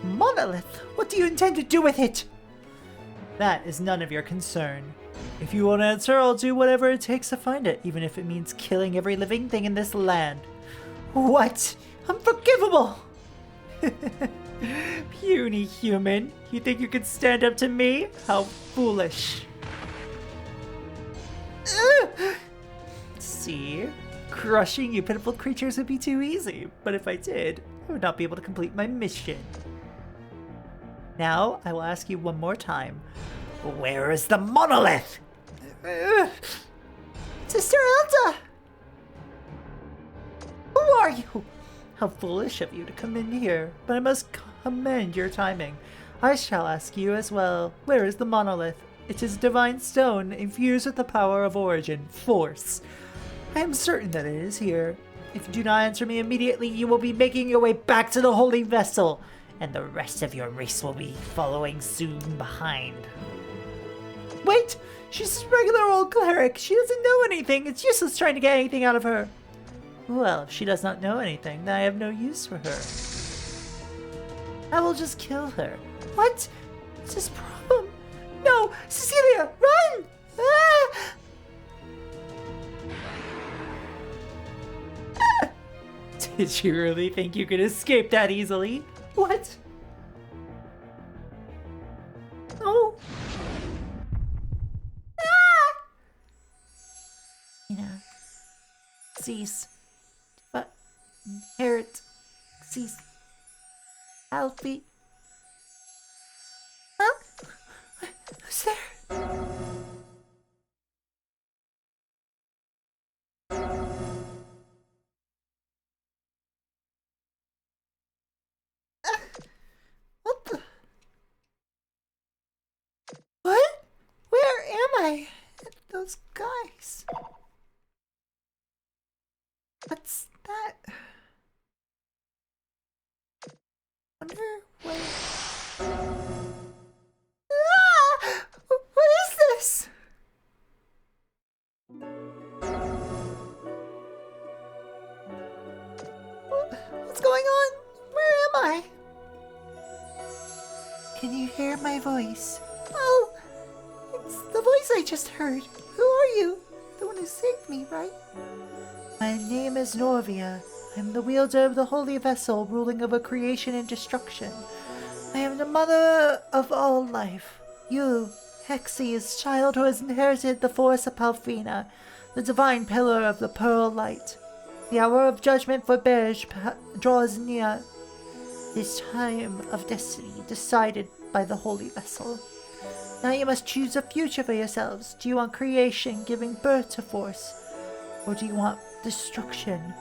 Monolith? What do you intend to do with it? That is none of your concern. If you won't answer, I'll do whatever it takes to find it, even if it means killing every living thing in this land. What? Unforgivable! Puny human. You think you could stand up to me? How foolish. See? Crushing you pitiful creatures would be too easy, but if I did, I would not be able to complete my mission. Now, I will ask you one more time. Where is the monolith? Sister Elda! Who are you? How foolish of you to come in here, but I must commend your timing. I shall ask you as well. Where is the monolith? It is a divine stone infused with the power of origin, Force. I am certain that it is here. If you do not answer me immediately, you will be making your way back to the holy vessel, and the rest of your race will be following soon behind. Wait! She's a regular old cleric. She doesn't know anything. It's useless trying to get anything out of her. Well, if she does not know anything, then I have no use for her. I will just kill her. What? What's this problem? No! Cecilia, run! Ah! Did you really think you could escape that easily? What? Oh. Ah! Cease. But inherit. Cease. Alfie. Huh? Who's there? What the? What? Where am I? Those guys. What's that? Wonder where. Ah! What is this? What's going on? Where am I? Can you hear my voice? Oh, it's the voice I just heard. Who are you? The one who saved me, right? My name is Norvia. I'm the wielder of the holy vessel, ruling over creation and destruction. I am the mother of all life. You, Hexyz, child who has inherited the force of Palfina, the divine pillar of the pearl light. The hour of judgment for Berge draws near. This time of destiny decided by the holy vessel. Now you must choose a future for yourselves. Do you want creation giving birth to force? Or do you want destruction,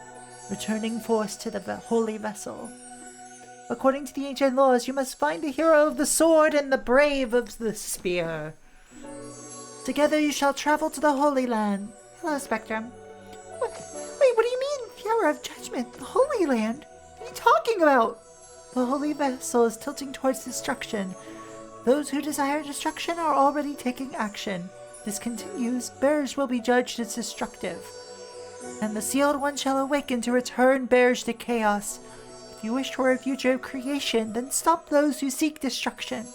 returning force to the holy vessel? According to the ancient laws, you must find the hero of the sword and the brave of the spear. Together you shall travel to the Holy Land. Hello, Spectrum. Wait, what do you mean, the hour of judgment? The Holy Land? What are you talking about? The holy vessel is tilting towards destruction. Those who desire destruction are already taking action. If this continues, Berge will be judged as destructive. And the sealed one shall awaken to return Berge to chaos. If you wish for a future of creation, then stop those who seek destruction.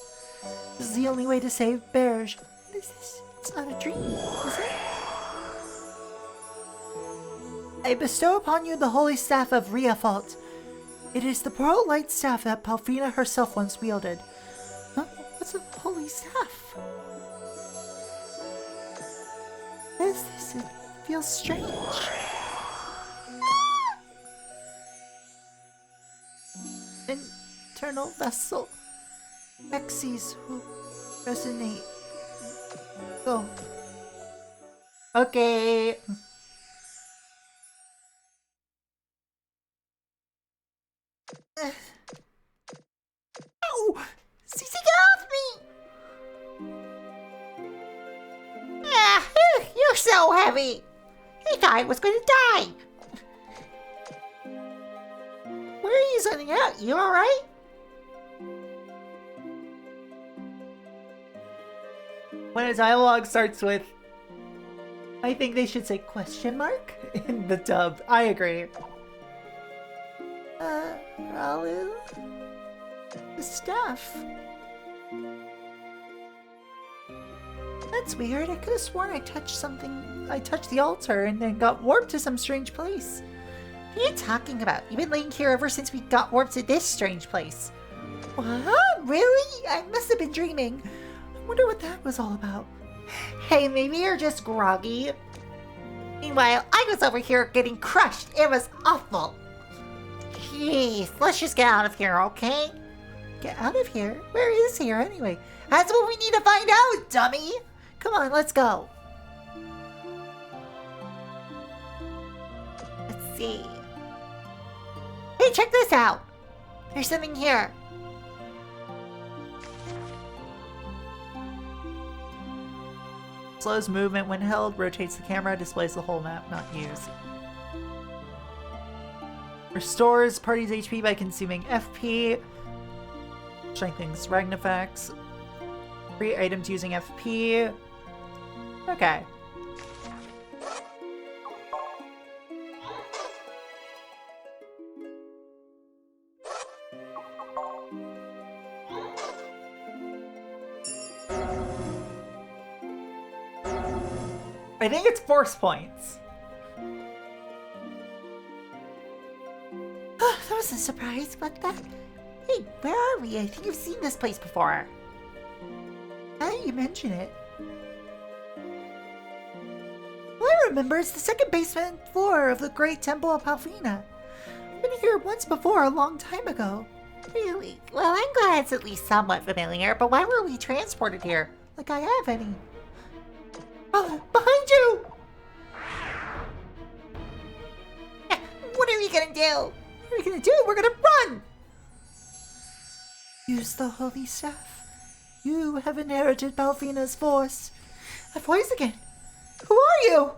This is the only way to save Berge. What is this? It's not a dream, is it? I bestow upon you the holy staff of Riafalt. It is the pearl light staff that Palfina herself once wielded. Huh? What's a holy staff? What is this? It feels strange. Internal vessel. Hexyz who resonate. Go. Okay. Ow! Cece, get off me! Ah, you're so heavy! He thought I was going to die! Where are you sending out? You alright? When a dialogue starts with, I think they should say question mark in the dub. I agree. Ralu? The staff. That's weird. I could have sworn I touched something. I touched the altar and then got warped to some strange place. What are you talking about? You've been laying here ever since we got warped to this strange place. What? Really? I must have been dreaming. I wonder what that was all about. Hey, maybe you're just groggy. Meanwhile, I was over here getting crushed. It was awful. Jeez, let's just get out of here, okay? Get out of here? Where is here anyway? That's what we need to find out, dummy! Come on, let's go. Let's see. Hey, check this out! There's something here. Slows movement when held, rotates the camera, displays the whole map, not used. Restores party's HP by consuming FP. Strengthens Ragnafacts. Free items using FP. Okay. I think it's force points. was a surprise, but hey, where are we? I think I've seen this place before. Now that you mention it. All I remember is the second basement floor of the Great Temple of Palfina. I've been here once before, a long time ago. Really? Well, I'm glad it's at least somewhat familiar, but why were we transported here? Like I have any. Oh, behind you! What are we gonna do? What are we gonna do? We're gonna run! Use the holy staff. You have inherited Palfina's force. A voice again. Who are you?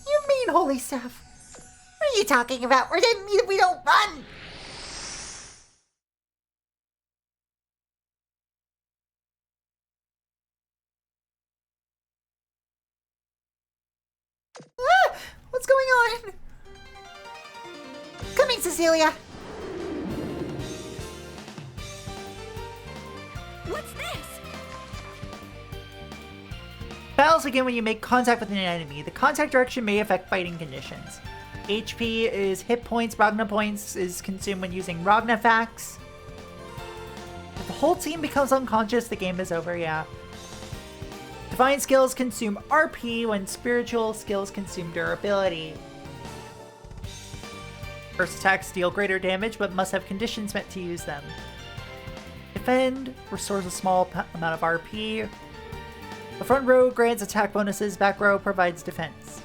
You mean holy staff? What are you talking about? We're didn't mean we don't run! Ah! What's going on? Coming, Cecilia! What's this? Battles begin when you make contact with an enemy. The contact direction may affect fighting conditions. HP is hit points. Ragna points is consumed when using Ragna facts. If the whole team becomes unconscious, the game is over, yeah. Divine skills consume RP when spiritual skills consume durability. First attacks deal greater damage, but must have conditions met to use them. Defend restores a small amount of RP. The front row grants attack bonuses, back row provides defense.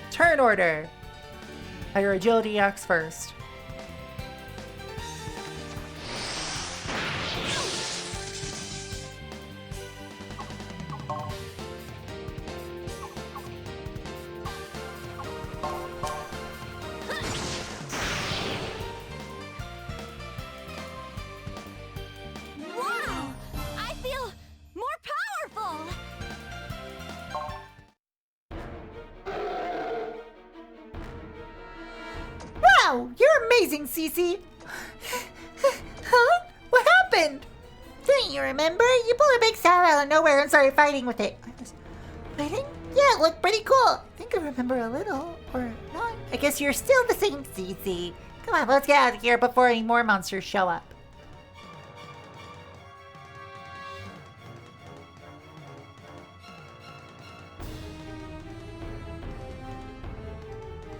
Turn order! Higher agility acts first. Wow! I feel more powerful! Wow! You're amazing, Cece! Huh? What happened? Don't you remember? You pulled a big star out of nowhere and started fighting with it. I was fighting? Yeah, it looked pretty cool. I think I remember a little, or not. I guess you're still the same, Cece. Come on, let's get out of here before any more monsters show up.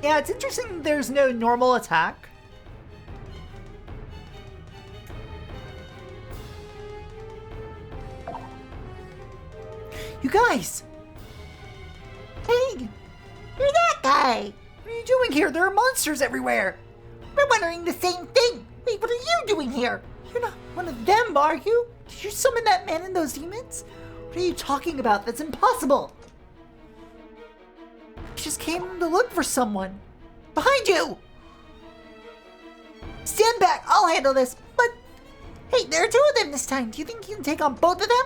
Yeah, it's interesting there's no normal attack. You guys! Hey! You're that guy! What are you doing here? There are monsters everywhere! We're wondering the same thing! Wait, what are you doing here? You're not one of them, are you? Did you summon that man and those demons? What are you talking about? That's impossible! I just came to look for someone. Behind you! Stand back! I'll handle this! But, hey, there are two of them this time. Do you think you can take on both of them?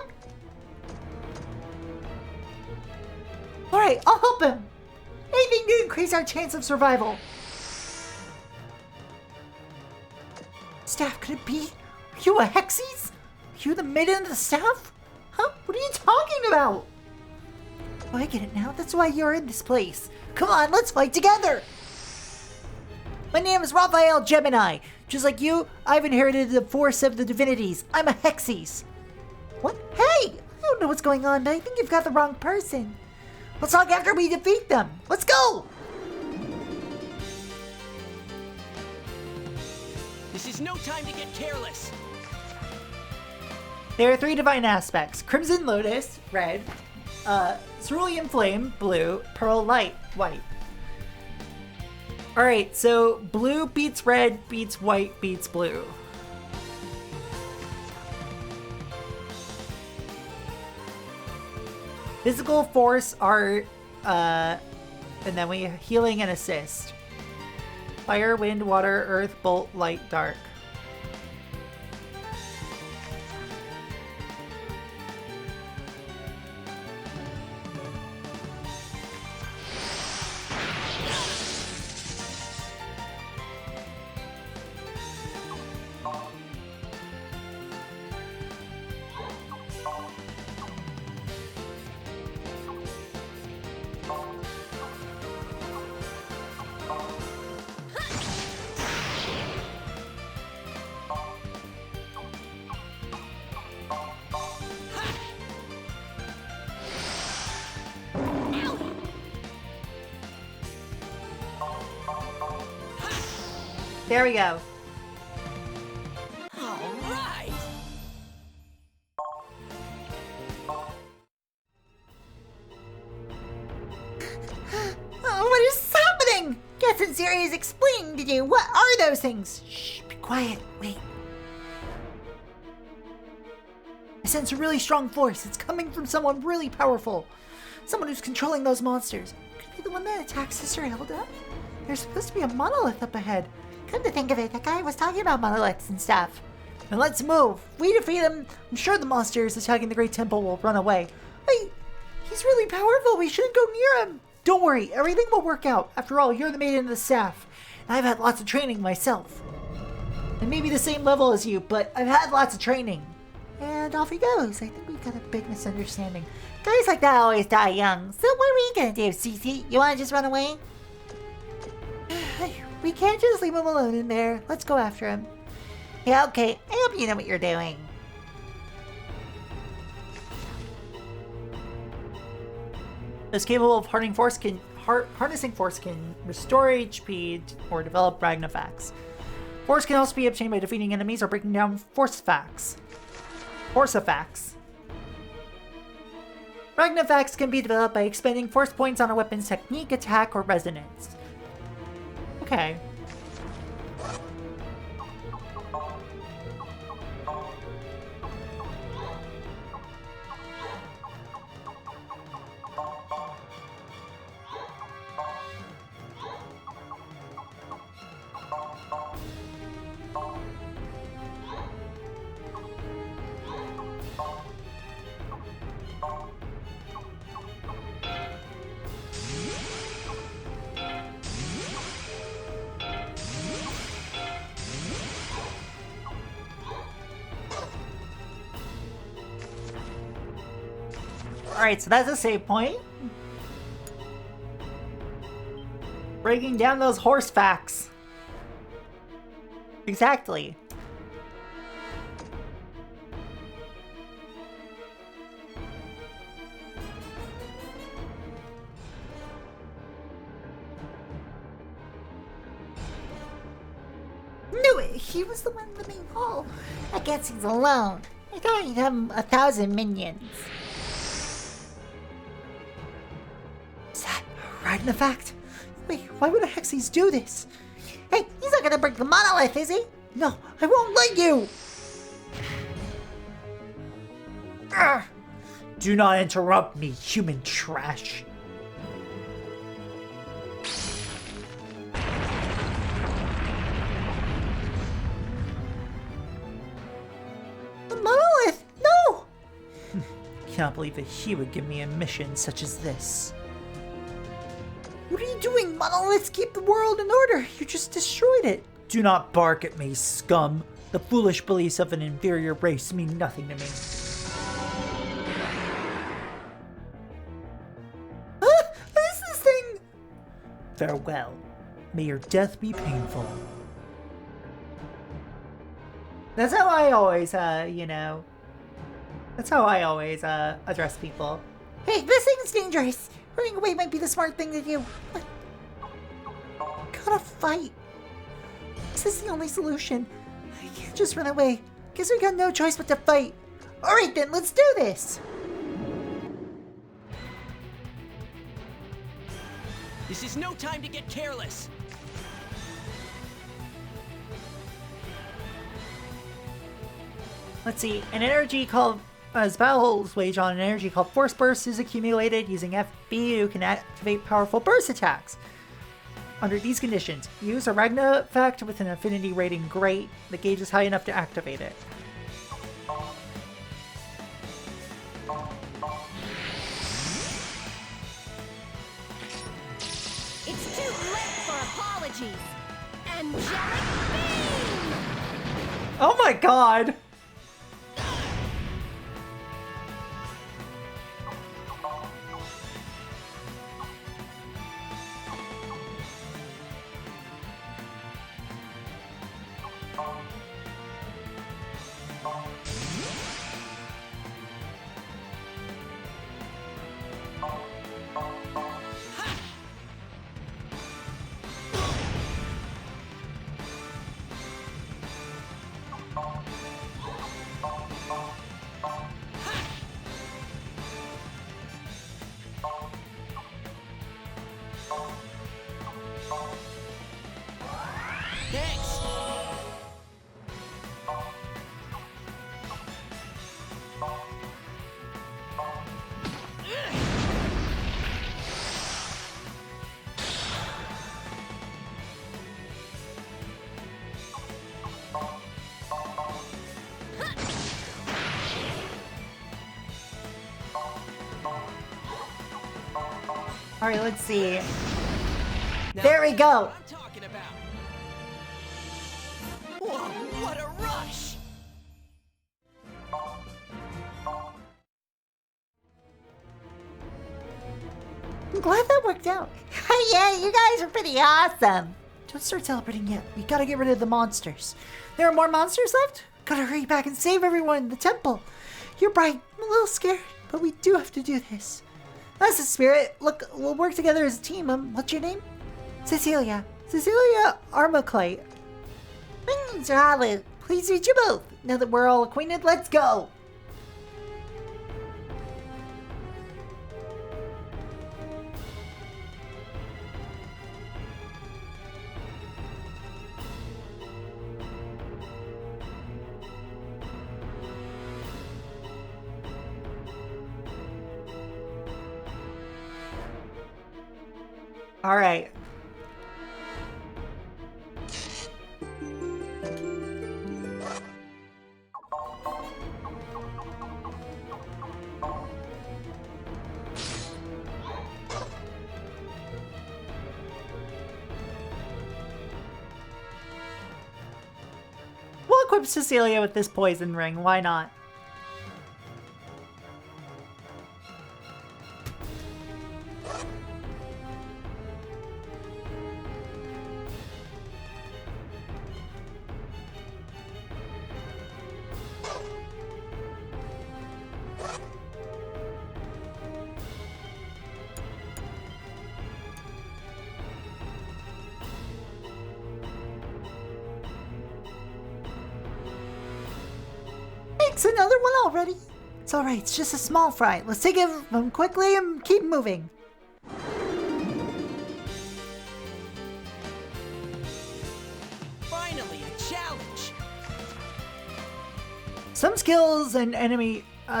Alright, I'll help him. Anything to increase our chance of survival. Staff, could it be? Are you a Hexyz? Are you the maiden of the staff? Huh? What are you talking about? Oh, I get it now. That's why you're in this place. Come on, let's fight together! My name is Raphael Gemini. Just like you, I've inherited the force of the divinities. I'm a Hexyz. What? Hey! I don't know what's going on, but I think you've got the wrong person. Let's talk after we defeat them. Let's go! This is no time to get careless. There are three divine aspects. Crimson Lotus, red. Cerulean Flame, blue. Pearl Light, white. Alright, so blue beats red, beats white, beats blue. Physical, force, art, and then we healing and assist. Fire, wind, water, earth, bolt, light, dark. There we go. All right. Oh, what is happening? Got some serious explaining to do. What are those things? Shh, be quiet. Wait. I sense a really strong force. It's coming from someone really powerful. Someone who's controlling those monsters. Could it be the one that attacked Sister Hilda? There's supposed to be a monolith up ahead. Come to think of it, that guy was talking about monoliths and stuff. And let's move. If we defeat him, I'm sure the monsters attacking the Great Temple will run away. Wait, he's really powerful. We shouldn't go near him. Don't worry, everything will work out. After all, you're the maiden of the staff. And I've had lots of training myself. I may be the same level as you, but I've had lots of training. And off he goes. I think we've got a big misunderstanding. Guys like that always die young. So what are we gonna do, Cece? You wanna just run away? We can't just leave him alone in there. Let's go after him. Yeah, okay. I hope you know what you're doing. Those capable of harnessing force can restore HP or develop Ragnafacts. Force can also be obtained by defeating enemies or breaking down Forcefacts. Ragnafacts can be developed by expending force points on a weapon's technique, attack, or resonance. Okay. Alright, so that's a save point. Breaking down those horse facts. Exactly. Knew it! He was the one in the main hall. I guess he's alone. I thought he'd have 1,000 minions. Ragnafact? Wait, why would a Hexyz do this? Hey, he's not gonna break the monolith, is he? No, I won't let you! Urgh. Do not interrupt me, human trash. The monolith! No! Can't believe that he would give me a mission such as this. What are you doing? Monoliths keep the world in order. You just destroyed it. Do not bark at me, scum. The foolish beliefs of an inferior race mean nothing to me. What is this thing? Farewell. May your death be painful. That's how I always, that's how I always, address people. Hey, this thing is dangerous. Running away might be the smart thing to do. But gotta fight. This is the only solution. I can't just run away. Guess we got no choice but to fight. Alright then, let's do this! This is no time to get careless. Let's see, an energy called, as battles wage on, an energy called Force Burst is accumulated. Using FB, you can activate powerful burst attacks. Under these conditions, use a Ragnafact with an affinity rating great. The gauge is high enough to activate it. It's too late for apologies. Angelic Beam! Oh my god! Alright, let's see. There we go! I'm talking about. Whoa, what a rush! I'm glad that worked out. Yeah, you guys are pretty awesome. Don't start celebrating yet. We gotta get rid of the monsters. There are more monsters left? Gotta hurry back and save everyone in the temple. You're right. I'm a little scared, but we do have to do this. That's the spirit. Look, we'll work together as a team. What's your name? Cecilia. Cecilia Armaclite. My name's Holly. Please meet you both. Now that we're all acquainted, let's go. All right. We'll equip Cecilia with this poison ring. Why not? It's another one already. It's alright, it's just a small fry. Let's take it of them quickly and keep moving. Finally, a challenge! Some skills and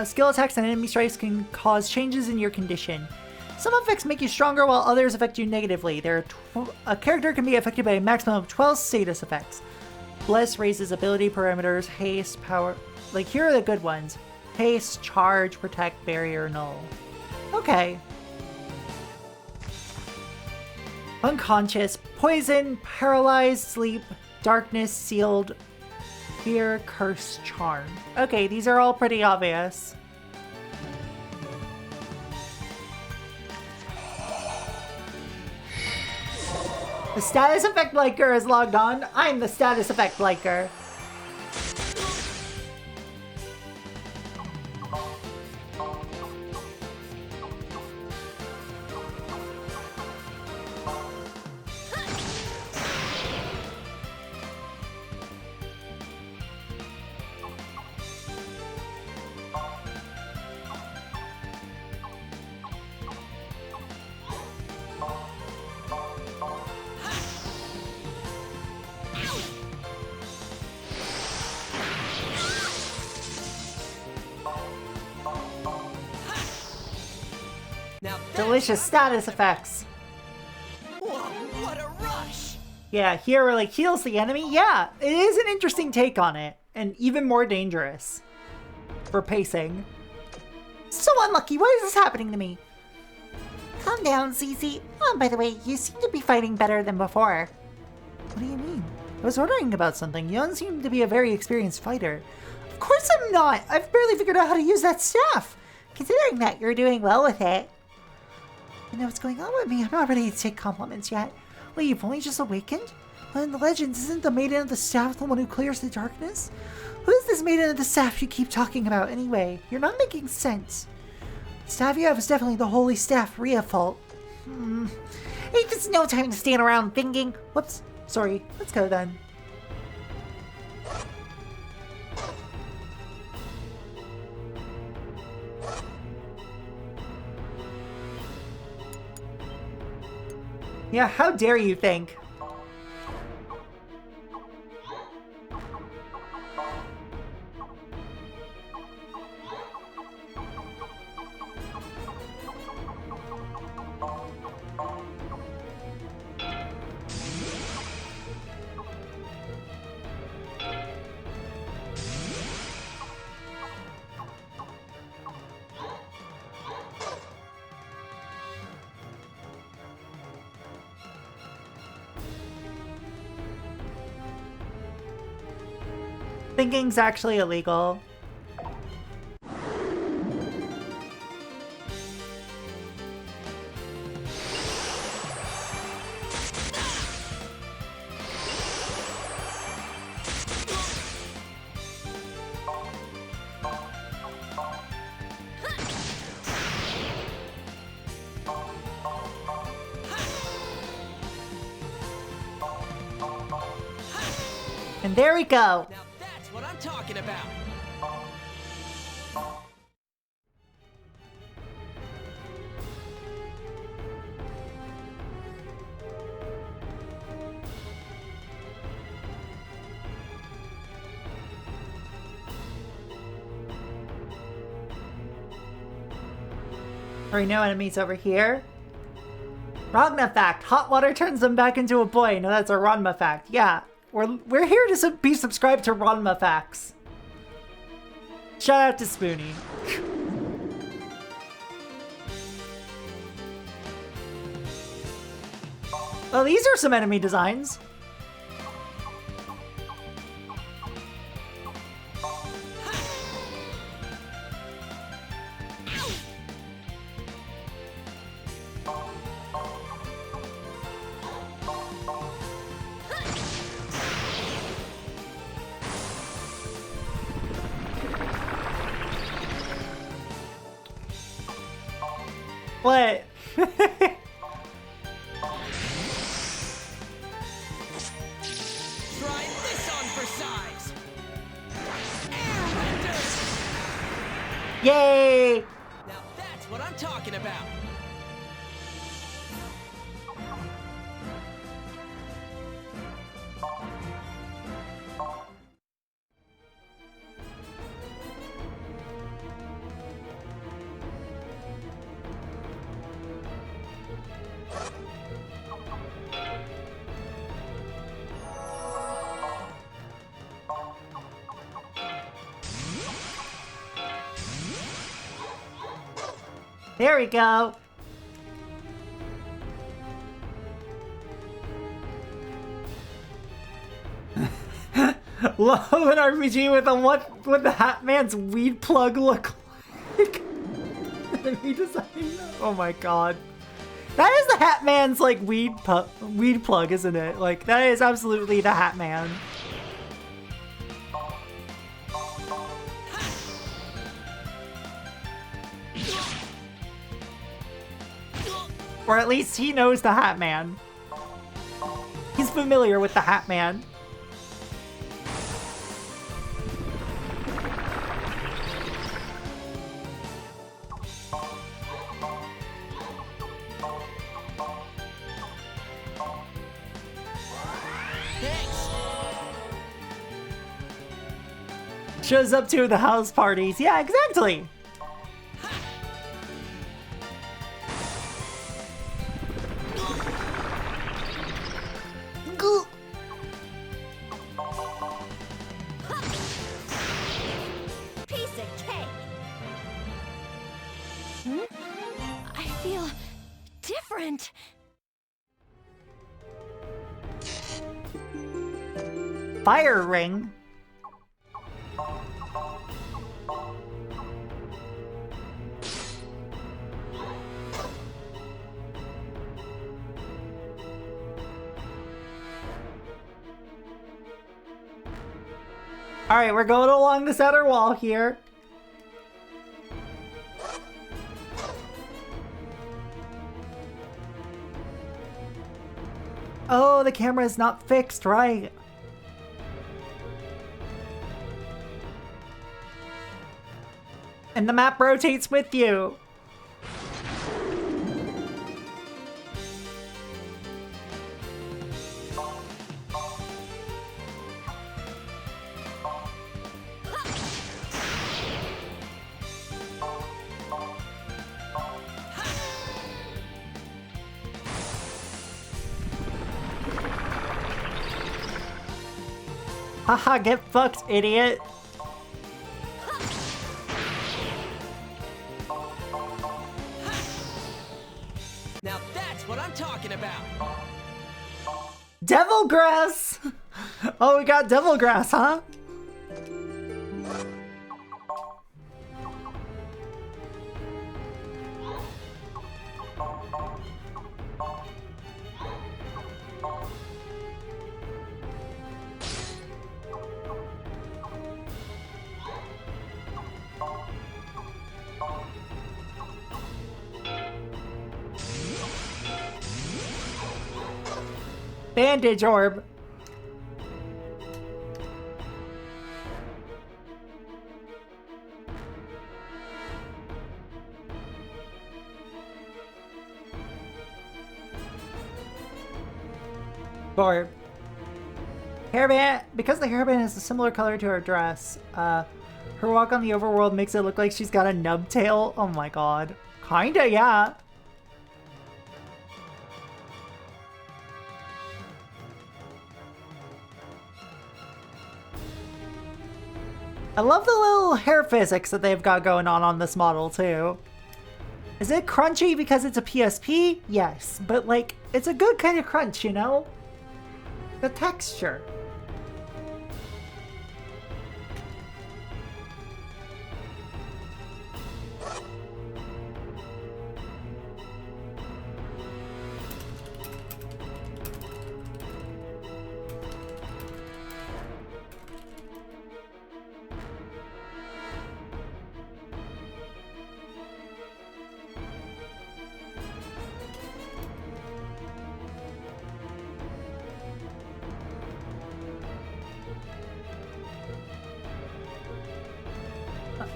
skill attacks and enemy strikes can cause changes in your condition. Some effects make you stronger while others affect you negatively. A character can be affected by a maximum of 12 status effects. Bless raises ability parameters, haste, power... Like, here are the good ones. Haste, charge, protect, barrier, null. Okay. Unconscious, poison, paralyzed, sleep, darkness, sealed, fear, curse, charm. Okay, these are all pretty obvious. The status effect liker is logged on. I'm the status effect liker. Delicious status effects. Whoa, what a rush! Yeah, here like heals the enemy. Yeah, it is an interesting take on it, and even more dangerous for pacing. So unlucky. Why is this happening to me? Calm down, Cece. Oh, by the way, you seem to be fighting better than before. What do you mean? I was wondering about something. You don't seem to be a very experienced fighter. Of course I'm not. I've barely figured out how to use that staff. Considering that you're doing well with it. You know what's going on with me? I'm not ready to take compliments yet. Wait, you've only just awakened? Well, in the legends, isn't the Maiden of the Staff the one who clears the darkness? Who is this Maiden of the Staff you keep talking about anyway? You're not making sense. The staff you have is definitely the Holy Staff Rhea fault. Hey, there's no time to stand around thinking. Whoops. Sorry. Let's go then. Yeah, how dare you think? Thinking's actually illegal. And there we go. Now that's what I'm talking about. Alright, no enemies over here. Ragna fact. Hot water turns them back into a boy. No, that's a Ranma fact. Yeah. We're here to be subscribed to Ranma facts. Shout out to Spoonie. Oh, these are some enemy designs. What? Try this on for size. Yay! Now that's what I'm talking about. There we go. Love an RPG with a what would the Hat Man's weed plug look like? Enemy design. Oh my god. That is the Hat Man's like weed plug, isn't it? Like that is absolutely the Hat Man. Or at least he knows the Hat Man. He's familiar with the Hat Man. Shows up to the house parties. Yeah, exactly. Piece of cake. I feel different. Fire ring. Alright, we're going along this outer wall here. Oh, the camera is not fixed, right? And the map rotates with you. Haha, get fucked, idiot. Now that's what I'm talking about. Devil grass! Oh, we got devil grass, huh? Bandage orb. Orb. Hairband, because the hairband is a similar color to her dress, her walk on the overworld makes it look like she's got a nub tail. Oh my god. Kinda, yeah. I love the little hair physics that they've got going on this model too. Is it crunchy because it's a PSP? Yes, but like, it's a good kind of crunch, you know? The texture.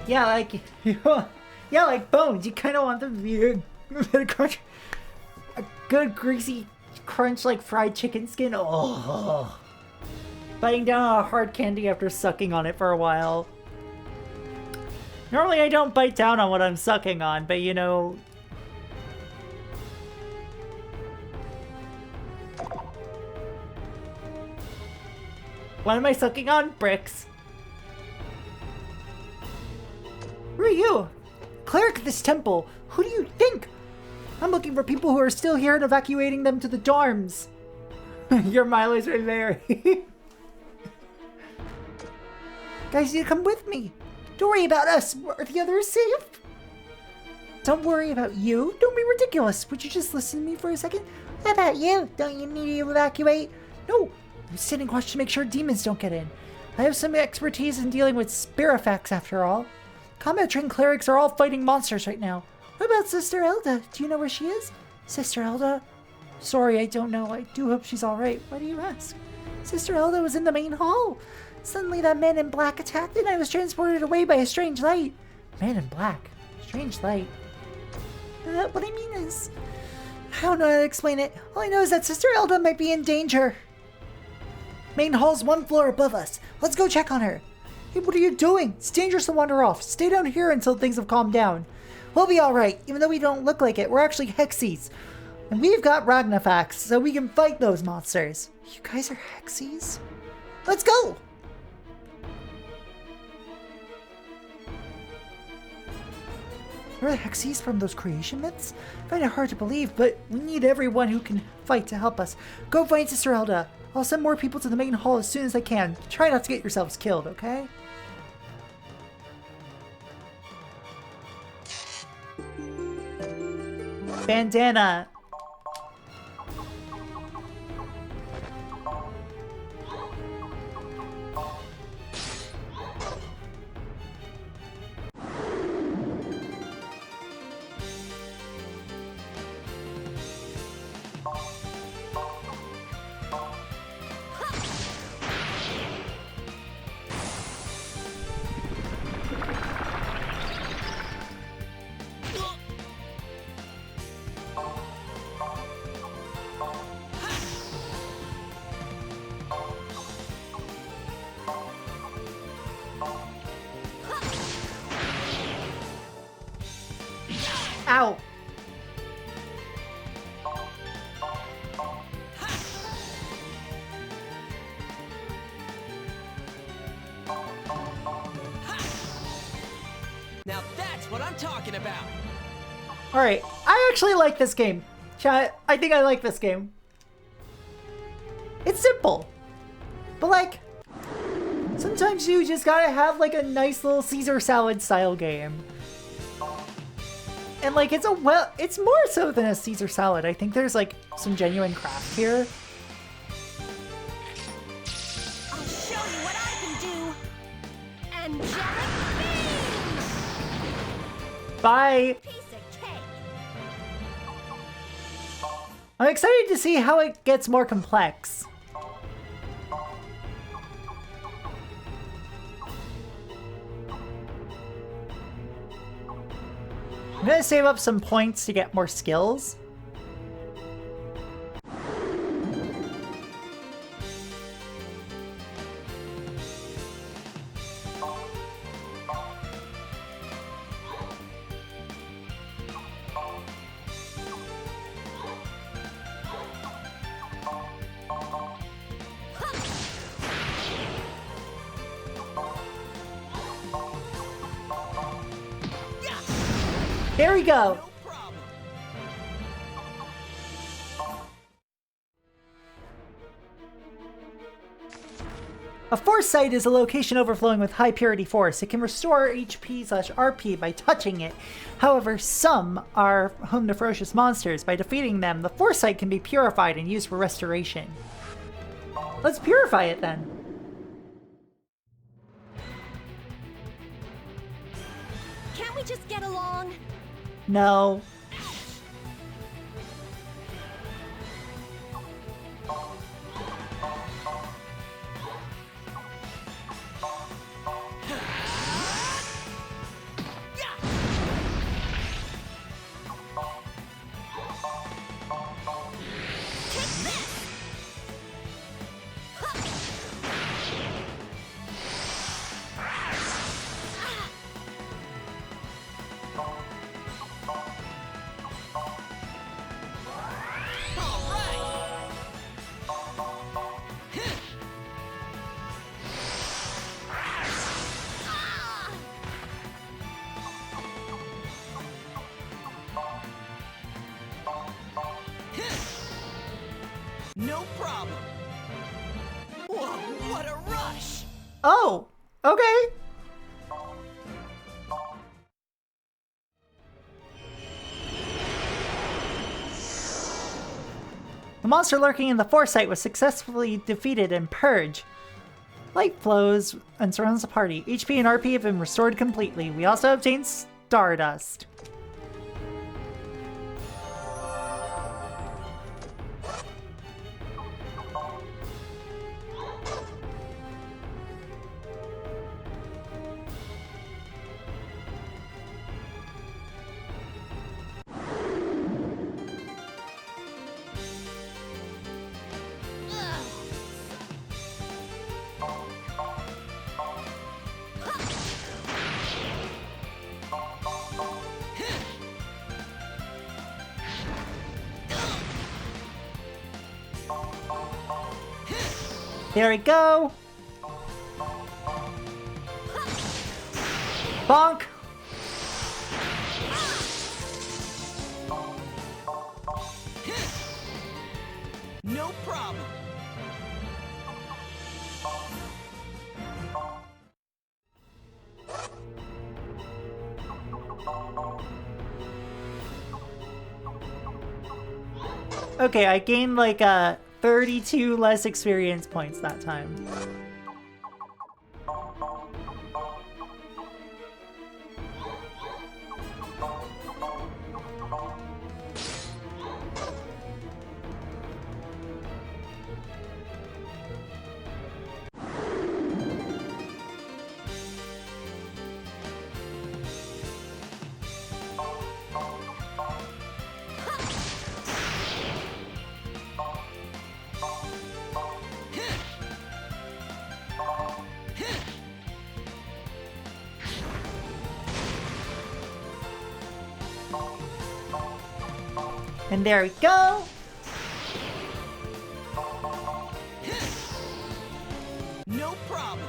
Yeah, like, yeah, like bones. You kind of want them to be a good greasy crunch like fried chicken skin. Oh, biting down on a hard candy after sucking on it for a while. Normally I don't bite down on what I'm sucking on, but you know. What am I sucking on? Bricks. Who are you? Cleric of this temple. Who do you think? I'm looking for people who are still here and evacuating them to the dorms. Your Milo's right there. Guys, you come with me. Don't worry about us. Are the others safe? Don't worry about you. Don't be ridiculous. Would you just listen to me for a second? How about you? Don't you need to evacuate? No. I'm sitting watch to make sure demons don't get in. I have some expertise in dealing with spirifacts after all. Combat-trained clerics are all fighting monsters right now. What about Sister Elda? Do you know where she is? Sister Elda? Sorry, I don't know. I do hope she's alright. Why do you ask? Sister Elda was in the main hall. Suddenly that man in black attacked and I was transported away by a strange light. Man in black. Strange light. What I mean is, I don't know how to explain it. All I know is that Sister Elda might be in danger. Main hall's one floor above us. Let's go check on her. Hey, what are you doing? It's dangerous to wander off. Stay down here until things have calmed down. We'll be alright, even though we don't look like it. We're actually Hexyz. And we've got Ragnafax, so we can fight those monsters. You guys are Hexyz? Let's go! You're the Hexyz from those creation myths? I find it hard to believe, but we need everyone who can fight to help us. Go find Sister Elda. I'll send more people to the main hall as soon as I can. Try not to get yourselves killed, okay? Bandana. Ow! Now that's what I'm talking about. Alright, I actually like this game. Chat, I think I like this game. It's simple. But like, sometimes you just gotta have like a nice little Caesar salad style game. And like, it's more so than a Caesar salad. I think there's like some genuine craft here. I'll show you what I can do. Angelic beam! Bye! Piece of cake. I'm excited to see how it gets more complex. I'm gonna save up some points to get more skills. There we go. A force site is a location overflowing with high purity force. It can restore HP/RP by touching it. However, some are home to ferocious monsters. By defeating them, the force site can be purified and used for restoration. Let's purify it then. Can't we just get along? No. No problem. Whoa, what a rush! Oh, okay. The monster lurking in the foresight was successfully defeated and purged. Light flows and surrounds the party. HP and RP have been restored completely. We also obtained Stardust. There we go. Bonk. No problem. Okay, I gained like 32 less experience points that time. And there we go. No problem.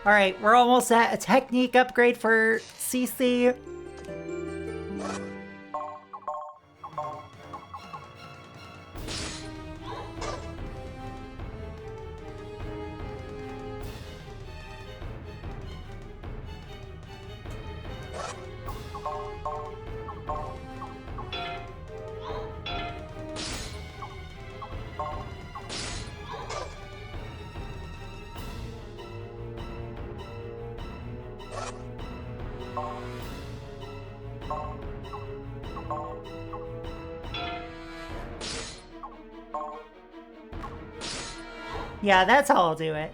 All right, we're almost at a technique upgrade for CC. Yeah, that's how I'll do it.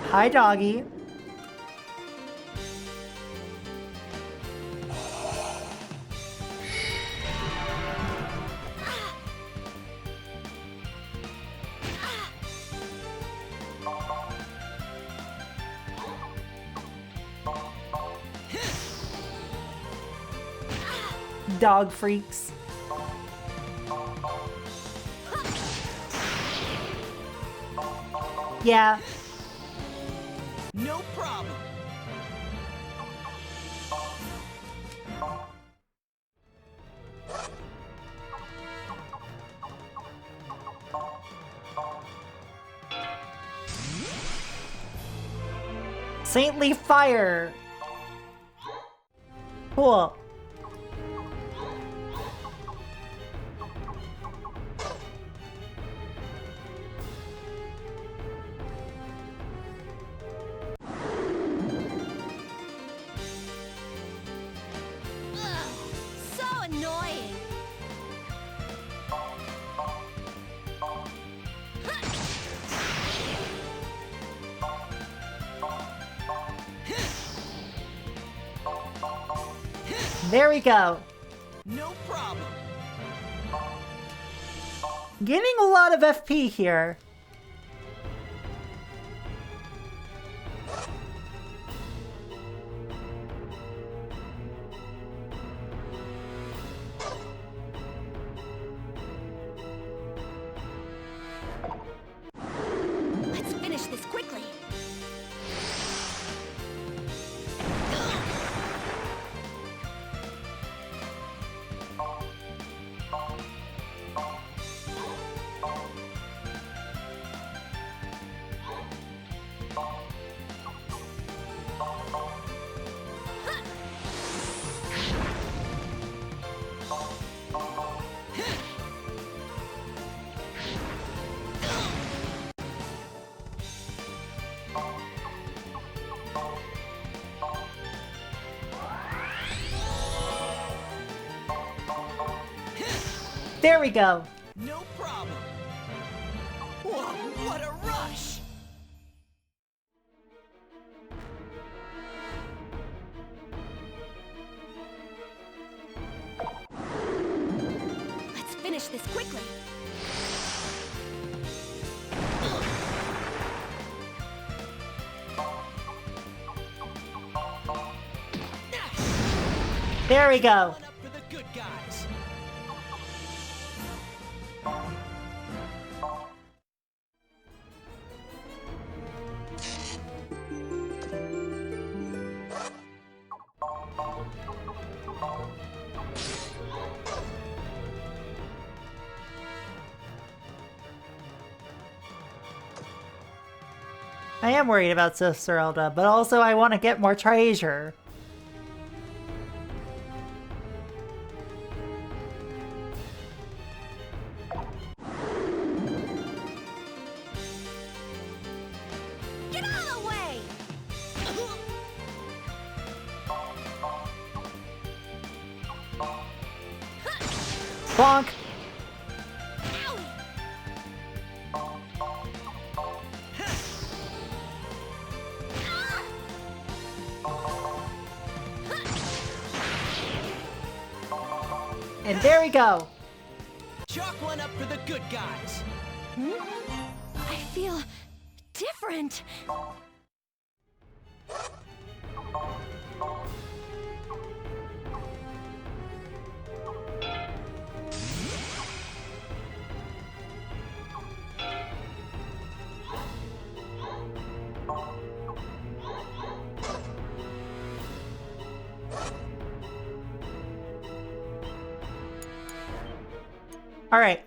Hi, doggy. Dog freaks. Yeah. No problem. Saintly fire. Cool. So annoying. There we go. No problem. Getting a lot of FP here. Let's finish this quickly. There we go. No problem. Whoa, what a rush! Let's finish this quickly. There we go. One up for the good guys. I am worried about Sister Elda, but also I want to get more treasure. Get out of the way! Bonk! And there we go. Chalk one up for the good guys. I feel different. All right.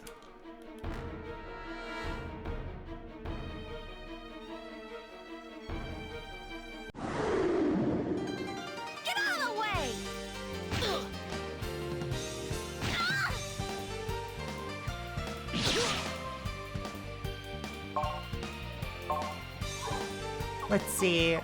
Get out of the way! Let's see.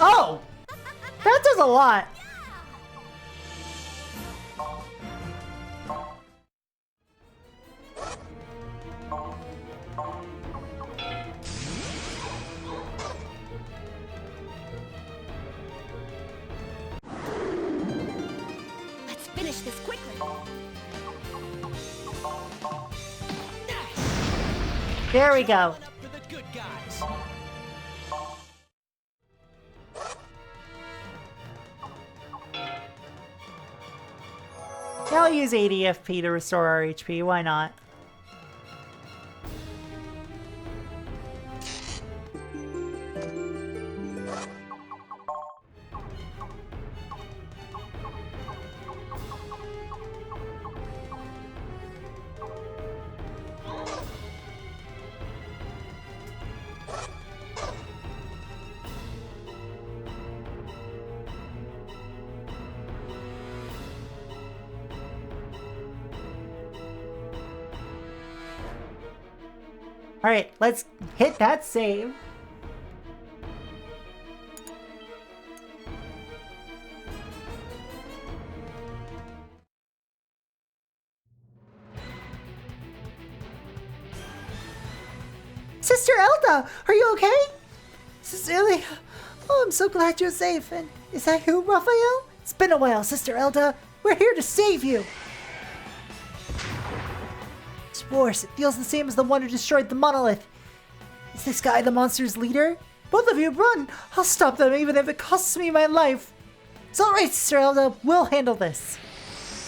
Oh! That does a lot. Let's finish this quickly. There we go. For the good guys. I'll use 80 FP to restore our HP, why not? Alright, let's hit that save. Sister Elda, are you okay? Cecilia, oh, I'm so glad you're safe. And is that you, Raphael? It's been a while, Sister Elda. We're here to save you. Force. It feels the same as the one who destroyed the monolith. Is this guy the monster's leader? Both of you run! I'll stop them even if it costs me my life. It's alright, Sister Elda. We'll handle this.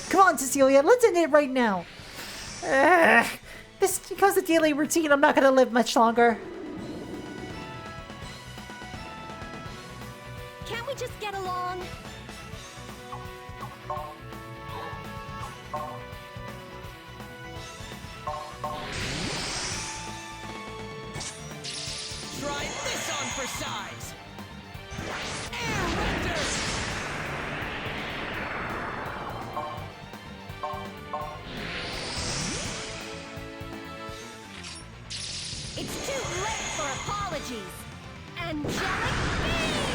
Come on, Cecilia. Let's end it right now. This becomes a daily routine. I'm not going to live much longer. Can't we just get along? Try this on for size. Air Render! It's too late for apologies. Angelic Beam!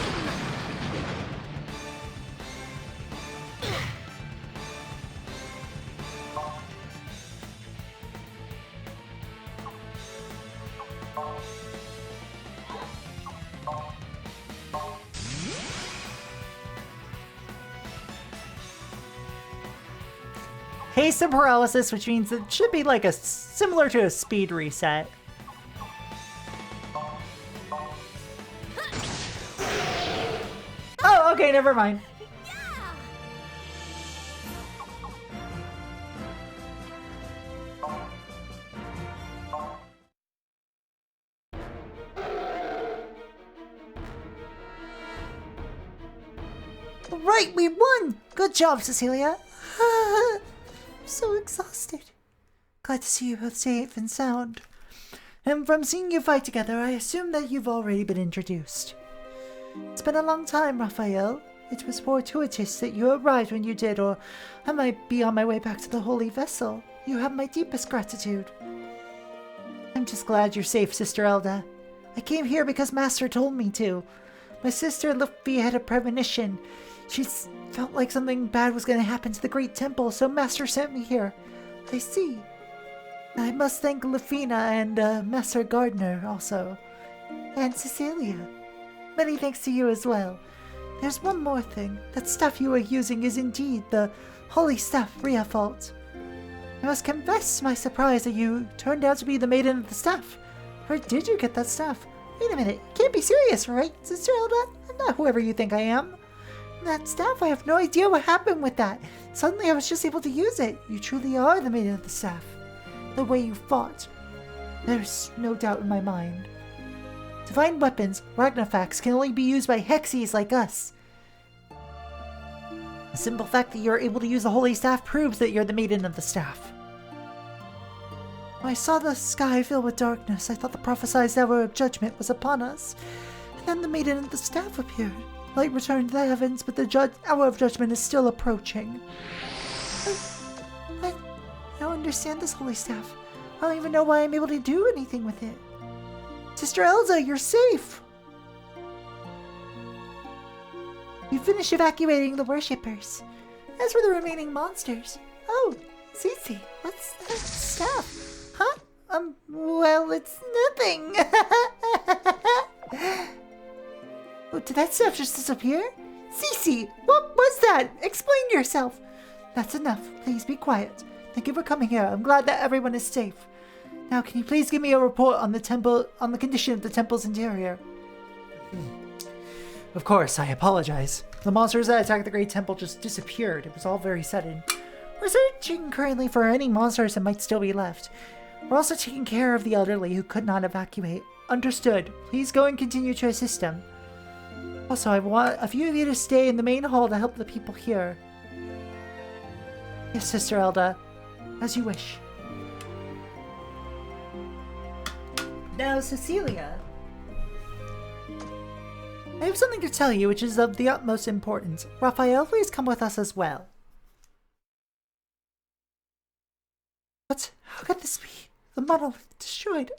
Haste and paralysis, which means it should be like similar to a speed reset. Oh, okay, never mind. Right, we won! Good job, Cecilia. I'm so exhausted. Glad to see you both safe and sound. And from seeing you fight together, I assume that you've already been introduced. It's been a long time, Raphael. It was fortuitous that you arrived when you did, or I might be on my way back to the Holy Vessel. You have my deepest gratitude. I'm just glad you're safe, Sister Elda. I came here because Master told me to. My sister Luffy had a premonition. She felt like something bad was going to happen to the Great Temple, so Master sent me here. I see. I must thank Lufina and Master Gardner also. And Cecilia. Many thanks to you as well. There's one more thing. That stuff you were using is indeed the holy staff Riafault. I must confess my surprise that you turned out to be the maiden of the staff. Where did you get that staff? Wait a minute, you can't be serious, right, Sister Elda? I'm not whoever you think I am. That staff, I have no idea what happened with that. Suddenly I was just able to use it. You truly are the maiden of the staff. The way you fought. There's no doubt in my mind. Divine weapons, Ragnarfax, can only be used by Hexyz like us. The simple fact that you're able to use the Holy Staff proves that you're the Maiden of the Staff. When I saw the sky fill with darkness, I thought the prophesied hour of judgment was upon us. And then the Maiden of the Staff appeared. Light returned to the heavens, but the hour of judgment is still approaching. I don't understand this Holy Staff. I don't even know why I'm able to do anything with it. Sister Elsa, you're safe! We finished evacuating the worshippers. As for the remaining monsters... Oh, Cece, what's that stuff? Huh? Well, it's nothing. Oh, did that stuff just disappear? Cece, what was that? Explain yourself. That's enough. Please be quiet. Thank you for coming here. I'm glad that everyone is safe. Now, can you please give me a report on the condition of the temple's interior? Of course, I apologize. The monsters that attacked the Great Temple just disappeared. It was all very sudden. We're searching currently for any monsters that might still be left. We're also taking care of the elderly who could not evacuate. Understood. Please go and continue to assist them. Also, I want a few of you to stay in the main hall to help the people here. Yes, Sister Elda. As you wish. Now, Cecilia. I have something to tell you which is of the utmost importance. Raphael, please come with us as well. What? How could this be? The monolith destroyed.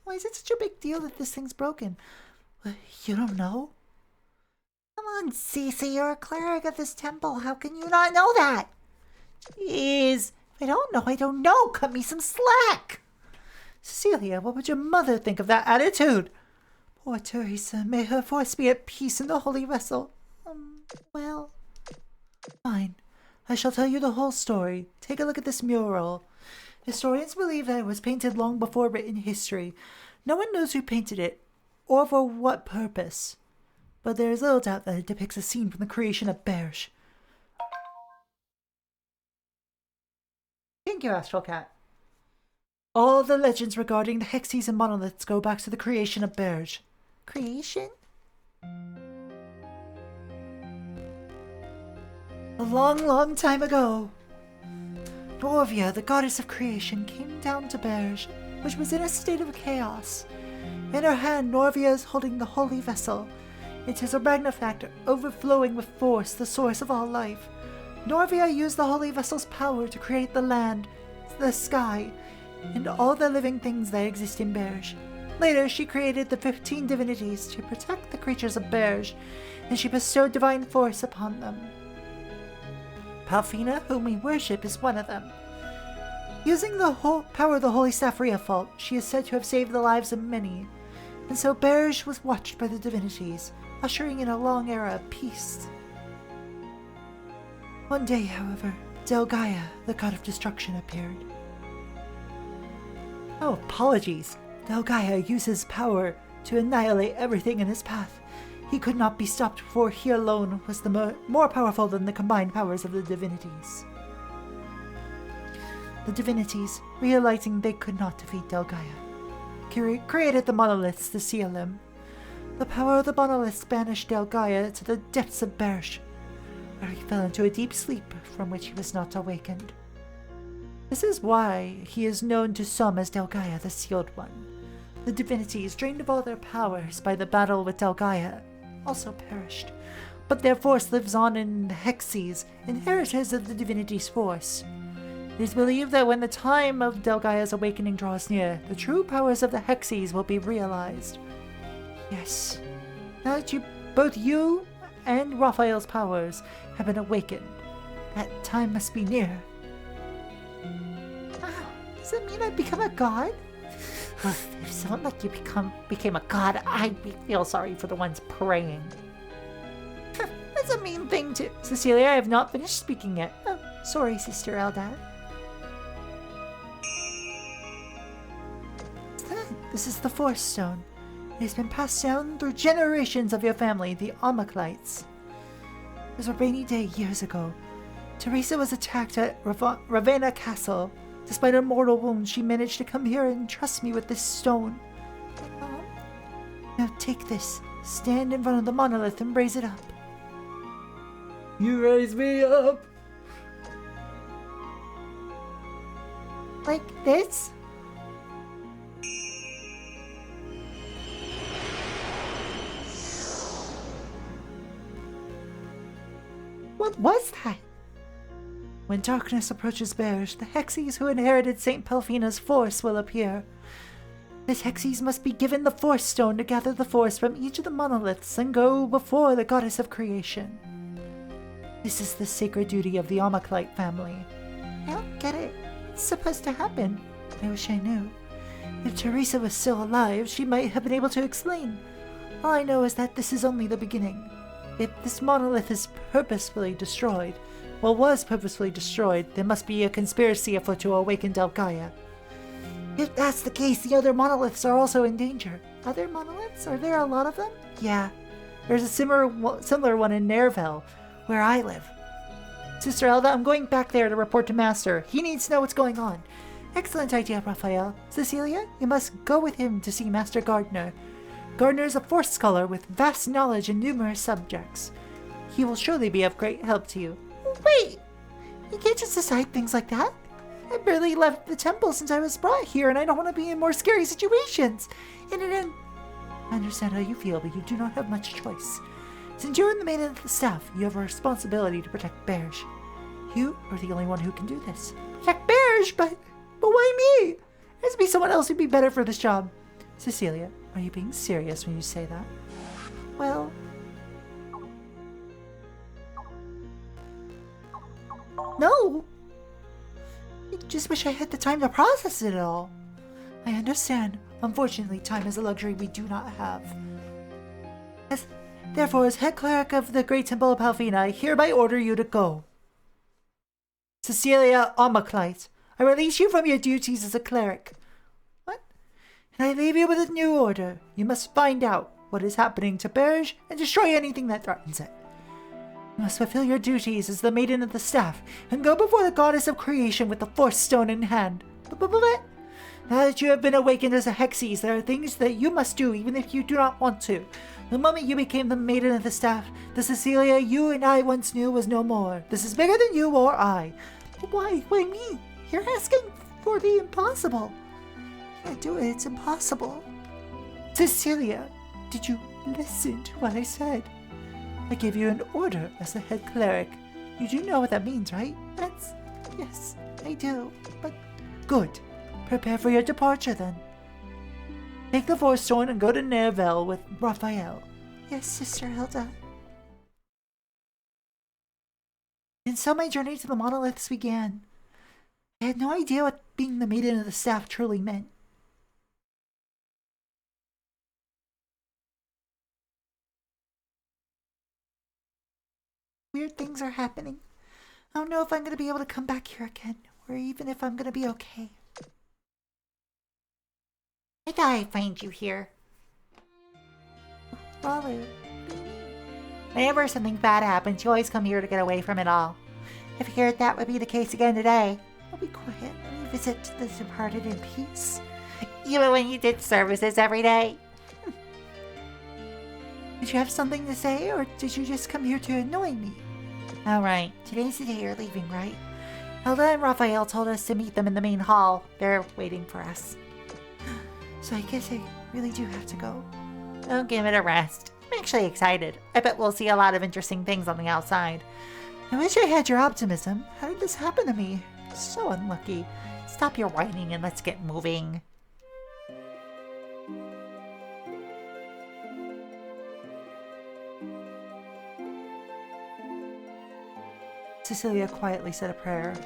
Why is it such a big deal that this thing's broken? You don't know? Come on, Cece, you're a cleric of this temple. How can you not know that? Jeez, if I don't know. Cut me some slack. Cecilia, what would your mother think of that attitude? Poor Teresa, may her force be at peace in the holy vessel. Well, fine. I shall tell you the whole story. Take a look at this mural. Historians believe that it was painted long before written history. No one knows who painted it, or for what purpose. But there is little doubt that it depicts a scene from the creation of Berge. Thank you, Astral Cat. All the legends regarding the Hexyz and monoliths go back to the creation of Berge. Creation? A long, long time ago, Norvia, the goddess of creation, came down to Berge, which was in a state of chaos. In her hand, Norvia is holding the holy vessel. It is a magnifactor overflowing with force, the source of all life. Norvia used the holy vessel's power to create the land, the sky, and all the living things that exist in Berge. Later, she created the 15 divinities to protect the creatures of Berge, and she bestowed divine force upon them. Palfina, whom we worship, is one of them. Using the whole power of the Holy Staff Fault, she is said to have saved the lives of many, and so Berge was watched by the divinities, ushering in a long era of peace. One day, however, Gaia, the god of destruction, appeared. Oh, apologies. Gaia uses power to annihilate everything in his path. He could not be stopped, for he alone was the more powerful than the combined powers of the divinities. The divinities, realizing they could not defeat Gaia, created the monoliths to seal him. The power of the monoliths banished Gaia to the depths of Berge, where he fell into a deep sleep from which he was not awakened. This is why he is known to some as Gaia, the Sealed One. The divinities, drained of all their powers by the battle with Gaia, also perished, but their force lives on in the Hexyz, inheritors of the divinity's force. It is believed that when the time of Gaia's awakening draws near, the true powers of the Hexyz will be realized. Yes, now that both you and Raphael's powers have been awakened, that time must be near. Does that mean I've become a god? If someone like you became a god, I'd feel sorry for the ones praying. That's a mean thing to... Cecilia, I have not finished speaking yet. Oh, sorry, Sister Eldad. This is the Force Stone. It has been passed down through generations of your family, the Amaklites. It was a rainy day years ago. Teresa was attacked at Ravenna Castle. Despite her mortal wounds, she managed to come here and trust me with this stone. Now take this, stand in front of the monolith and raise it up. You raise me up. Like this? What was that? When darkness approaches Berge, the Hexyz who inherited St. Pelfina's force will appear. This Hexyz must be given the Force Stone to gather the force from each of the monoliths and go before the goddess of creation. This is the sacred duty of the Omaclite family. I don't get it. It's supposed to happen. I wish I knew. If Teresa was still alive, she might have been able to explain. All I know is that this is only the beginning. If this monolith is purposefully destroyed, was purposefully destroyed, there must be a conspiracy afoot to awaken Gaia. If that's the case, the other monoliths are also in danger. Other monoliths? Are there a lot of them? Yeah. There's a similar one in Nerville, where I live. Sister Elda, I'm going back there to report to Master. He needs to know what's going on. Excellent idea, Raphael. Cecilia, you must go with him to see Master Gardner. Gardner is a Force scholar with vast knowledge in numerous subjects. He will surely be of great help to you. Wait! You can't just decide things like that. I barely left the temple since I was brought here, and I don't want to be in more scary situations. I understand how you feel, but you do not have much choice. Since you're in the maiden of the staff, you have a responsibility to protect Berge. You are the only one who can do this. Protect Berge? But why me? There has to be someone else who'd be better for this job. Cecilia, are you being serious when you say that? Well... No! I just wish I had the time to process it all. I understand. Unfortunately, time is a luxury we do not have. Therefore, as head cleric of the Great Temple of Pelfina, I hereby order you to go. Cecilia Omaclite, I release you from your duties as a cleric. What? And I leave you with a new order. You must find out what is happening to Berge and destroy anything that threatens it. You must fulfill your duties as the Maiden of the Staff and go before the Goddess of Creation with the Force Stone in hand. Now that you have been awakened as a Hexyz, there are things that you must do even if you do not want to. The moment you became the Maiden of the Staff, the Cecilia you and I once knew was no more. This is bigger than you or I. Why me? You're asking for the impossible. I can't do it, it's impossible. Cecilia, did you listen to what I said? I gave you an order as the head cleric. You do know what that means, right? Yes, I do. But good. Prepare for your departure then. Take the Force Stone and go to Nerville with Raphael. Yes, Sister Hilda. And so my journey to the monoliths began. I had no idea what being the Maiden of the Staff truly meant. Weird things are happening. I don't know if I'm going to be able to come back here again, or even if I'm going to be okay. I thought I'd find you here. Ralu. Whenever something bad happens, you always come here to get away from it all. I figured that would be the case again today. I'll be quiet. Let me visit the departed in peace. Even when you did services every day. Did you have something to say, or did you just come here to annoy me? Alright, today's the day you're leaving, right? Hilda and Raphael told us to meet them in the main hall. They're waiting for us. So I guess I really do have to go. Don't give it a rest. I'm actually excited. I bet we'll see a lot of interesting things on the outside. I wish I had your optimism. How did this happen to me? So unlucky. Stop your whining and let's get moving. Cecilia quietly said a prayer.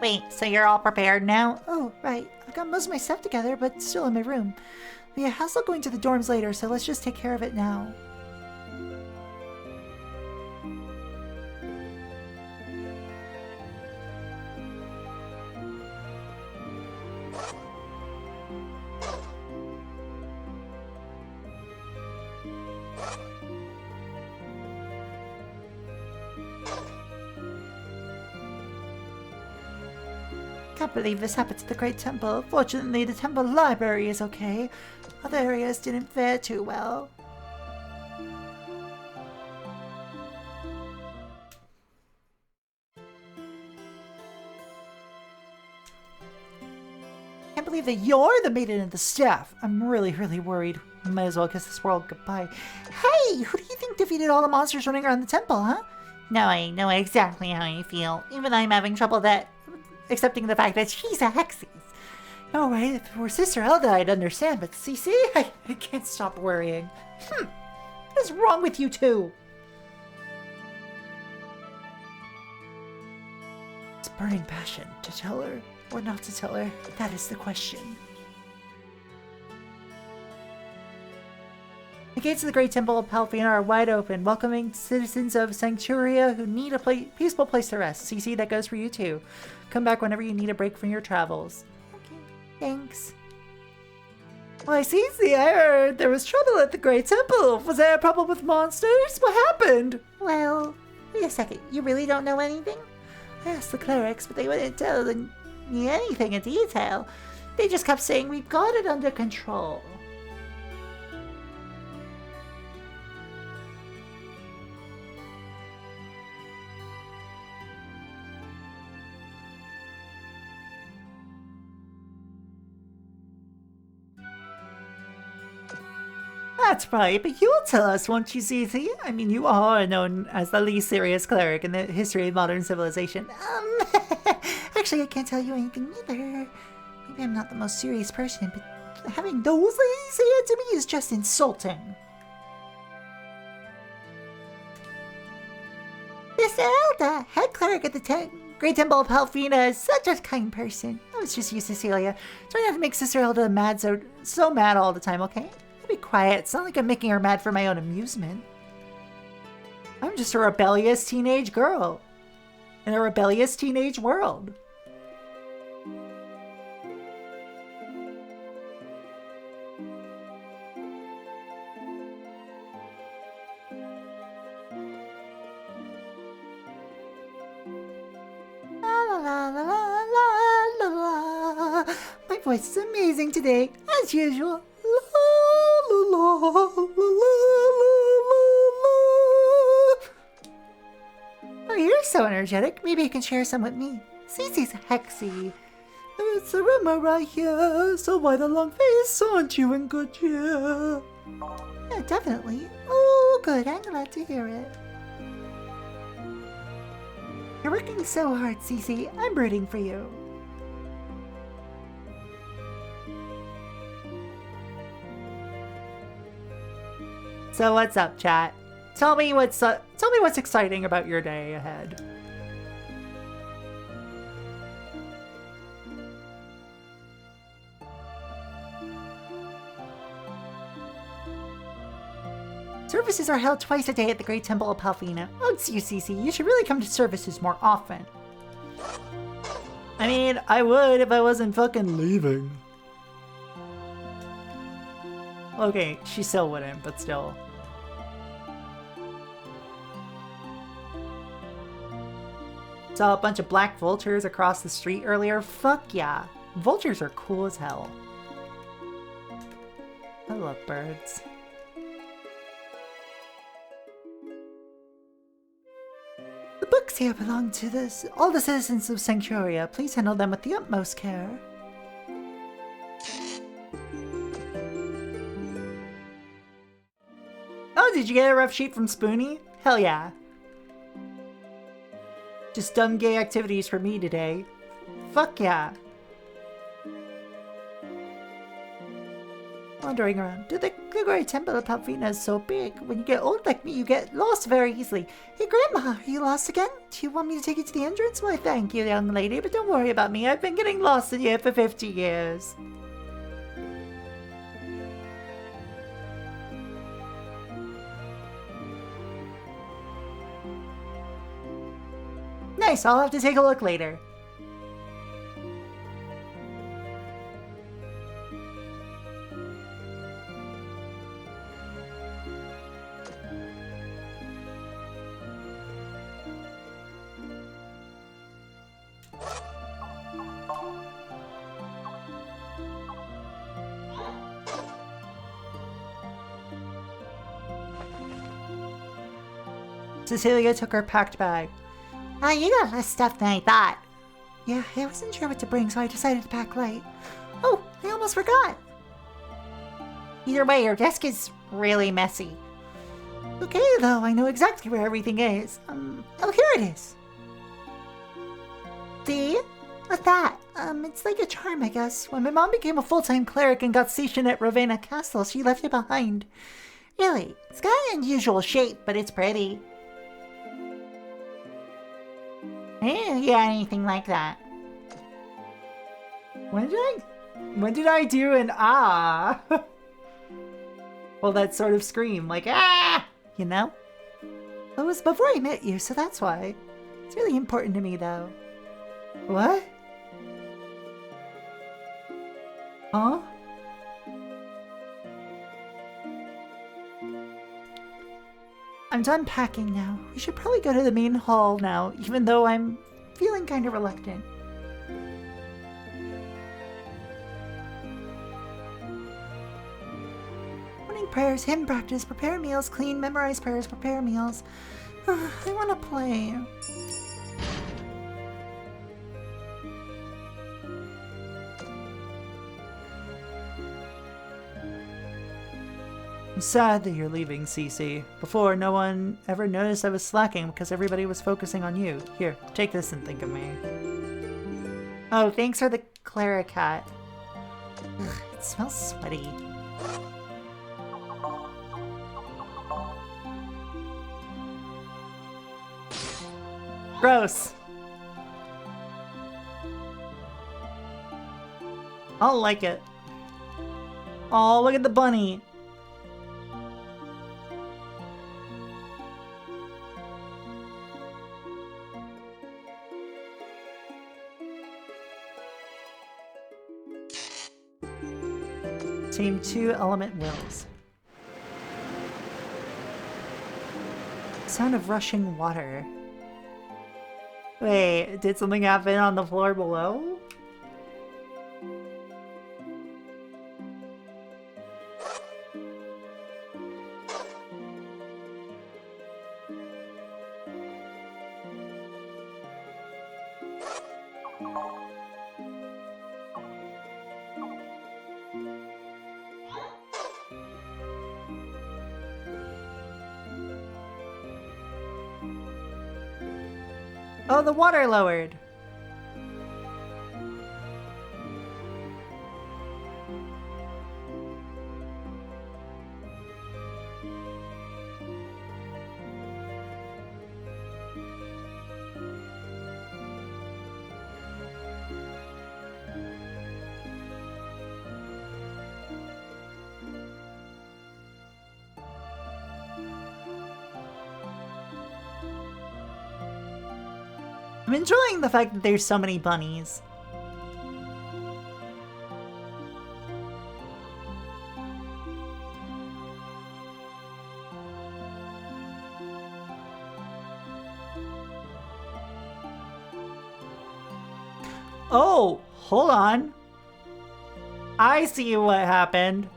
Wait, so you're all prepared now? Oh, right. I've got most of my stuff together, but still in my room. We have hassle going to the dorms later, so let's just take care of it now. Can't believe this happened to the Great Temple. Fortunately, the temple library is okay. Other areas didn't fare too well. Can't believe that you're the maiden of the staff. I'm really, really worried. We might as well kiss this world goodbye. Hey, who do you think defeated all the monsters running around the temple, huh? Now I know exactly how you feel. Even I'm having trouble accepting the fact that she's a Hexyz. Alright, if it were Sister Elda, I'd understand, but CC, I can't stop worrying. What is wrong with you two? It's burning passion to tell her or not to tell her. That is the question. The gates of the Great Temple of Palpina are wide open, welcoming citizens of Sanctuaria who need a peaceful place to rest. CC, that goes for you too. Come back whenever you need a break from your travels. Okay, thanks. Why, CC, I heard there was trouble at the Great Temple. Was there a problem with monsters? What happened? Well, wait a second. You really don't know anything? I asked the clerics, but they wouldn't tell me anything in detail. They just kept saying we've got it under control. That's right, but you'll tell us, won't you, CC? I mean, you are known as the least serious cleric in the history of modern civilization. Actually, I can't tell you anything either. Maybe I'm not the most serious person, but having those ladies say it to me is just insulting. Miss Elda, head cleric at the Great Temple of Palpina, is such a kind person. Oh, it's just you, Cecilia. Try not to make Sister Elda mad so mad all the time, okay? Be quiet. It's not like I'm making her mad for my own amusement. I'm just a rebellious teenage girl in a rebellious teenage world. La la la la la la la. My voice is amazing today, as usual. La, la, la, la, la, oh, you're so energetic. Maybe you can share some with me. Cece's Hexy. It's a rumor right here, so why the long face? Aren't you in good cheer? Yeah, definitely. Oh, good. I'm glad to hear it. You're working so hard, Cece. I'm rooting for you. So what's up, chat? Tell me what's exciting about your day ahead. Services are held twice a day at the Great Temple of Palpina. Oh, it's you, Cece. You should really come to services more often. I mean, I would if I wasn't fucking leaving. Okay, she still wouldn't, but still. Saw a bunch of black vultures across the street earlier. Fuck yeah. Vultures are cool as hell. I love birds. The books here belong to all the citizens of Sanctuaria. Please handle them with the utmost care. Oh, did you get a rough sheet from Spoonie? Hell yeah. Just dumb gay activities for me today. Fuck yeah. Wandering around. The Great Temple of Palpina is so big. When you get old like me, you get lost very easily. Hey, Grandma, are you lost again? Do you want me to take you to the entrance? Why, thank you, young lady, but don't worry about me. I've been getting lost in here for 50 years. Nice, I'll have to take a look later. Cecilia took her packed bag. Oh, you got less stuff than I thought. Yeah, I wasn't sure what to bring, so I decided to pack light. Oh, I almost forgot. Either way, your desk is really messy. Okay, though, I know exactly where everything is. Oh, here it is. See? What's that? It's like a charm, I guess. When my mom became a full-time cleric and got stationed at Ravenna Castle, she left it behind. Really? It's got an unusual shape, but it's pretty. I didn't get anything like that. When did I do an ah? Well, that sort of scream, like ah, you know? It was before I met you, so that's why. It's really important to me, though. What? Huh? I'm done packing now. We should probably go to the main hall now, even though I'm feeling kind of reluctant. Morning prayers, hymn practice, prepare meals, clean, memorize prayers, prepare meals. I want to play. I'm sad that you're leaving, Cece. Before, no one ever noticed I was slacking because everybody was focusing on you. Here, take this and think of me. Oh, thanks for the cleric hat. Ugh, it smells sweaty. Gross. I don't like it. Oh, look at the bunny. Team 2 element wills. Sound of rushing water. Wait, did something happen on the floor below? Oh, the water lowered. I'm enjoying the fact that there's so many bunnies. Oh, hold on. I see what happened.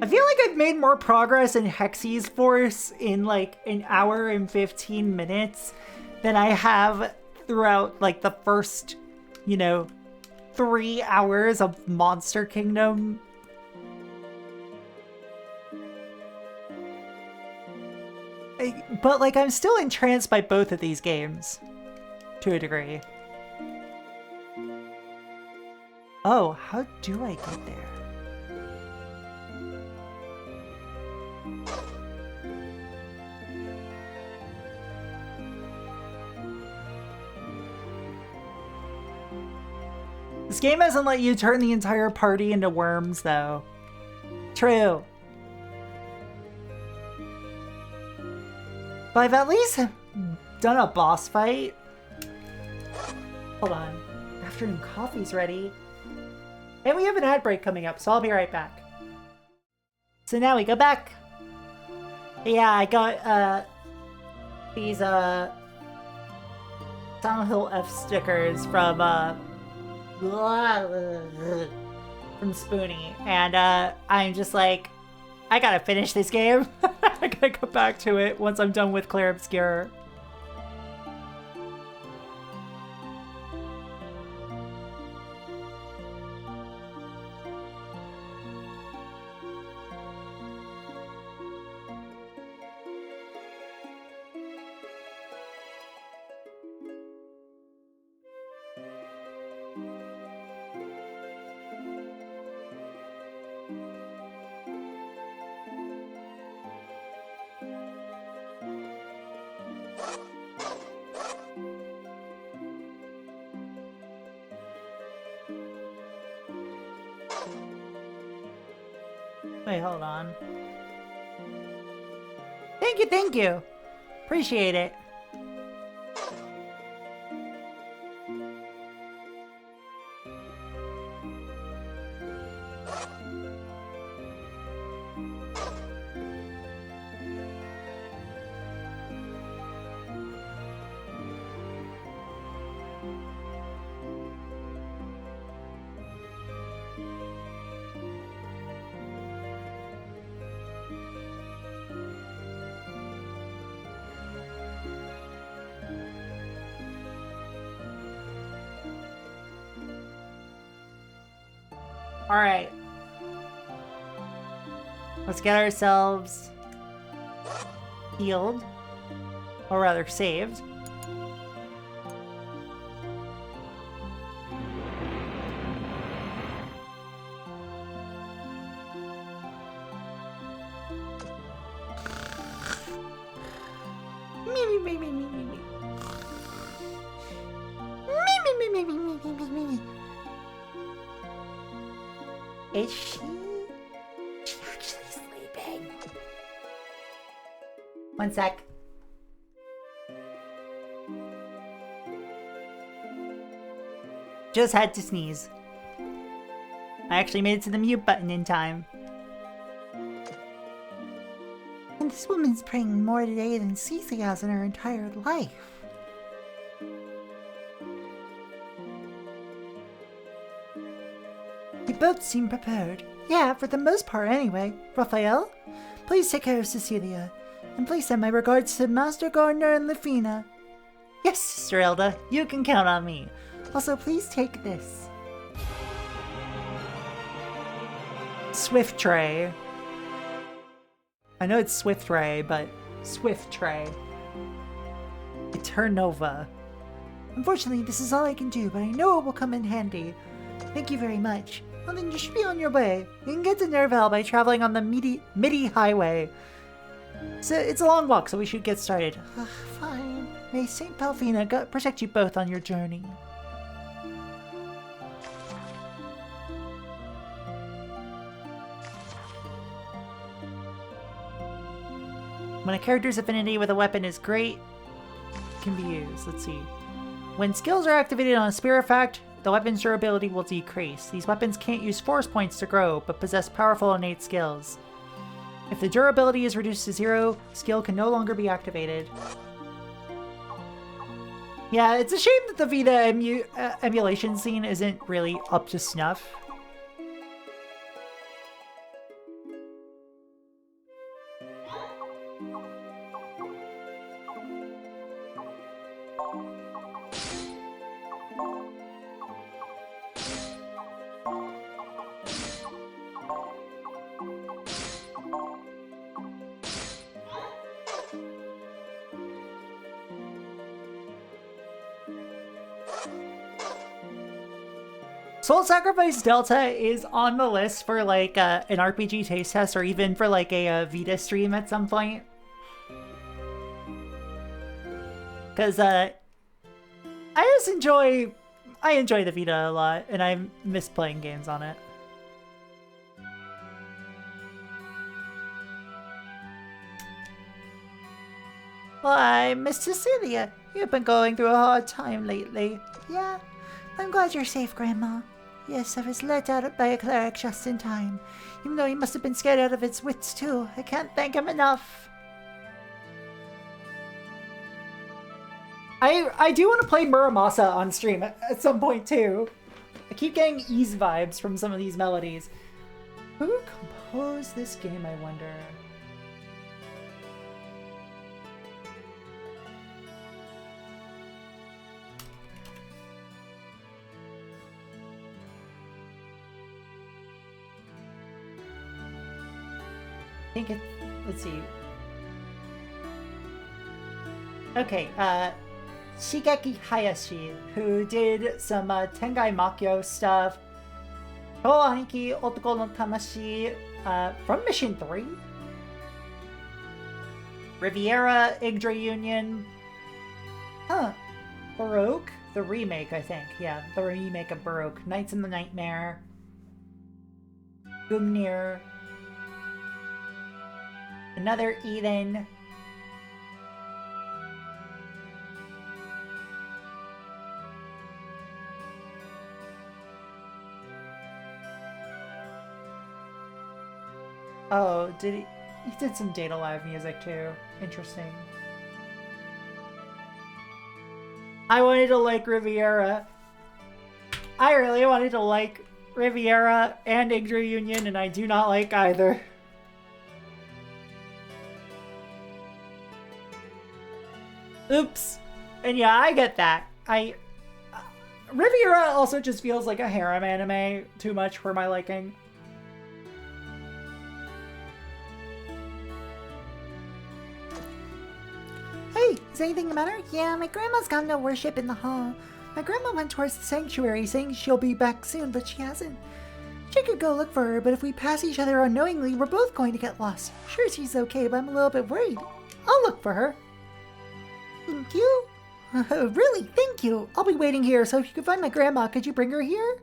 I feel like I've made more progress in Hexyz Force in like an hour and 15 minutes than I have throughout like the first, 3 hours of Monster Kingdom. But like I'm still entranced by both of these games to a degree. Oh, how do I get there? This game doesn't let you turn the entire party into worms, though. True. But I've at least done a boss fight. Hold on. Afternoon coffee's ready. And we have an ad break coming up, so I'll be right back. So now we go back. Yeah, I got, these Silent Hill F stickers from Spoonie, and I'm just like, I gotta finish this game. I gotta go back to it once I'm done with Clair Obscure. Wait, hold on. Thank you. Appreciate it. Alright. Let's get ourselves healed. Or rather, saved. Is she actually sleeping? One sec. Just had to sneeze. I actually made it to the mute button in time. And this woman's praying more today than Cece has in her entire life. They both seem prepared. Yeah, for the most part anyway. Raphael, please take care of Cecilia. And please send my regards to Master Gardener and Lefina. Yes, Sister Elda, you can count on me. Also, please take this. Swift Tray. I know it's Swift Ray, but Swift Tray. Eternova. Unfortunately, this is all I can do, but I know it will come in handy. Thank you very much. Well, then you should be on your way. You can get to Nerval by traveling on the Midi Highway. So it's a long walk, so we should get started. Fine. May St. Palfina protect you both on your journey. When a character's affinity with a weapon is great, it can be used. Let's see. When skills are activated on a Spirit Fact, the weapon's durability will decrease. These weapons can't use force points to grow, but possess powerful innate skills. If the durability is reduced to 0, skill can no longer be activated. Yeah, it's a shame that the Vita emulation scene isn't really up to snuff. Soul Sacrifice Delta is on the list for like an RPG taste test, or even for like a Vita stream at some point. Because I enjoy the Vita a lot, and I miss playing games on it. Why, Miss Cecilia, you've been going through a hard time lately. Yeah, I'm glad you're safe, Grandma. Yes, I was let out by a cleric just in time. Even though he must have been scared out of his wits, too. I can't thank him enough. I do want to play Muramasa on stream at some point too. I keep getting Ys vibes from some of these melodies. Who composed this game, I wonder? I think it, let's see. Okay, Shigeki Hayashi, who did some Tengai Makyo stuff. Toaniki Otoko no Tamashi, from Mission 3. Riviera, Yggdra Union. Huh. Baroque? The remake, I think. Yeah, the remake of Baroque. Knights in the Nightmare. Gumnir. Another Eden. Oh, did he? He did some Data Live music too. Interesting. I wanted to like Riviera. I really wanted to like Riviera and Yggdra Union, and I do not like either. Oops. And yeah, I get that. Riviera also just feels like a harem anime too much for my liking. Hey, is anything the matter? Yeah, my grandma's gone to worship in the hall. My grandma went towards the sanctuary saying she'll be back soon, but she hasn't. She could go look for her, but if we pass each other unknowingly, we're both going to get lost. Sure, she's okay, but I'm a little bit worried. I'll look for her. Thank you. Really, thank you. I'll be waiting here, so if you can find my grandma, could you bring her here?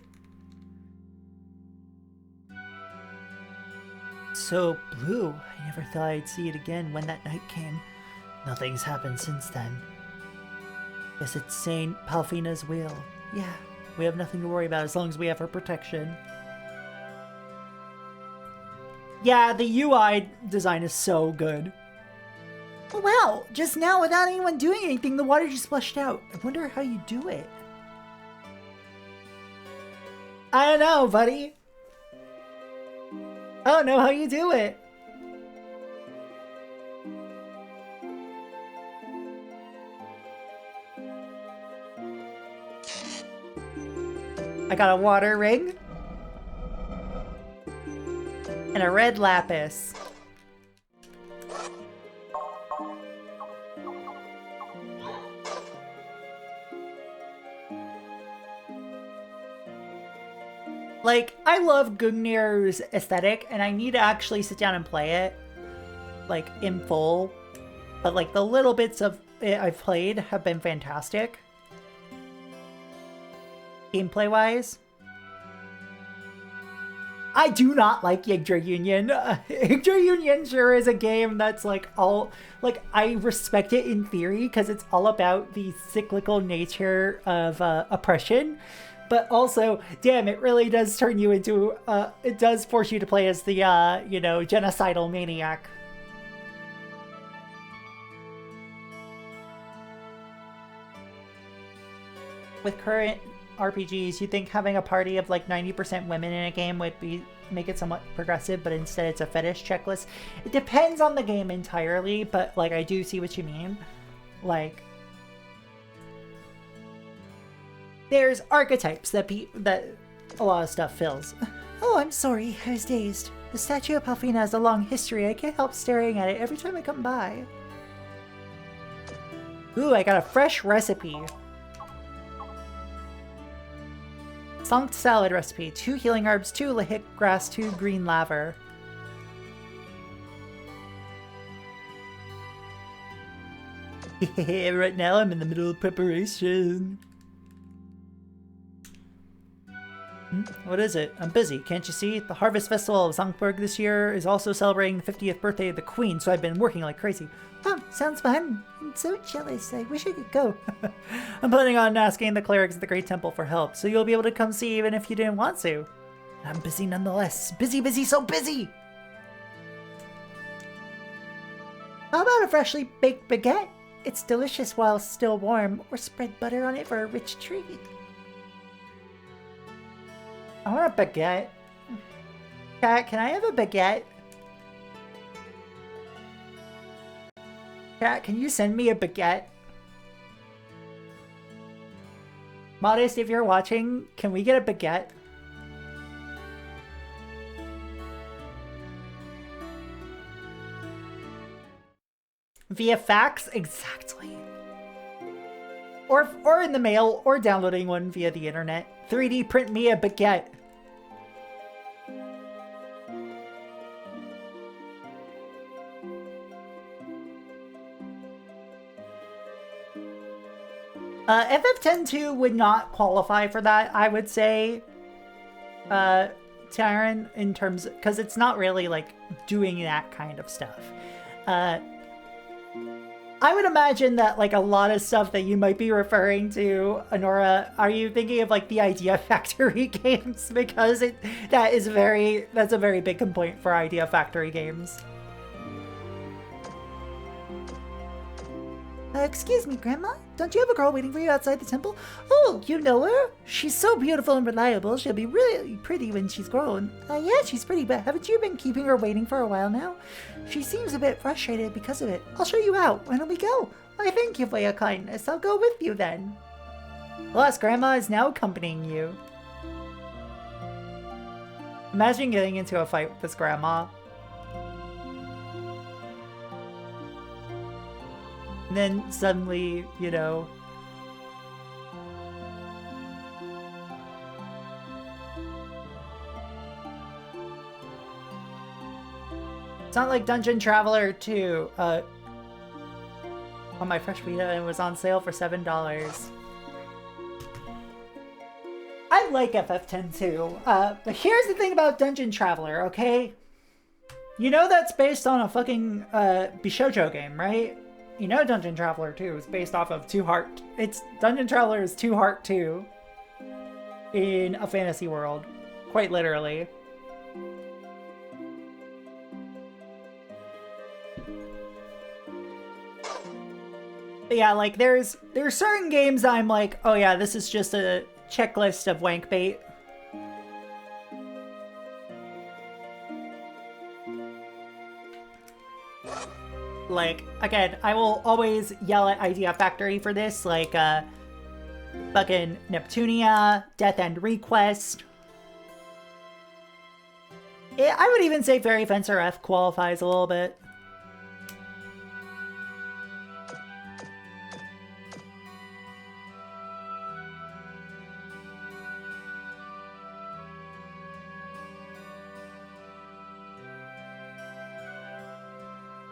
So blue. I never thought I'd see it again when that night came. Nothing's happened since then. Guess it's Saint Palfina's will. Yeah, we have nothing to worry about as long as we have her protection. Yeah, the UI design is so good. Wow, just now without anyone doing anything, the water just splashed out. I wonder how you do it. I don't know, buddy. I don't know how you do it. I got a water ring. And a red lapis. Like, I love Gungnir's aesthetic, and I need to actually sit down and play it, like, in full. But, like, the little bits of it I've played have been fantastic. Gameplay-wise. I do not like Yggdra Union. Yggdra Union sure is a game that's, like, all... Like, I respect it in theory, because it's all about the cyclical nature of oppression. But also, damn, it really does turn you into, it does force you to play as the, you know, genocidal maniac. With current RPGs, you think having a party of like 90% women in a game would make it somewhat progressive, but instead it's a fetish checklist. It depends on the game entirely, but like I do see what you mean. Like, there's archetypes that a lot of stuff fills. Oh, I'm sorry. I was dazed. The statue of Palfina has a long history. I can't help staring at it every time I come by. Ooh, I got a fresh recipe. Sunk salad recipe. 2 healing herbs, 2 lahik grass, 2 green laver. Right now I'm in the middle of preparation. What is it? I'm busy, can't you see? The Harvest Festival of Zangburg this year is also celebrating the 50th birthday of the Queen, so I've been working like crazy. Oh, sounds fun. I'm so jealous. I wish I could go. I'm planning on asking the clerics at the Great Temple for help, so you'll be able to come see even if you didn't want to. I'm busy nonetheless. Busy, busy, so busy! How about a freshly baked baguette? It's delicious while still warm, or spread butter on it for a rich treat. I want a baguette. Cat, can I have a baguette? Cat, can you send me a baguette? Modest, if you're watching, can we get a baguette? Via fax? Exactly. Or in the mail, or downloading one via the internet. 3D print me a baguette. FF102 would not qualify for that, I would say, Tyron, in terms of, because it's not really like doing that kind of stuff. I would imagine that like a lot of stuff that you might be referring to, Honora, are you thinking of like the Idea Factory games? Because that's a very big complaint for Idea Factory games. Excuse me, Grandma? Don't you have a girl waiting for you outside the temple? Oh, you know her? She's so beautiful and reliable. She'll be really pretty when she's grown. Yeah, she's pretty, but haven't you been keeping her waiting for a while now? She seems a bit frustrated because of it. I'll show you out. Why don't we go? I thank you for your kindness. I'll go with you then. Plus, Grandma is now accompanying you. Imagine getting into a fight with this Grandma. And then suddenly, you know... It's not like Dungeon Traveler 2. On my Fresh Vita, it was on sale for $7. I like FF102, but here's the thing about Dungeon Traveler, okay? You know that's based on a fucking Bishoujo game, right? You know Dungeon Traveler 2 is based off of Dungeon Traveler is 2 Heart 2 in a fantasy world, quite literally. But yeah, like there's certain games I'm like, oh yeah, this is just a checklist of wank bait. Like, again, I will always yell at Idea Factory for this, like, fucking Neptunia, Death End Request. I would even say Fairy Fencer F qualifies a little bit.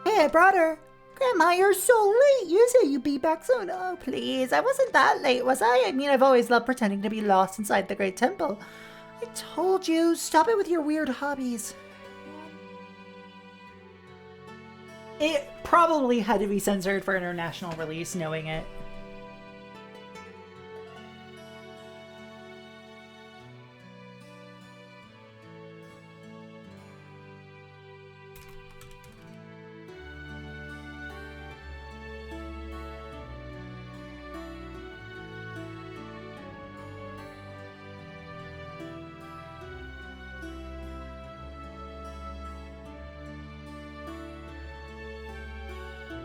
Hey, I brought her. Grandma, you're so late. You said you'd be back soon. Oh, please. I wasn't that late, was I? I mean, I've always loved pretending to be lost inside the Great Temple. I told you. Stop it with your weird hobbies. It probably had to be censored for international release, knowing it.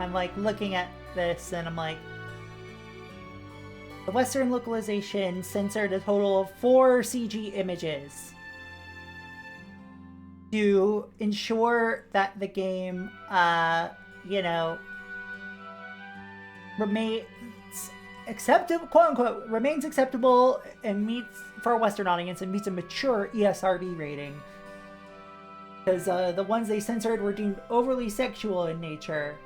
I'm like looking at this and I'm like, the Western localization censored a total of 4 CG images to ensure that the game, you know, remains acceptable, quote unquote, remains acceptable and meets for a Western audience and meets a mature ESRB rating. Because the ones they censored were deemed overly sexual in nature.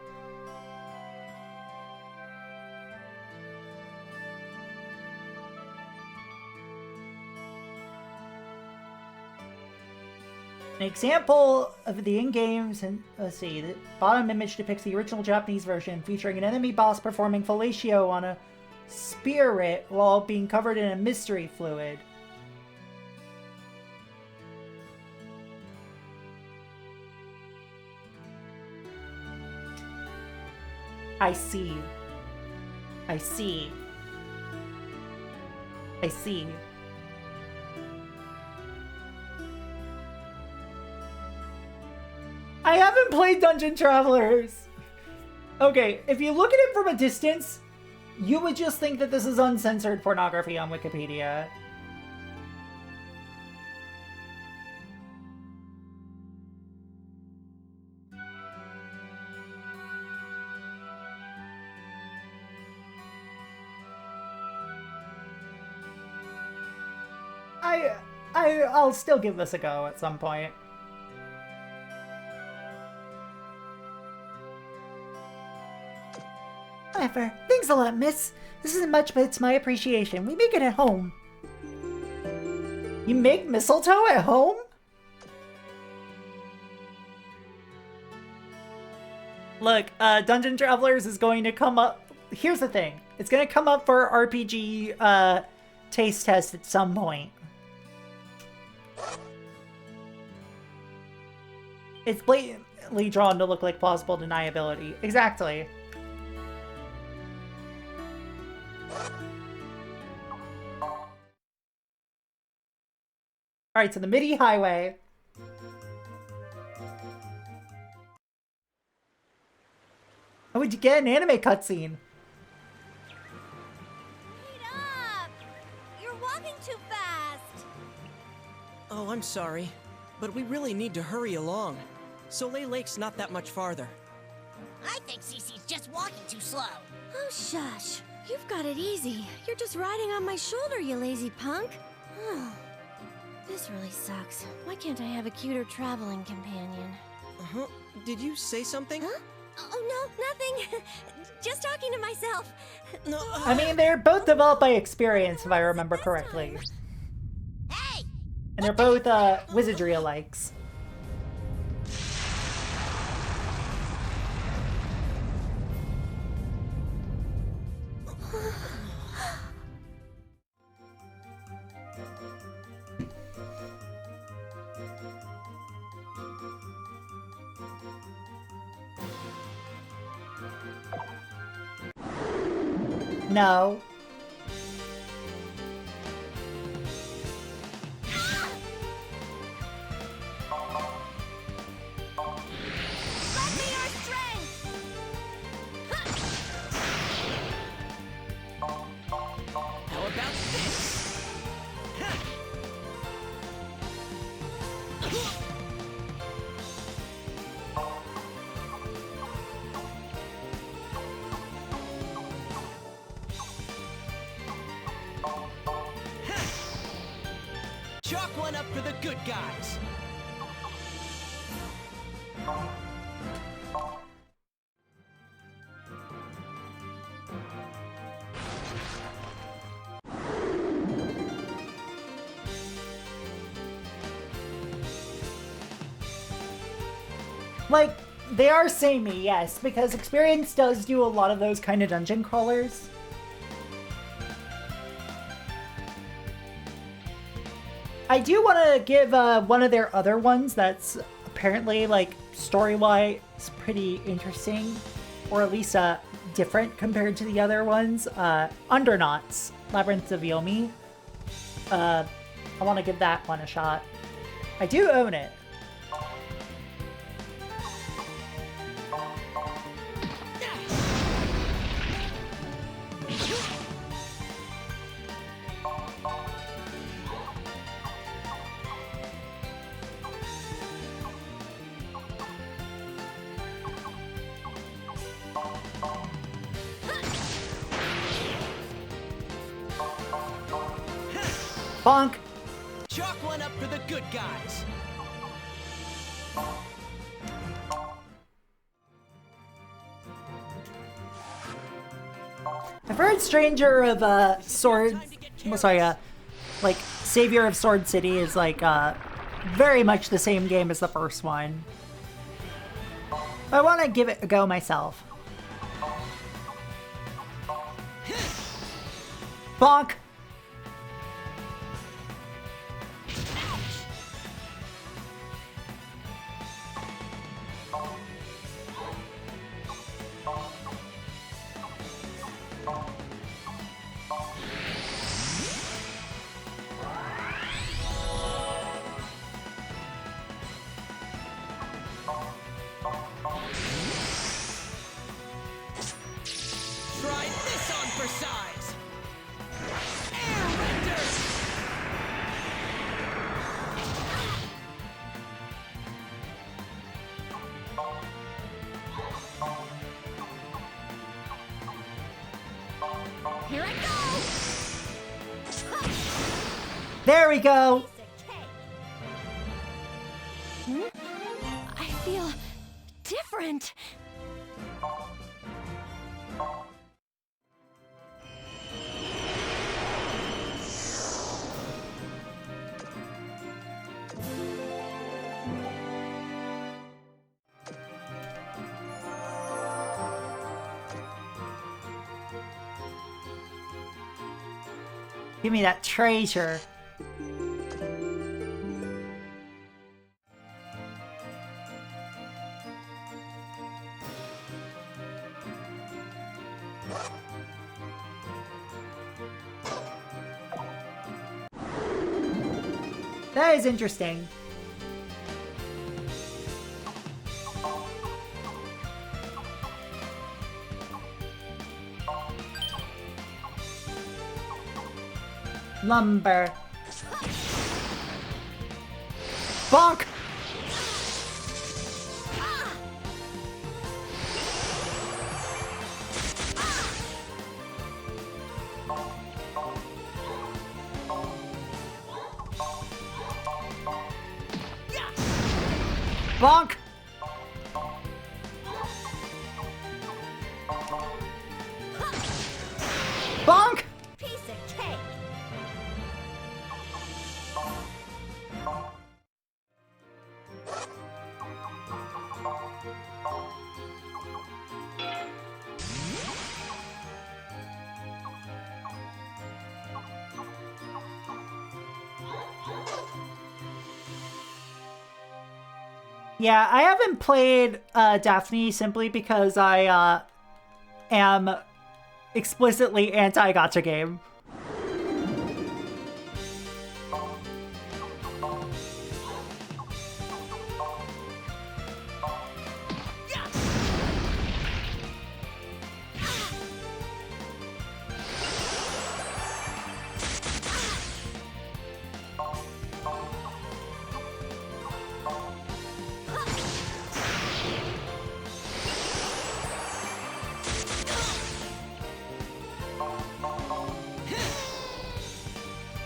An example of the in-game, let's see, the bottom image depicts the original Japanese version featuring an enemy boss performing fellatio on a spirit while being covered in a mystery fluid. I see. I see. I see. I haven't played Dungeon Travelers! Okay, if you look at it from a distance, you would just think that this is uncensored pornography on Wikipedia. I'll still give this a go at some point. Whatever. Thanks a lot, miss. This isn't much, but it's my appreciation. We make it at home. You make mistletoe at home? Look, Dungeon Travelers is going to come up... Here's the thing. It's going to come up for RPG taste test at some point. It's blatantly drawn to look like plausible deniability. Exactly. Alright, so the MIDI highway. Oh, would you get an anime cutscene? Speed up! You're walking too fast! Oh, I'm sorry, but we really need to hurry along. Soleil Lake's not that much farther. I think Cece's just walking too slow. Oh, shush. You've got it easy. You're just riding on my shoulder, you lazy punk. Oh, this really sucks. Why can't I have a cuter traveling companion? Uh-huh. Did you say something? Huh? Oh, no, nothing. Just talking to myself. No. I mean, they're both developed by experience, if I remember correctly. Hey! And they're both wizardry alikes. No. Lend me your strength! How about this? Chalk one up for the good guys. Like, they are samey, yes, because Experience does do a lot of those kind of dungeon crawlers. I do want to give one of their other ones that's apparently, like, story-wise pretty interesting, or at least different compared to the other ones. Undernauts, Labyrinth of Yomi. I want to give that one a shot. I do own it. Bonk! Chalk one up for the good guys. I've heard Stranger of Sword, like Savior of Sword City is like very much the same game as the first one. I want to give it a go myself. Bonk! There we go! I feel different. Give me that treasure. That is interesting. Lumber. Bonk! Bonk! Bonk! Piece of cake. Yeah, I haven't played Daphne simply because I am explicitly anti-gacha game.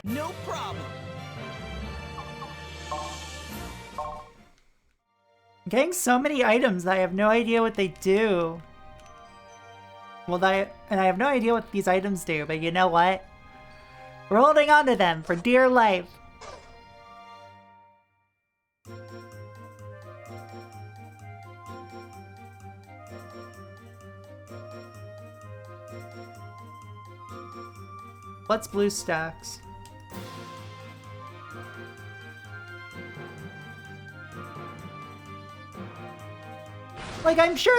No problem. I'm getting so many items that I have no idea what they do. Well, I have no idea what these items do, but you know what? We're holding on to them for dear life. What's BlueStacks? Like, I'm sure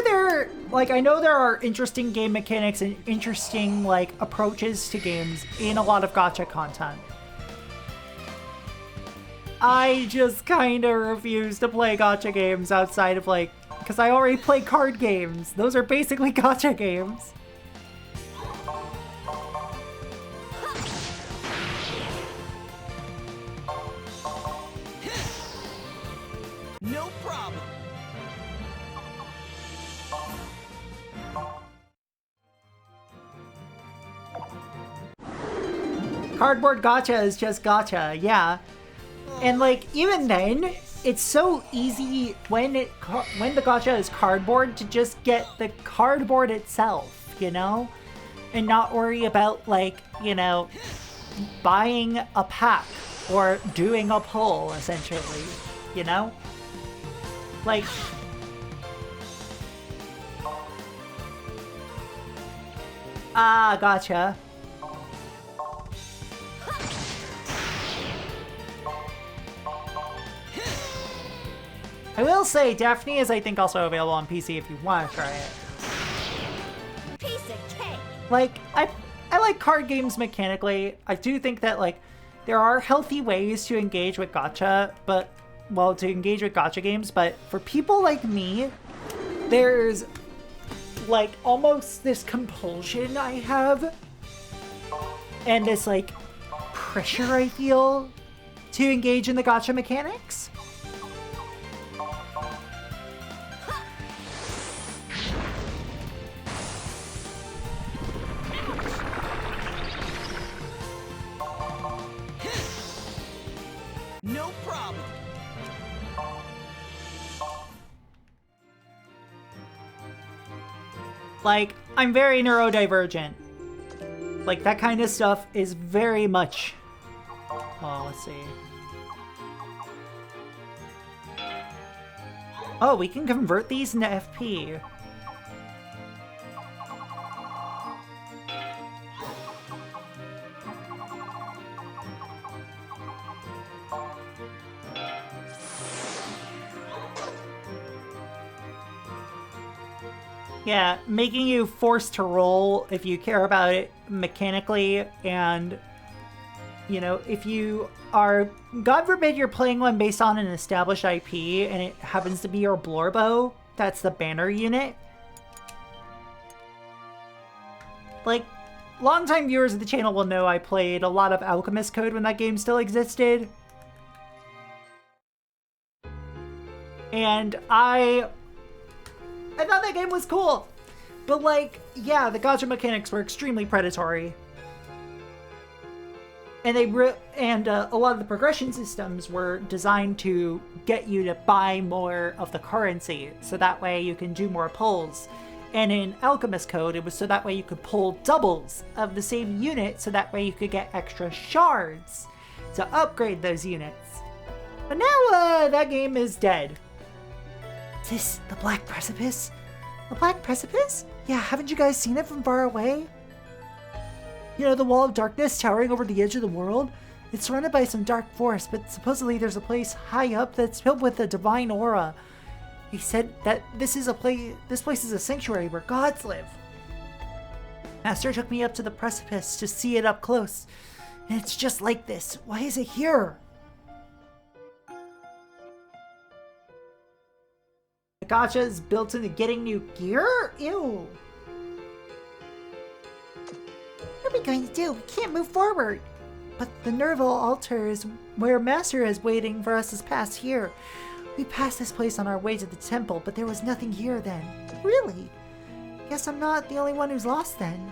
I know there are interesting game mechanics and interesting, like, approaches to games in a lot of gacha content. I just kinda refuse to play gacha games outside of, like, because I already play card games. Those are basically gacha games. No problem. Cardboard gacha is just gacha, yeah. And like, even then, it's so easy when the gacha is cardboard to just get the cardboard itself, you know? And not worry about, like, you know, buying a pack or doing a pull, essentially, you know? Like... Ah, gotcha. I will say, Daphne is, I think, also available on PC if you want to try it. Piece of cake. Like, I like card games mechanically. I do think that, like, there are healthy ways to engage with gacha, but, well, to engage with gacha games, but for people like me, there's, like, almost this compulsion I have, and this, like, pressure I feel to engage in the gacha mechanics. Like, I'm very neurodivergent. Like, that kind of stuff is very much... Oh, let's see. Oh, we can convert these into FP. Yeah, making you forced to roll if you care about it mechanically, and, you know, if you are, God forbid you're playing one based on an established IP and it happens to be your Blorbo, that's the banner unit. Like, longtime viewers of the channel will know I played a lot of Alchemist Code when that game still existed. And I thought that game was cool. But like, yeah, the gacha mechanics were extremely predatory. And a lot of the progression systems were designed to get you to buy more of the currency, so that way you can do more pulls. And in Alchemist Code, it was so that way you could pull doubles of the same unit, so that way you could get extra shards to upgrade those units. But now, that game is dead. Is this the Black Precipice? The Black Precipice? Yeah, haven't you guys seen it from far away? You know, the wall of darkness towering over the edge of the world? It's surrounded by some dark forest, but supposedly there's a place high up that's filled with a divine aura. He said that this place is a sanctuary where gods live. Master took me up to the precipice to see it up close. And it's just like this. Why is it here? The gacha is built into getting new gear? Ew. What are we going to do? We can't move forward. But the Nerval altar is where Master is waiting for us to pass here. We passed this place on our way to the temple, but there was nothing here then. Really? Guess I'm not the only one who's lost then.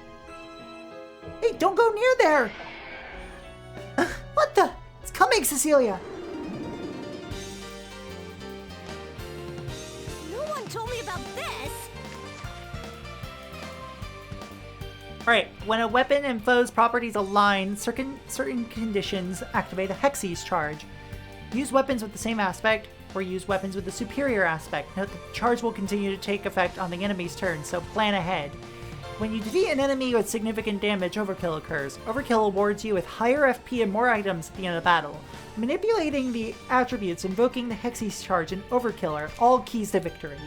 Hey, don't go near there! What the? It's coming, Cecilia! No one told me about this! Alright, when a weapon and foe's properties align, certain conditions activate a Hexyz charge. Use weapons with the same aspect, or use weapons with the superior aspect. Note that the charge will continue to take effect on the enemy's turn, so plan ahead. When you defeat an enemy with significant damage, Overkill occurs. Overkill awards you with higher FP and more items at the end of battle. Manipulating the attributes, invoking the Hexyz charge, and Overkill are all keys to victory.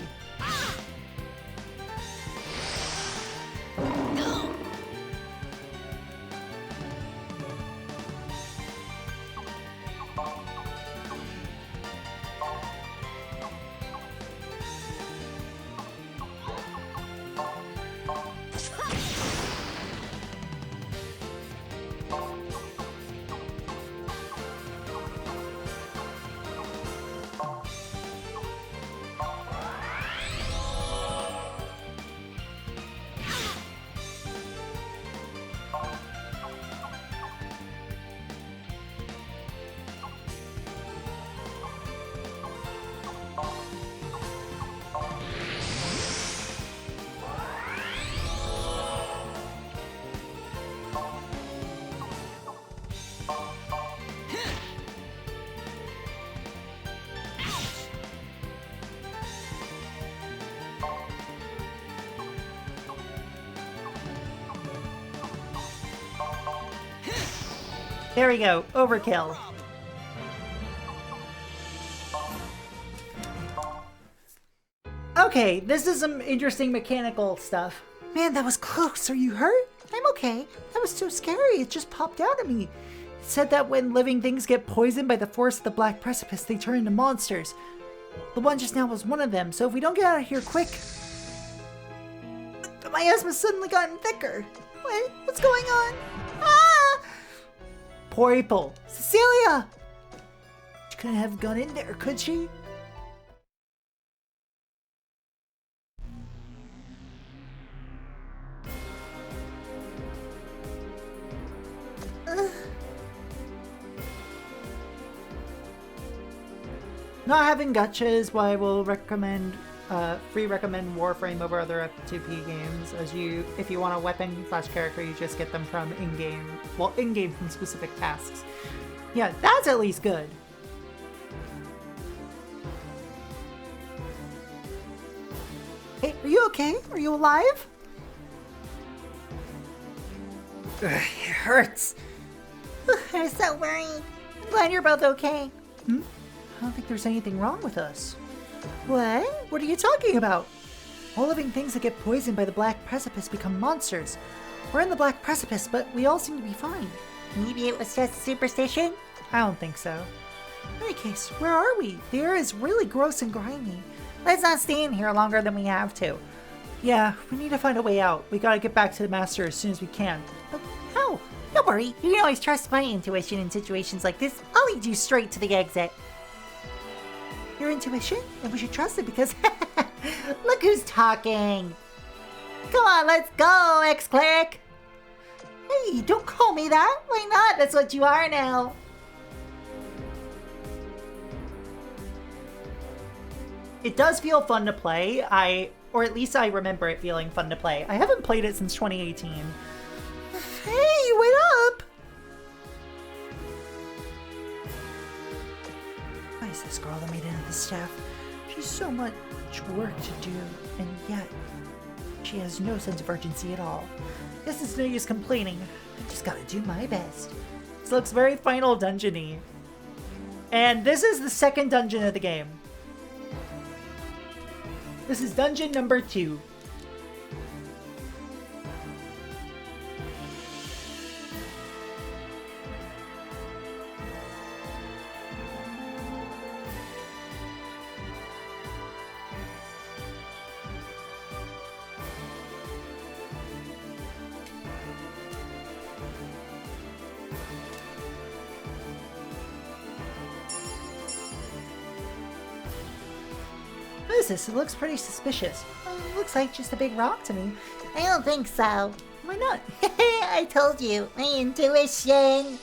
There we go, Overkill. Okay, this is some interesting mechanical stuff. Man, that was close. Are you hurt? I'm okay. That was too scary. It just popped out at me. It said that when living things get poisoned by the force of the Black Precipice, they turn into monsters. The one just now was one of them, so if we don't get out of here quick... My asthma's suddenly gotten thicker. What's going on? Ah! Poor people. Cecilia! She couldn't have gone in there, could she? Not having gacha is why I will recommend free recommend Warframe over other F2P games. If you want a weapon / character, you just get them from in-game. Well, in-game from specific tasks. Yeah, that's at least good. Hey, are you okay? Are you alive? Ugh, it hurts. I'm so worried. I'm glad you're both okay. I don't think there's anything wrong with us. What? What are you talking about? All living things that get poisoned by the Black Precipice become monsters. We're in the Black Precipice, but we all seem to be fine. Maybe it was just superstition? I don't think so. In any case, where are we? The air is really gross and grimy. Let's not stay in here longer than we have to. Yeah, we need to find a way out. We gotta get back to the Master as soon as we can. But how? Don't worry, you can always trust my intuition in situations like this. I'll lead you straight to the exit. Your intuition? And we should trust it because look who's talking. Come on, let's go, ex-cleric. Hey, don't call me that. Why not? That's what you are now. It does feel fun to play. Or at least I remember it feeling fun to play. I haven't played it since 2018. Hey, wait up! Why is this girl that made it into the staff? She's so much work to do, and yet she has no sense of urgency at all. Guess it's no use complaining. I just gotta do my best. This looks very Final Dungeon-y. And this is the second dungeon of the game. This is dungeon number 2. What is this? It looks pretty suspicious. It looks like just a big rock to me. I don't think so. Why not? I told you, my intuition.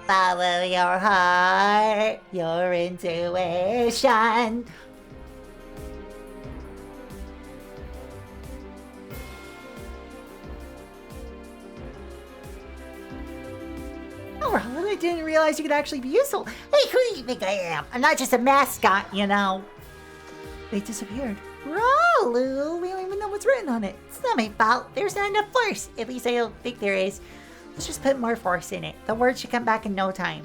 Follow your heart, your intuition. Oh, I didn't realize you could actually be useful. Hey, who do you think I am? I'm not just a mascot, you know. They disappeared. Ralu, we don't even know what's written on it. It's not my fault. There's not enough force. At least I don't think there is. Let's just put more force in it. The word should come back in no time.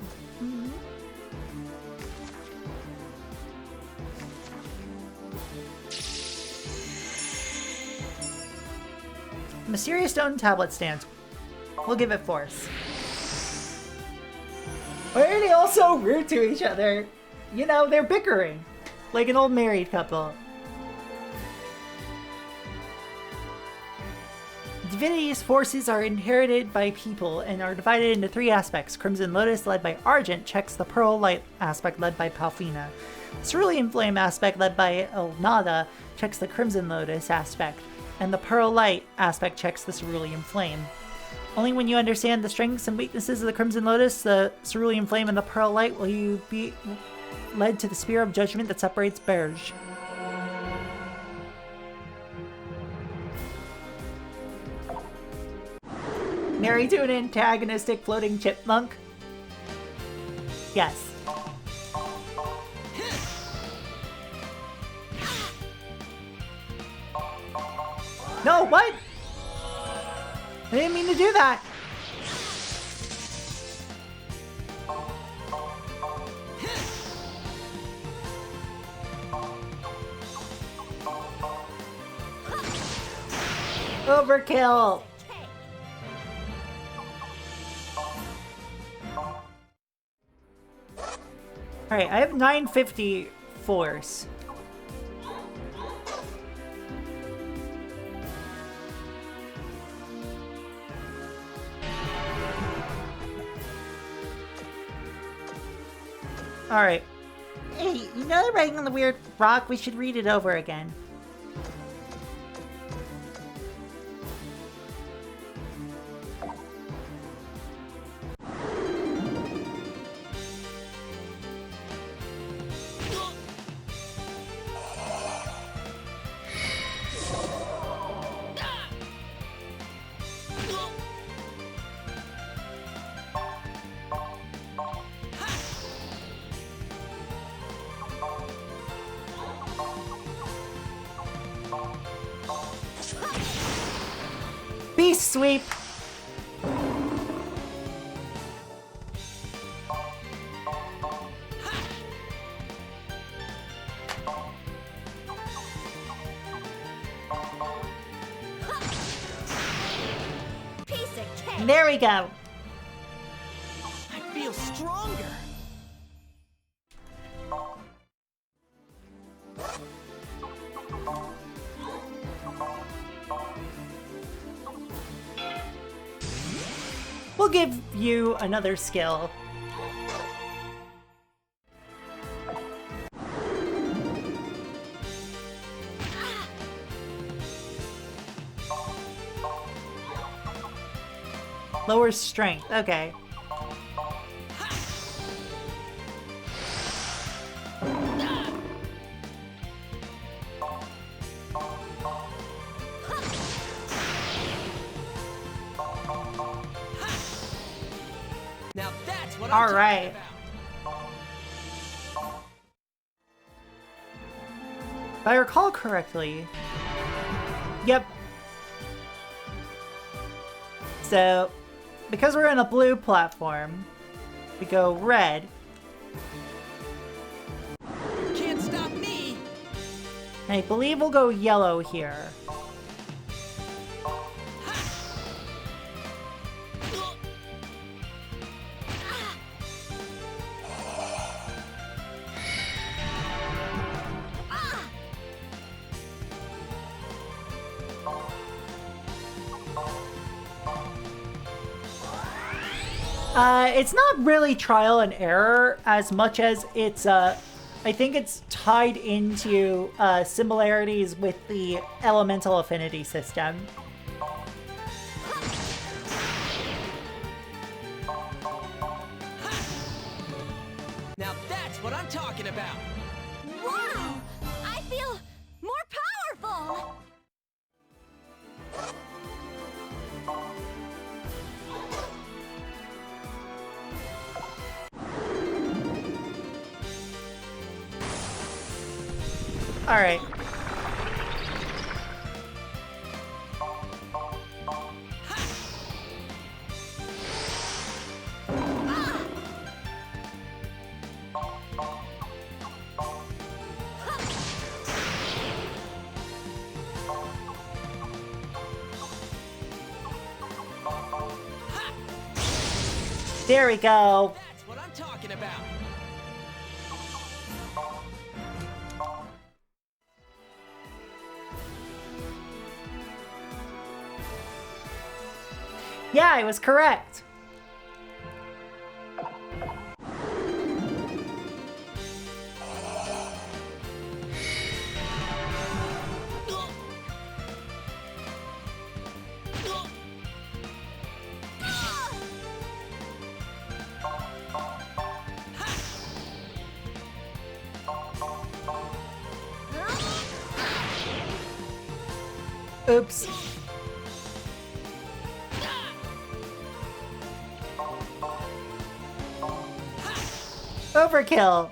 Mysterious stone tablet stands. We'll give it force. Why are they all so rude to each other? You know, they're bickering. Like an old married couple. Divinity's forces are inherited by people and are divided into 3 aspects. Crimson Lotus, led by Argent, checks the Pearl Light aspect, led by Palfina. Cerulean Flame aspect, led by Elnada, checks the Crimson Lotus aspect. And the Pearl Light aspect checks the Cerulean Flame. Only when you understand the strengths and weaknesses of the Crimson Lotus, the Cerulean Flame, and the Pearl Light will you be led to the Spear of Judgment that separates Berge. Married to an antagonistic floating chipmunk? Yes. No, what? I didn't mean to do that. Overkill. Alright, I have 950 force. Alright. Hey, you know the writing on the weird rock? We should read it over again. Beast sweep! Piece of cake. There we go. I feel stronger. We'll give you another skill. Lower strength, okay. Now that's what All I'm right. If I recall correctly, yep. So, because we're in a blue platform, we go red. You can't stop me. And I believe we'll go yellow here. It's not really trial and error as much as it's, I think it's tied into similarities with the elemental affinity system. Now that's what I'm talking about. Wow! I feel more powerful! All right. There we go. That's what I'm talking about. Yeah, I was correct. Oops. Overkill.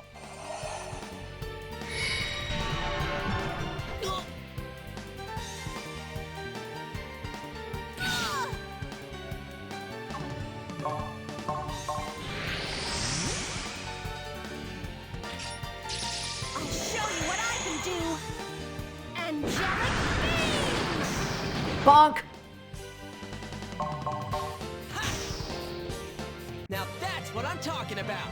I'll show you what I can do! Angelic beam! Bonk. Now that's what I'm talking about.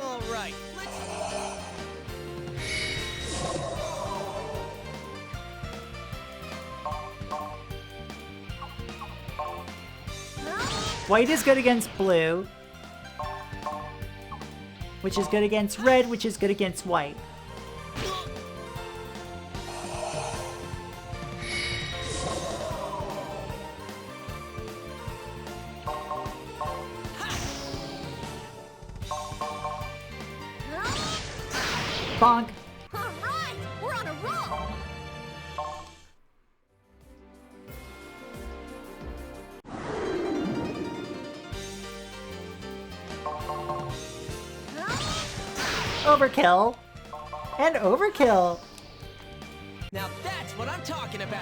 All right, let's... White is good against blue, which is good against red, which is good against white. Bonk. All right, we're on a roll! Overkill. And overkill. Now that's what I'm talking about.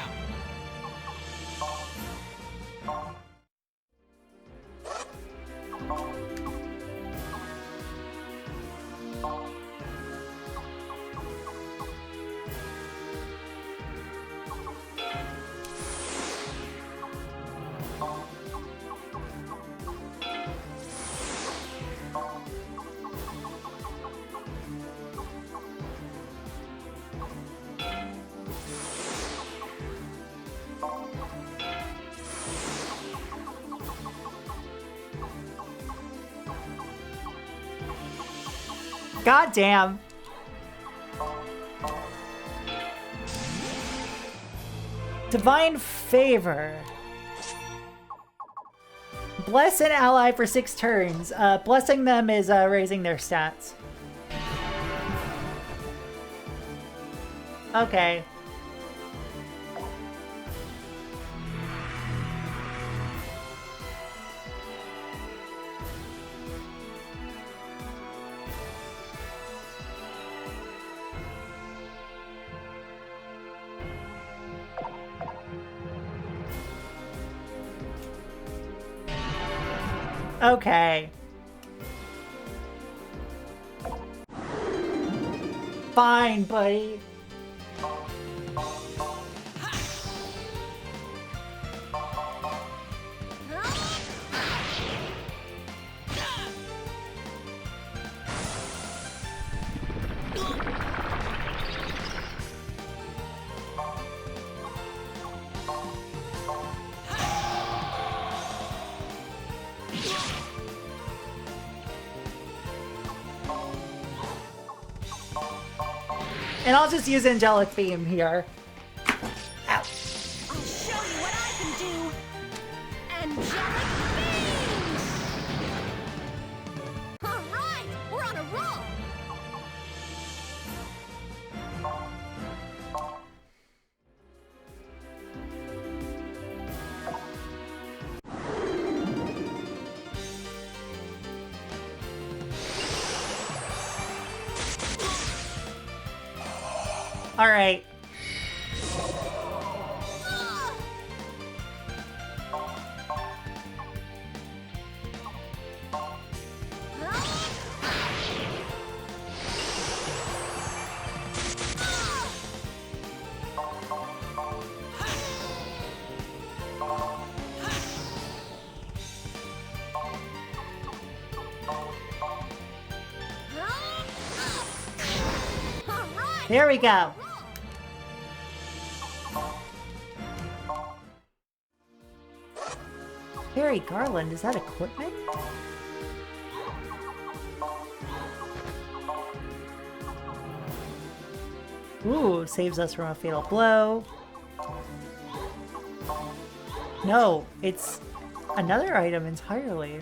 God damn. Divine Favor. Bless an ally for 6 turns. Blessing them is raising their stats. Okay. Okay. Fine, buddy. And I'll just use Angelic Beam here. Ow. I'll show you what I can do. Angelic Beam! All right, we're on a roll. All right. Here we go. Fairy Garland, is that equipment? Ooh, saves us from a fatal blow. No, it's another item entirely.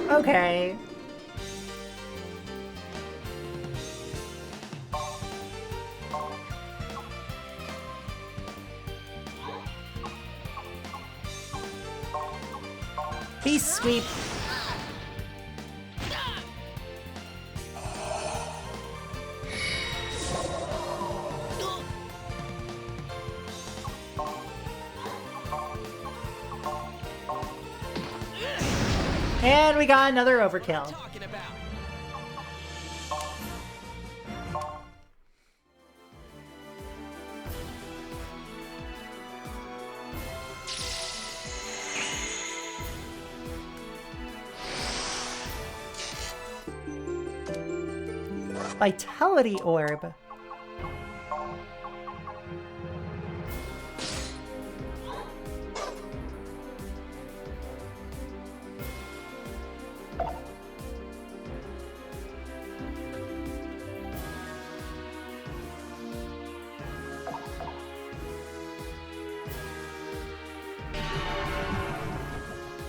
Okay. Beast Sweep. And we got another overkill. Vitality Orb.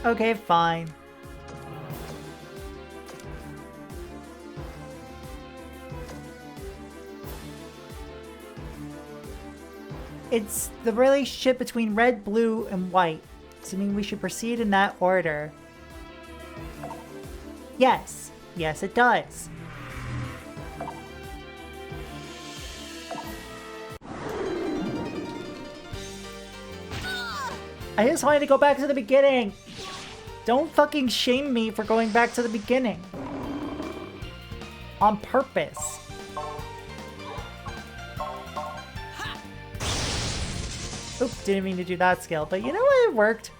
Okay, fine. It's the relationship between red, blue, and white. Assuming we should proceed in that order. Yes. Yes, it does. I just wanted to go back to the beginning. Don't fucking shame me for going back to the beginning. On purpose. Oops, didn't mean to do that skill, but you know what? It worked.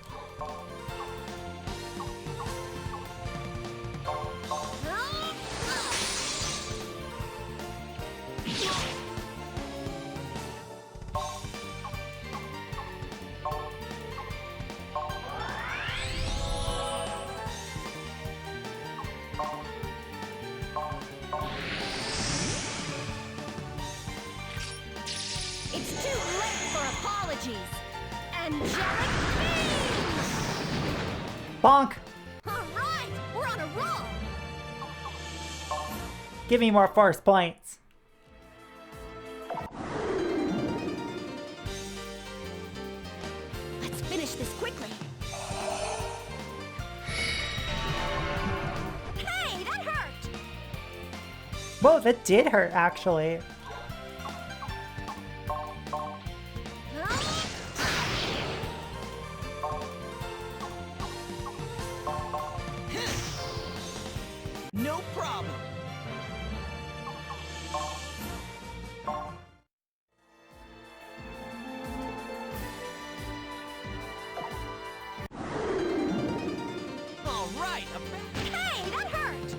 It's too late for apologies. Angelic beams! Bonk! Alright, we're on a roll! Give me more force points. Let's finish this quickly. Hey, that hurt! Whoa, that did hurt, actually. No problem. All right, Hey, that hurt!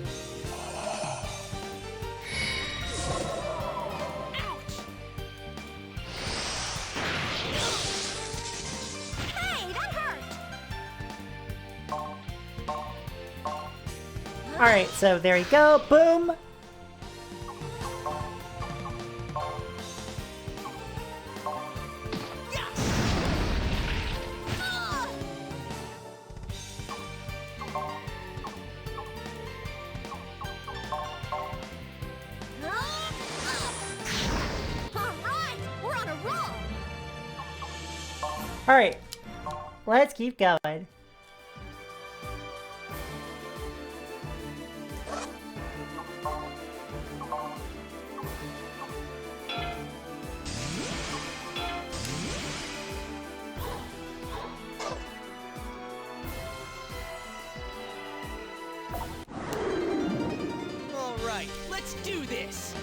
Ouch! Hey, that hurt! Alright, so there you go. Boom! Alright, we're on a roll! Alright, let's keep going. All right, let's do this.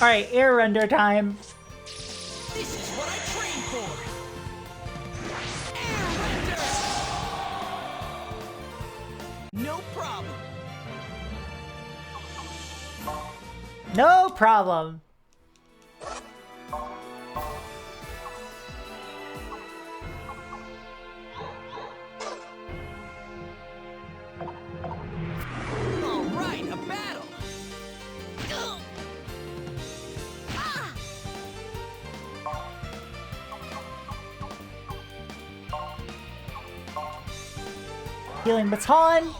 Alright, air render time. This is what I trained for. Air render. No problem. No problem. All right, a battle. Healing baton.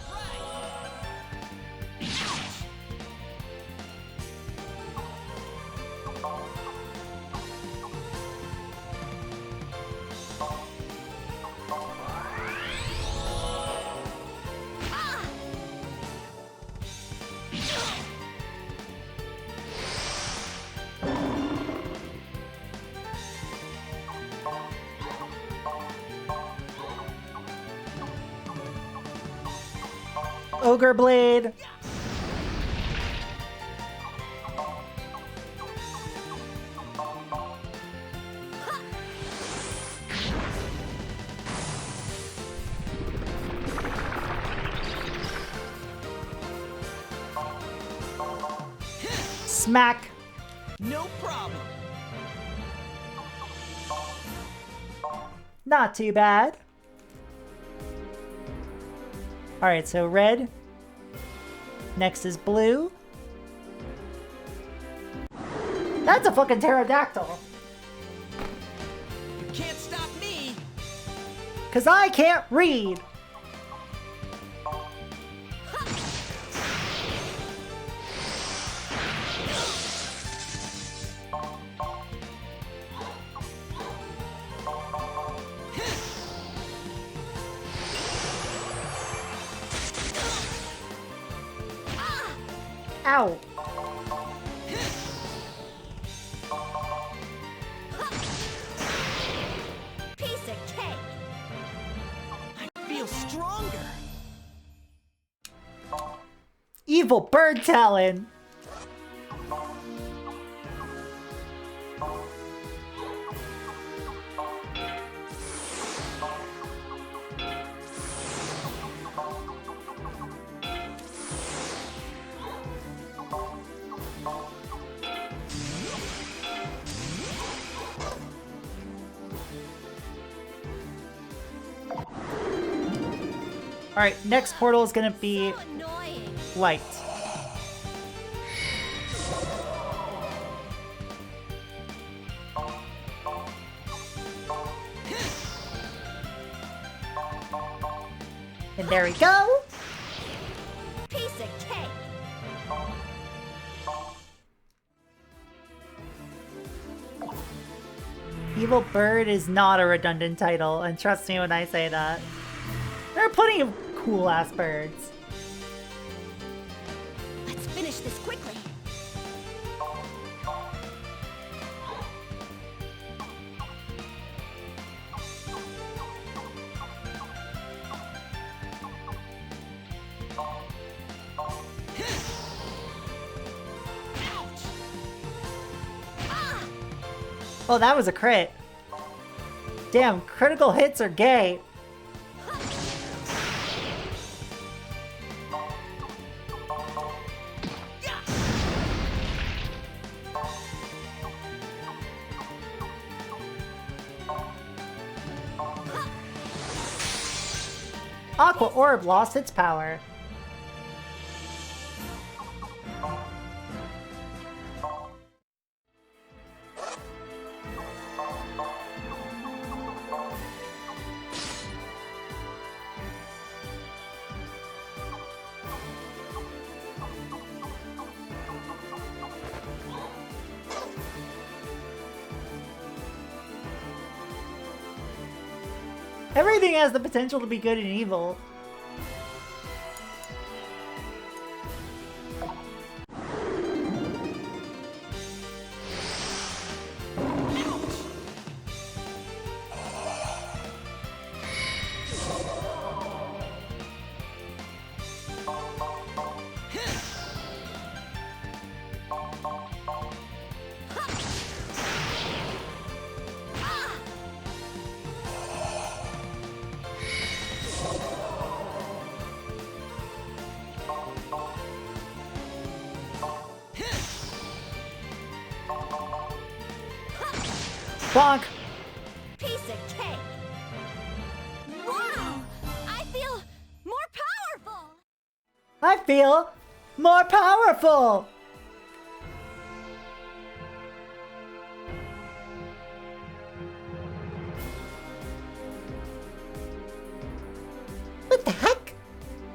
Ogre blade. Smack. No problem. Not too bad. Alright, so red. Next is blue. That's a fucking pterodactyl. You can't stop me! Cause I can't read! Ow! Piece of cake. I feel stronger. Evil bird talon! Alright, next portal is gonna be light. And there we go! Piece of cake. Evil bird is not a redundant title, and trust me when I say that. There are plenty of cool-ass birds. Let's finish this quickly. Oh, that was a crit. Damn, critical hits are gay. Aqua Orb lost its power. Everything has the potential to be good and evil. Bonk! Piece of cake. Wow! I feel more powerful. I feel more powerful! What the heck?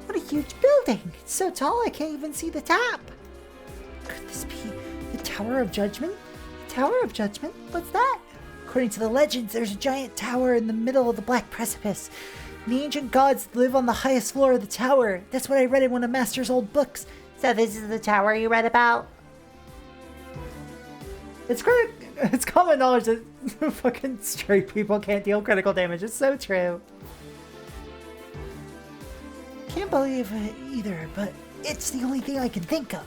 What a huge building! It's so tall I can't even see the top. Could this be the Tower of Judgment? The Tower of Judgment? What's that? According to the legends, there's a giant tower in the middle of the Black Precipice. And the ancient gods live on the highest floor of the tower. That's what I read in one of Master's old books. So this is the tower you read about? It's common knowledge that fucking straight people can't deal critical damage. It's so true. Can't believe it either, but it's the only thing I can think of.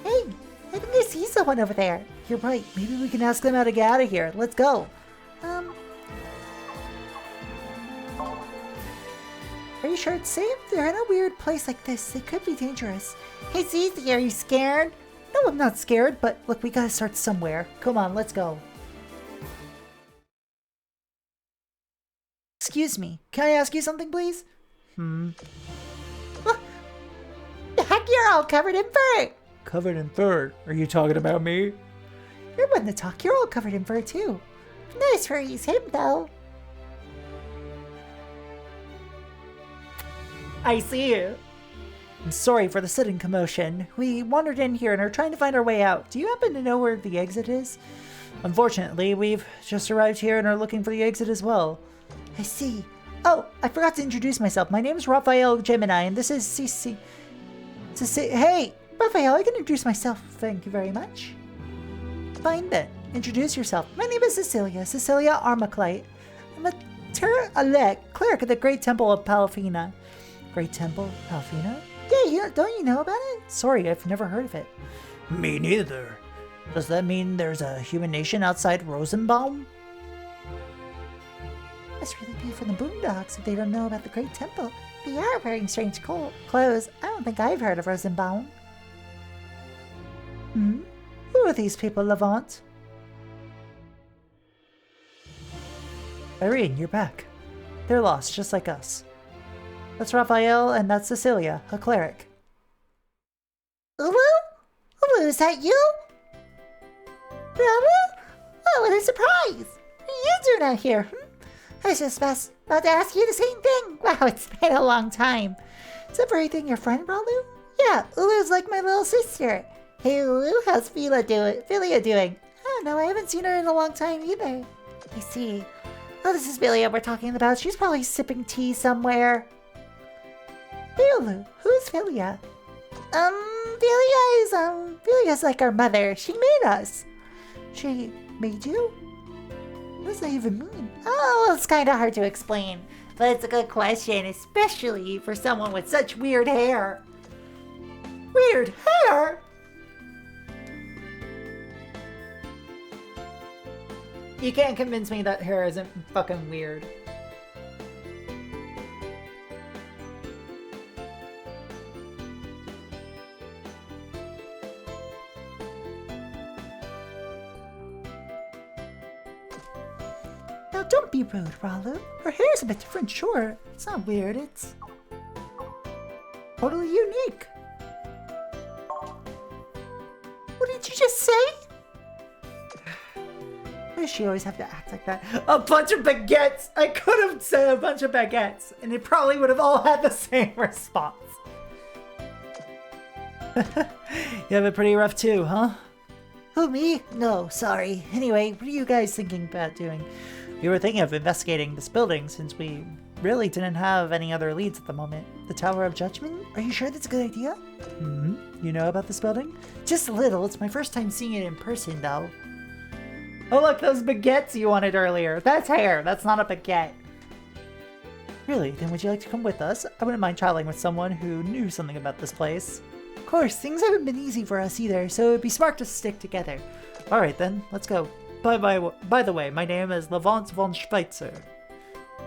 Hey, I think I see someone over there. You're right. Maybe we can ask them how to get out of here. Let's go. Are you sure it's safe? They're in a weird place like this. They could be dangerous. Hey, Zizi, are you scared? No, I'm not scared, but look, we gotta start somewhere. Come on, let's go. Excuse me, can I ask you something, please? Heck, you're all covered in fur! Covered in fur? Are you talking about me? You're one to talk. You're all covered in fur, too. Nice furry's him, though. I see you. I'm sorry for the sudden commotion. We wandered in here and are trying to find our way out. Do you happen to know where the exit is? Unfortunately, we've just arrived here and are looking for the exit as well. I see. Oh, I forgot to introduce myself. My name is Raphael Gemini, and this is Cici. Hey, Raphael, I can introduce myself. Thank you very much. Fine then. Introduce yourself. My name is Cecilia Armaclite. I'm a cleric at the Great Temple of Palafina. Great Temple? Palafina? Yeah, don't you know about it? Sorry, I've never heard of it. Me neither. Does that mean there's a human nation outside Rosenbaum? Must really be from the Boondocks if they don't know about the Great Temple. They are wearing strange clothes. I don't think I've heard of Rosenbaum. Who are these people, Levant? Irene, you're back. They're lost, just like us. That's Raphael, and that's Cecilia, a cleric. Ulu? Ulu, is that you? Ulu? Oh, what a surprise! What are you doing out here? I was just about to ask you the same thing. Wow, it's been a long time. Is that everything your friend brought, Ulu? Yeah, Ulu's like my little sister. Hey, Ulu, how's Philia doing? Oh, no, I haven't seen her in a long time either. I see. Oh, this is Philia we're talking about. She's probably sipping tea somewhere. Hey, Ulu, who's Philia? Philia's like our mother. She made us. She made you? What does that even mean? Oh, it's kind of hard to explain. But it's a good question, especially for someone with such weird hair. Weird hair? You can't convince me that hair isn't fucking weird. Now don't be rude, Ralu. Her hair's a bit different, sure. It's not weird, it's totally unique. What did you just say? Why does she always have to act like that? A bunch of baguettes! I could have said a bunch of baguettes, and it probably would have all had the same response. You have it pretty rough too, huh? Who, me? No, sorry. Anyway, what are you guys thinking about doing? We were thinking of investigating this building since we really didn't have any other leads at the moment. The Tower of Judgment? Are you sure that's a good idea? You know about this building? Just a little. It's my first time seeing it in person, though. Oh, look, those baguettes you wanted earlier. That's hair. That's not a baguette. Really? Then would you like to come with us? I wouldn't mind traveling with someone who knew something about this place. Of course, things haven't been easy for us either, so it'd be smart to stick together. Alright then, let's go. By the way, my name is Levant von Schweitzer.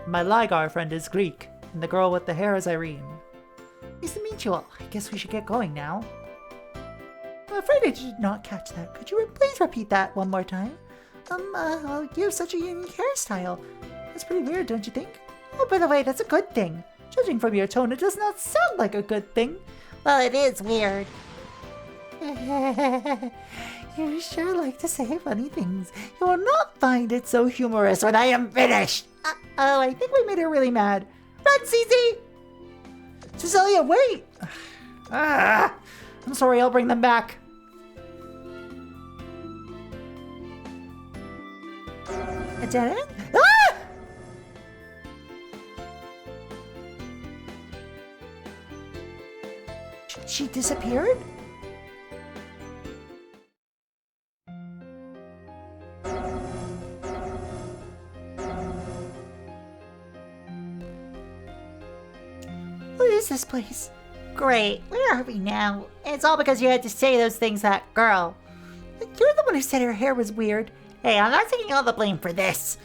My Ligar friend is Greek, and the girl with the hair is Irene. Nice to meet you all. I guess we should get going now. I'm afraid I did not catch that. Could you please repeat that one more time? You have such a unique hairstyle. That's pretty weird, don't you think? Oh, by the way, that's a good thing. Judging from your tone, it does not sound like a good thing. Well, it is weird. You sure like to say funny things. You will not find it so humorous when I am finished. Oh, I think we made her really mad. Run, Cece! Cecilia, wait! I'm sorry, I'll bring them back. A dead end? Ah! She disappeared? What is this place? Great, where are we now? It's all because you had to say those things to that girl. You're the one who said her hair was weird. Hey, I'm not taking all the blame for this.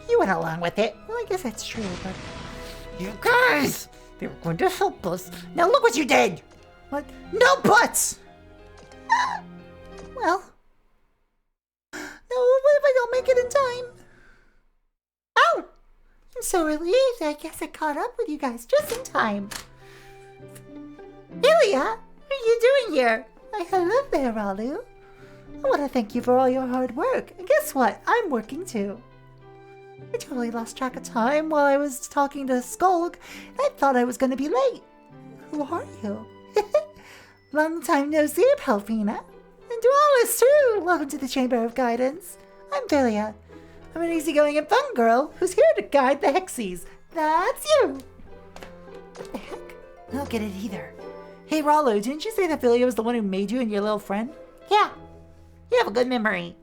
You went along with it. Well, I guess that's true, but... You guys! They were going to help us. Now look what you did! What? No buts! Well... No, what if I don't make it in time? Ow! I'm so relieved. I guess I caught up with you guys just in time. Philia, what are you doing here? Hello there, Ralu. I want to thank you for all your hard work. And guess what? I'm working too. I totally lost track of time while I was talking to Skulk. I thought I was going to be late. Who are you? Long time no see, Palfina. And Dualis too. Welcome to the Chamber of Guidance. I'm Philia. I'm an easygoing and fun girl who's here to guide the Hexyz. That's you. What the heck? I don't get it either. Hey, Rollo, didn't you say that Philia was the one who made you and your little friend? Yeah. You have a good memory.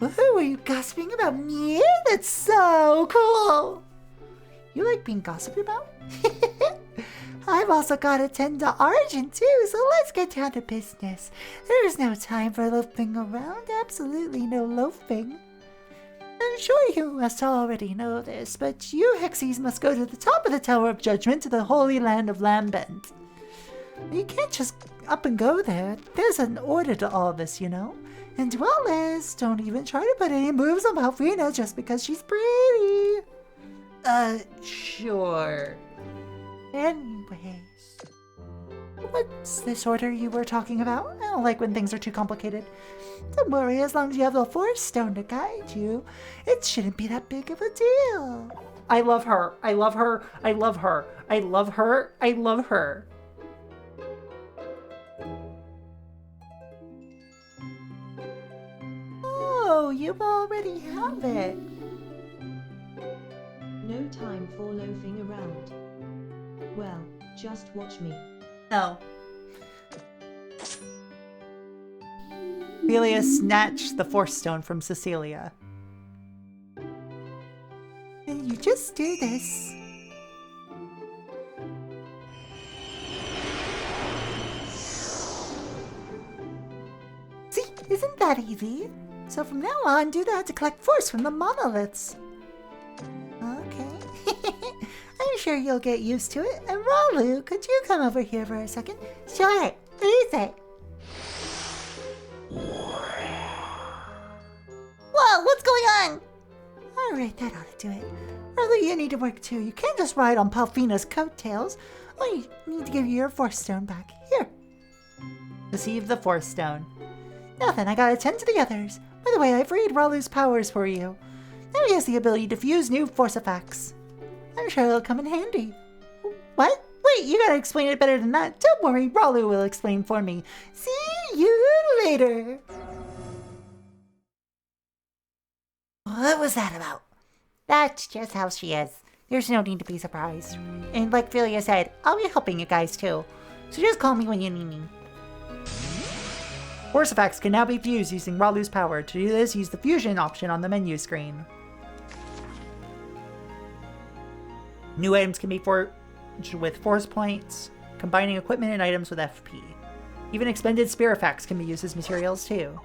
Woohoo, are you gossiping about me? That's so cool. You like being gossiped about? I've also got to tend to Argent too, so let's get down to business. There's no time for loafing around. Absolutely no loafing. I'm sure you must already know this, but you Hexyz must go to the top of the Tower of Judgment to the Holy Land of Lambent. You can't just up and go there. There's an order to all this, you know? And Dwellers, don't even try to put any moves on Palfina just because she's pretty. Sure. Anyways. What's this order you were talking about? I don't like when things are too complicated. Don't worry, as long as you have the Force Stone to guide you, it shouldn't be that big of a deal. I love her. I love her. I love her. I love her. I love her. Oh, you already have it. No time for loafing around. Well, just watch me. No. Philia snatched the Force Stone from Cecilia. And you just do this. See, isn't that easy? So from now on, do that to collect force from the monoliths. Okay. I'm sure you'll get used to it. And Ralu, could you come over here for a second? Sure. What is it? Whoa, what's going on? Alright, that ought to do it. Ralu, you need to work too. You can't just ride on Palfina's coattails. Oh, you need to give you your Force Stone back. Here. Receive the Force Stone. Now then, I gotta tend to the others. By the way, I've read Ralu's powers for you. Now he has the ability to fuse new force effects. I'm sure it'll come in handy. What? Wait, you gotta explain it better than that. Don't worry, Ralu will explain for me. See you later. What was that about? That's just how she is. There's no need to be surprised. And like Philia said, I'll be helping you guys too. So just call me when you need me. Force effects can now be fused using Ralu's power. To do this, use the fusion option on the menu screen. New items can be forged with force points, combining equipment and items with FP. Even expended spear effects can be used as materials too.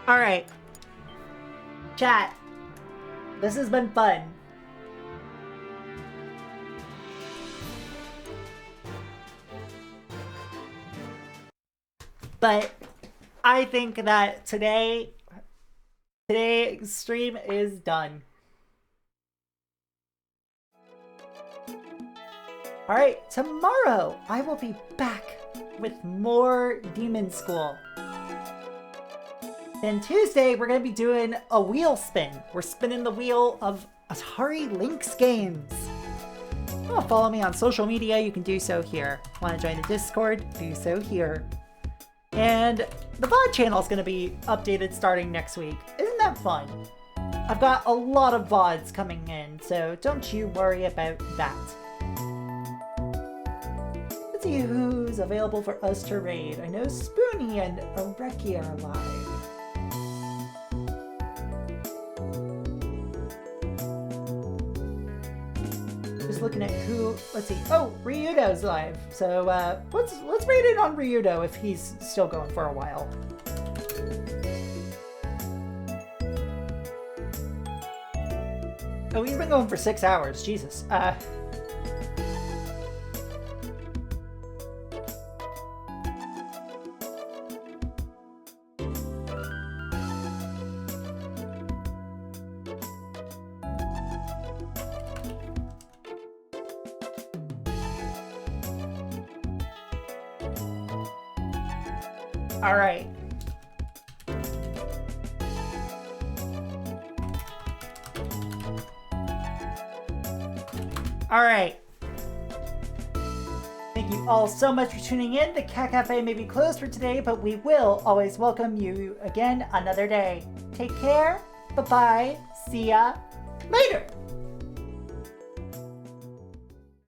Alright. Chat. This has been fun. But I think that today's stream is done. Alright, tomorrow I will be back with more Demon School. Then Tuesday, we're going to be doing a wheel spin. We're spinning the wheel of Atari Lynx games. Oh, follow me on social media, you can do so here. Want to join the Discord? Do so here. And the VOD channel is going to be updated starting next week. Isn't that fun? I've got a lot of VODs coming in, so don't you worry about that. Let's see who's available for us to raid. I know Spoonie and Areki are live. Just looking at who, let's see. Oh, Ryudo's live. So let's raid it on Ryudo if he's still going for a while. Oh, he's been going for 6 hours. Jesus. All right. All right. Thank you all so much for tuning in. The Cat Cafe may be closed for today, but we will always welcome you again another day. Take care. Bye-bye. See ya later.